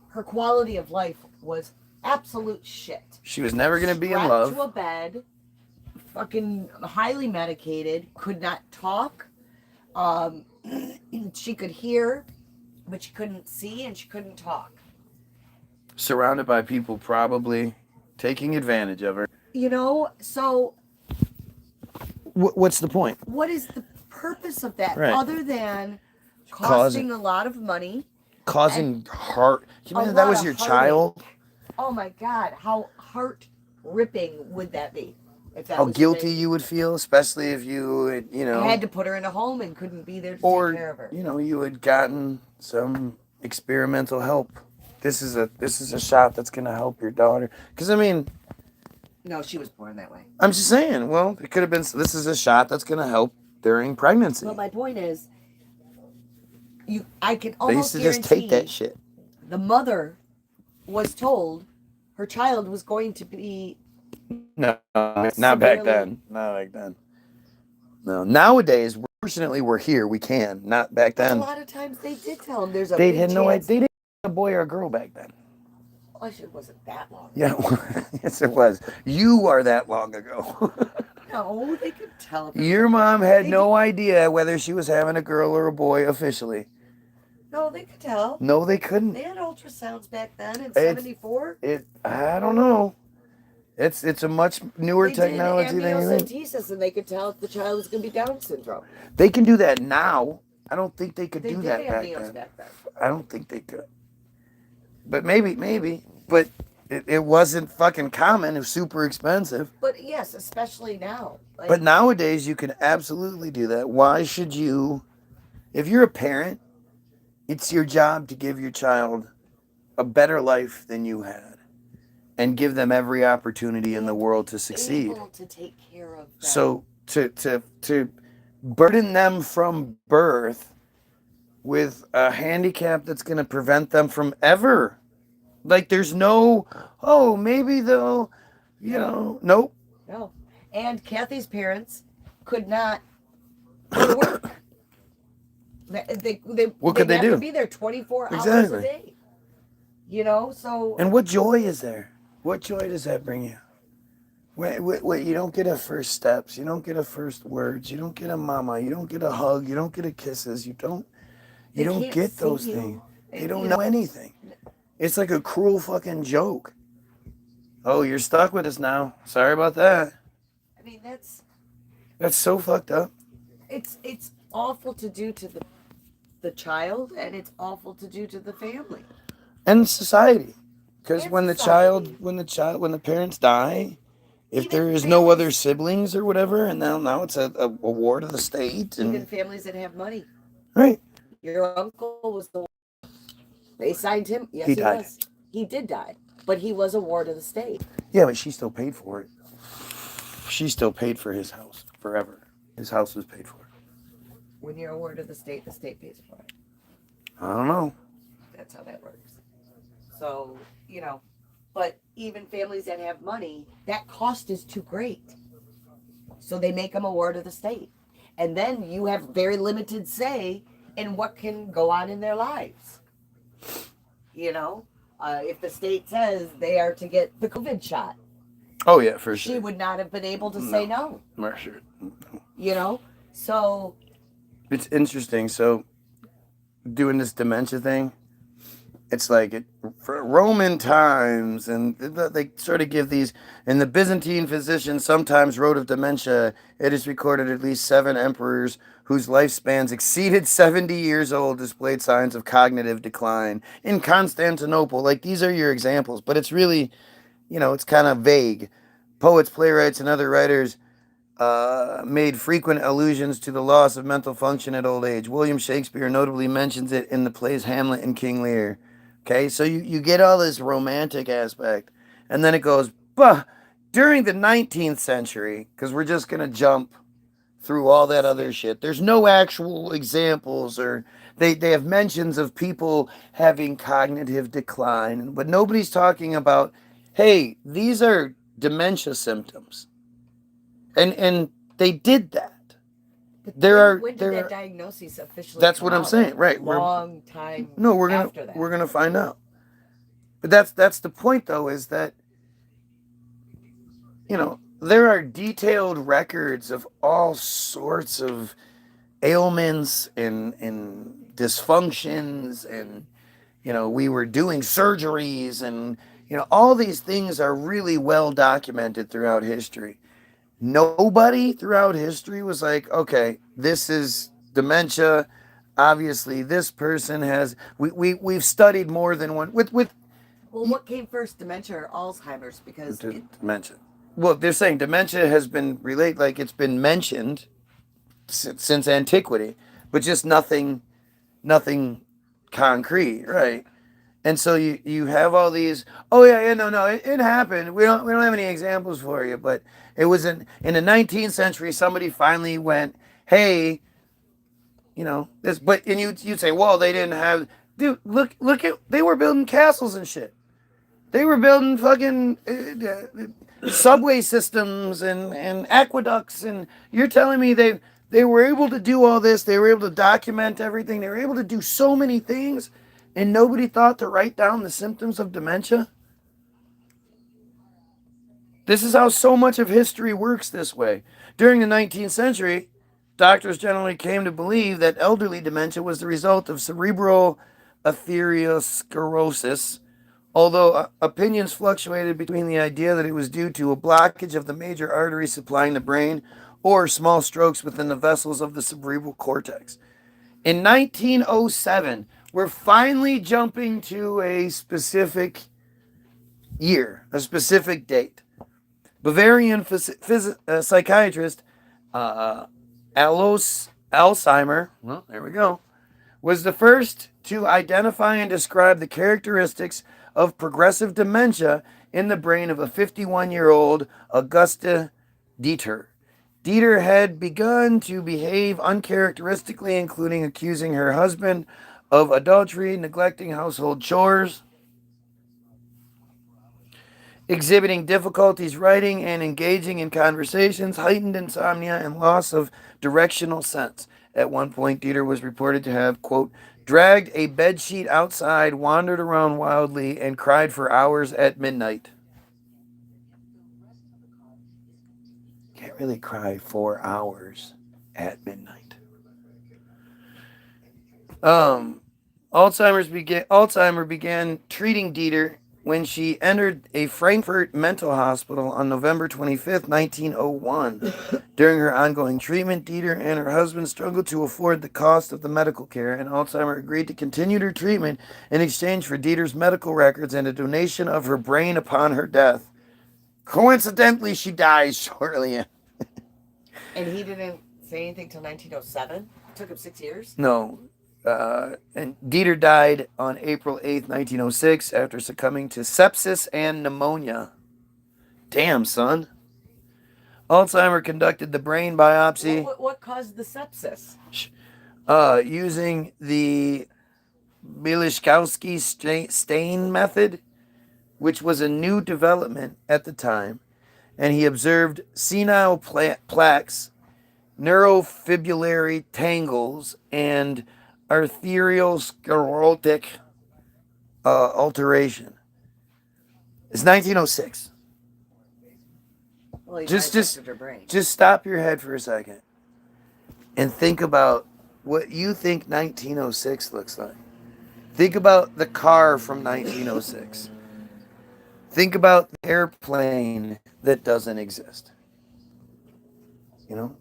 Speaker 12: Her quality of life was absolute shit.
Speaker 1: She was never going to be in
Speaker 12: Strapped
Speaker 1: love.
Speaker 12: to a bed, fucking highly medicated, could not talk. She could hear, but she couldn't see and she couldn't talk.
Speaker 1: Surrounded by people probably taking advantage of her.
Speaker 12: So
Speaker 1: What's the point?
Speaker 12: what is the purpose of that
Speaker 1: Right.
Speaker 12: other than costing a lot of money?
Speaker 1: Causing heart. You
Speaker 12: A
Speaker 1: mean that
Speaker 12: lot
Speaker 1: was
Speaker 12: of
Speaker 1: your
Speaker 12: heartache.
Speaker 1: child?
Speaker 12: Oh my God, how heart-ripping would that be? If that
Speaker 1: How
Speaker 12: was
Speaker 1: guilty
Speaker 12: your
Speaker 1: you would feel, especially if you had,
Speaker 12: I had to put her in a home and couldn't be there to
Speaker 1: or
Speaker 12: take care of her.
Speaker 1: you had gotten some experimental help. This is a shot that's gonna help your daughter. Because
Speaker 12: No, she was born that way.
Speaker 1: I'm just saying. Well, it could have been. This is a shot that's gonna help during pregnancy.
Speaker 12: Well, my point is, I can
Speaker 1: They
Speaker 12: almost
Speaker 1: used to just take that
Speaker 12: guarantee
Speaker 1: shit.
Speaker 12: the mother was told her child was going to be.
Speaker 1: No, not back
Speaker 12: severely-
Speaker 1: then. Not back then. No, nowadays, fortunately, we're here. We can. Not back
Speaker 12: A
Speaker 1: then.
Speaker 12: lot of times they did tell them there's a
Speaker 1: They
Speaker 12: big
Speaker 1: had no idea.
Speaker 12: chance.
Speaker 1: They didn't know a boy or a girl back then.
Speaker 12: Oh, it wasn't that long.
Speaker 1: Yeah, yes, it was. You are that long ago.
Speaker 12: No, they could tell.
Speaker 1: Your mom had no idea whether she was having a girl or a boy officially.
Speaker 12: No, they could tell.
Speaker 1: No, they couldn't.
Speaker 12: They had ultrasounds back then in '74.
Speaker 1: I don't know. It's a much newer technology than you think.
Speaker 12: Amniocentesis, and they could tell if the child was going to be Down syndrome.
Speaker 1: They can do that now. I don't think they could do
Speaker 12: did
Speaker 1: that back
Speaker 12: amnios
Speaker 1: then.
Speaker 12: back then.
Speaker 1: I don't think they could. But maybe. But it wasn't fucking common. It was super expensive.
Speaker 12: But yes, especially now. Like,
Speaker 1: But nowadays, you can absolutely do that. Why should you? If you're a parent, it's your job to give your child a better life than you had and give them every opportunity in the world to succeed.
Speaker 12: able to take care of them.
Speaker 1: So to burden them from birth with a handicap that's going to prevent them from ever, like, there's no, oh, maybe they'll, nope.
Speaker 12: No. And Kathy's parents could not go to work.
Speaker 1: What could they
Speaker 12: have
Speaker 1: do?
Speaker 12: to be there 24 hours
Speaker 1: Exactly.
Speaker 12: a day. So.
Speaker 1: And what joy is there? What joy does that bring you? Wait, you don't get a first steps. You don't get a first words. You don't get a mama. You don't get a hug. You don't get a kisses. You don't get those things. They don't know anything. It's like a cruel fucking joke. Oh, you're stuck with us now. Sorry about that.
Speaker 12: I mean,
Speaker 1: that's so fucked up.
Speaker 12: It's awful to do to the child, and it's awful to do to the family
Speaker 1: And society. Because when the parents die, if there is no other siblings or whatever, and now it's a ward of the state. And
Speaker 12: even families that have money.
Speaker 1: Right.
Speaker 12: Your uncle was the one. They signed him. Yes,
Speaker 1: He
Speaker 12: he
Speaker 1: died.
Speaker 12: was. He did die, but he was a ward of the state.
Speaker 1: Yeah, but she still paid for it. She still paid for his house forever. His house was paid for.
Speaker 12: When you're a ward of the state pays for it.
Speaker 1: I don't know.
Speaker 12: That's how that works. So, but even families that have money, that cost is too great. So they make them a ward of the state. And then you have very limited say in what can go on in their lives. If the state says they are to get the COVID shot.
Speaker 1: Oh, yeah, for sure.
Speaker 12: She would not have been able to say no.
Speaker 1: For sure.
Speaker 12: So.
Speaker 1: It's interesting. So, doing this dementia thing, it's like for Roman times, and they sort of give these, and the Byzantine physicians sometimes wrote of dementia. It is recorded at least 7 emperors whose lifespans exceeded 70 years old displayed signs of cognitive decline. In Constantinople, like, these are your examples, but it's really, it's kind of vague. Poets, playwrights, and other writers made frequent allusions to the loss of mental function at old age. William Shakespeare notably mentions it in the plays Hamlet and King Lear. Okay, so you get all this romantic aspect, and then it goes, during the 19th century, because we're just going to jump through all that other shit. There's no actual examples, or they have mentions of people having cognitive decline, but nobody's talking about, hey, these are dementia symptoms. And they did that.
Speaker 12: But when did that diagnosis officially
Speaker 1: That's
Speaker 12: come
Speaker 1: what I'm
Speaker 12: out?
Speaker 1: saying, right?
Speaker 12: Long time.
Speaker 1: No, we're
Speaker 12: after that.
Speaker 1: we're gonna find out. But that's the point, though, is that there are detailed records of all sorts of ailments and dysfunctions, and we were doing surgeries, and all these things are really well documented throughout history. Nobody throughout history was like, okay, this is dementia. Obviously, this person has. We've studied more than one with.
Speaker 12: Well, what came first, dementia or Alzheimer's? Because
Speaker 1: Dementia. Well, they're saying dementia has been it's been mentioned since antiquity, but just nothing concrete, right? And so you have all these. Oh yeah, no, it happened. We don't have any examples for you, but it was in the 19th century. Somebody finally went, hey, this. But and you'd say, well, they didn't have. Dude, look at, they were building castles and shit. They were building fucking subway systems and aqueducts, and you're telling me they were able to do all this. They were able to document everything. They were able to do so many things. And nobody thought to write down the symptoms of dementia? This is how so much of history works this way. During the 19th century, doctors generally came to believe that elderly dementia was the result of cerebral atherosclerosis, although opinions fluctuated between the idea that it was due to a blockage of the major arteries supplying the brain or small strokes within the vessels of the cerebral cortex. In 1907, we're finally jumping to a specific year, a specific date. Bavarian psychiatrist Alois Alzheimer, well, there we go, was the first to identify and describe the characteristics of progressive dementia in the brain of a 51-year-old Augusta Dieter. Dieter had begun to behave uncharacteristically, including accusing her husband of adultery, neglecting household chores, exhibiting difficulties writing and engaging in conversations, heightened insomnia, and loss of directional sense. At one point, Dieter was reported to have, quote, dragged a bedsheet outside, wandered around wildly, and cried for hours at midnight. Can't really cry 4 hours at midnight. Alzheimer began treating Dieter when she entered a Frankfurt mental hospital on November 25th, 1901. During her ongoing treatment, Dieter and her husband struggled to afford the cost of the medical care, and Alzheimer agreed to continue her treatment in exchange for Dieter's medical records and a donation of her brain upon her death. Coincidentally, she dies shortly.
Speaker 12: And he didn't say anything till 1907? It took him 6 years?
Speaker 1: No. And Dieter died on April 8th, 1906, after succumbing to sepsis and pneumonia. Damn, son. Alzheimer conducted the brain biopsy.
Speaker 12: What caused the sepsis?
Speaker 1: Using the Bieliszkowski stain method, which was a new development at the time, and he observed senile plaques, neurofibrillary tangles, and arteriosclerotic alteration. It's 1906.
Speaker 12: Well,
Speaker 1: just stop your head for a second and think about what you think 1906 looks like. Think about the car from 1906. Think about the airplane that doesn't exist. You know?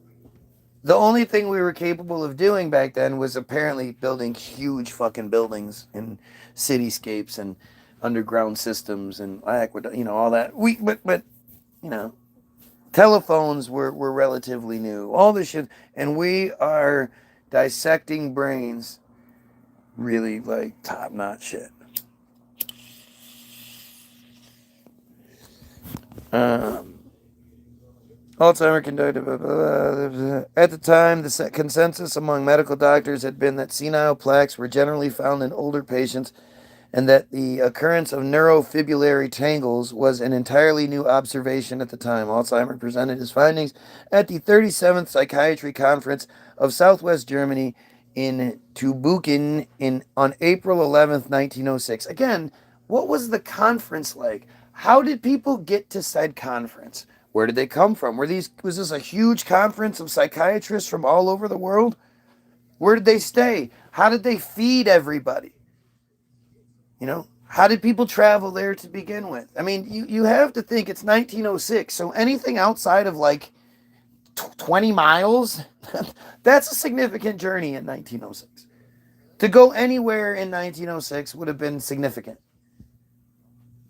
Speaker 1: The only thing we were capable of doing back then was apparently building huge fucking buildings and cityscapes and underground systems and aqueduct, all that. But telephones were relatively new. All this shit, and we are dissecting brains, really like top-notch shit. Alzheimer conducted. At the time, the consensus among medical doctors had been that senile plaques were generally found in older patients, and that the occurrence of neurofibrillary tangles was an entirely new observation at the time. Alzheimer presented his findings at the 37th Psychiatry Conference of Southwest Germany in Tübingen on April 11th, 1906. Again, what was the conference like? How did people get to said conference? Where did they come from? Was this a huge conference of psychiatrists from all over the world? Where did they stay? How did they feed everybody? How did people travel there to begin with? I mean, you have to think it's 1906, so anything outside of like 20 miles, that's a significant journey in 1906. To go anywhere in 1906 would have been significant.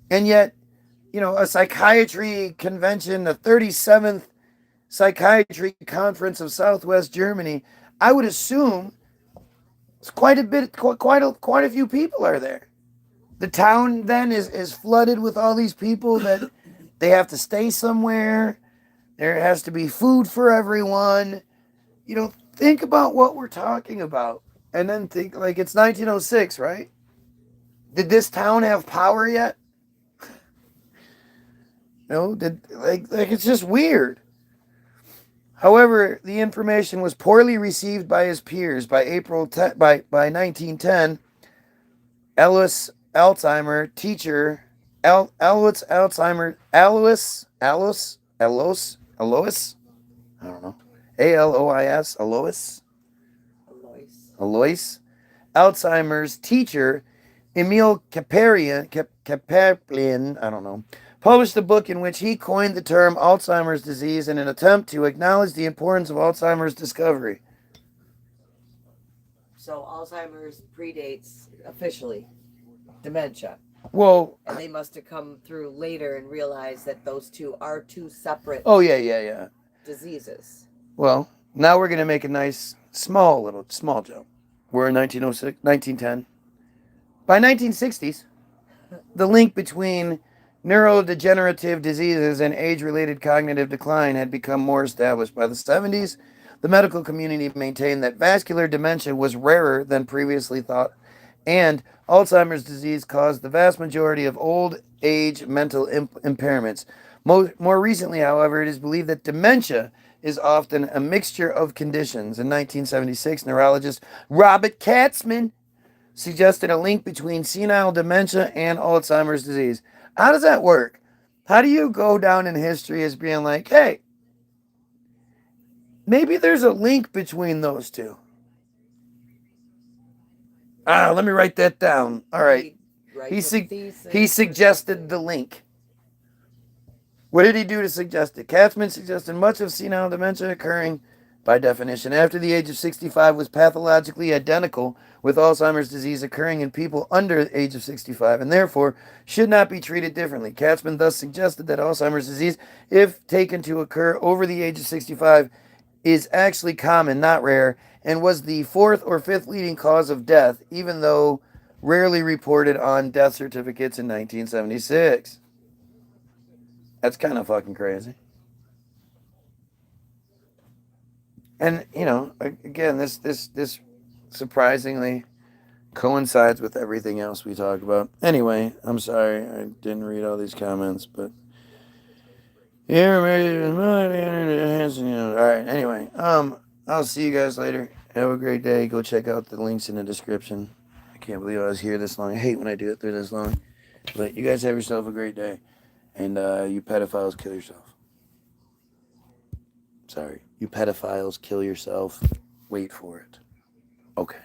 Speaker 1: And yet, a psychiatry convention, the 37th Psychiatry Conference of Southwest Germany, I would assume it's quite a few people are there. The town then is flooded with all these people that they have to stay somewhere. There has to be food for everyone. Think about what we're talking about. And then think, like, it's 1906, right? Did this town have power yet? It's just weird. However, the information was poorly received by his peers. By 1910, Alois Alzheimer Alois, I don't know, Alois, Alois, Alzheimer's teacher Emil Kapaplian, I don't know, published a book in which he coined the term Alzheimer's disease in an attempt to acknowledge the importance of Alzheimer's discovery.
Speaker 12: So Alzheimer's predates officially dementia.
Speaker 1: Well,
Speaker 12: and they must have come through later and realized that those two are two separate.
Speaker 1: Oh yeah.
Speaker 12: Diseases.
Speaker 1: Well, now we're gonna make a nice small jump. We're in 1906, 1910. By 1960s, the link between neurodegenerative diseases and age-related cognitive decline had become more established. By the 70s, the medical community maintained that vascular dementia was rarer than previously thought, and Alzheimer's disease caused the vast majority of old age mental impairments. More recently, however, it is believed that dementia is often a mixture of conditions. In 1976, neurologist Robert Katzman suggested a link between senile dementia and Alzheimer's disease. How does that work? How do you go down in history as being like, hey, maybe there's a link between those two? Let me write that down. All right. He suggested the link. What did he do to suggest it? Katzman suggested much of senile dementia occurring, by definition, after the age of 65 was pathologically identical with Alzheimer's disease occurring in people under the age of 65, and therefore should not be treated differently. Katzman thus suggested that Alzheimer's disease, if taken to occur over the age of 65, is actually common, not rare, and was the fourth or fifth leading cause of death, even though rarely reported on death certificates in 1976. That's kind of fucking crazy. And, you know, again, this surprisingly coincides with everything else we talk about. Anyway, I'm sorry I didn't read all these comments, but yeah, all right. Anyway, I'll see you guys later. Have a great day. Go check out the links in the description. I can't believe I was here this long. I hate when I do it through this long. But you guys have yourself a great day. And you pedophiles, kill yourself. Sorry. You pedophiles, kill yourself. Wait for it. Okay.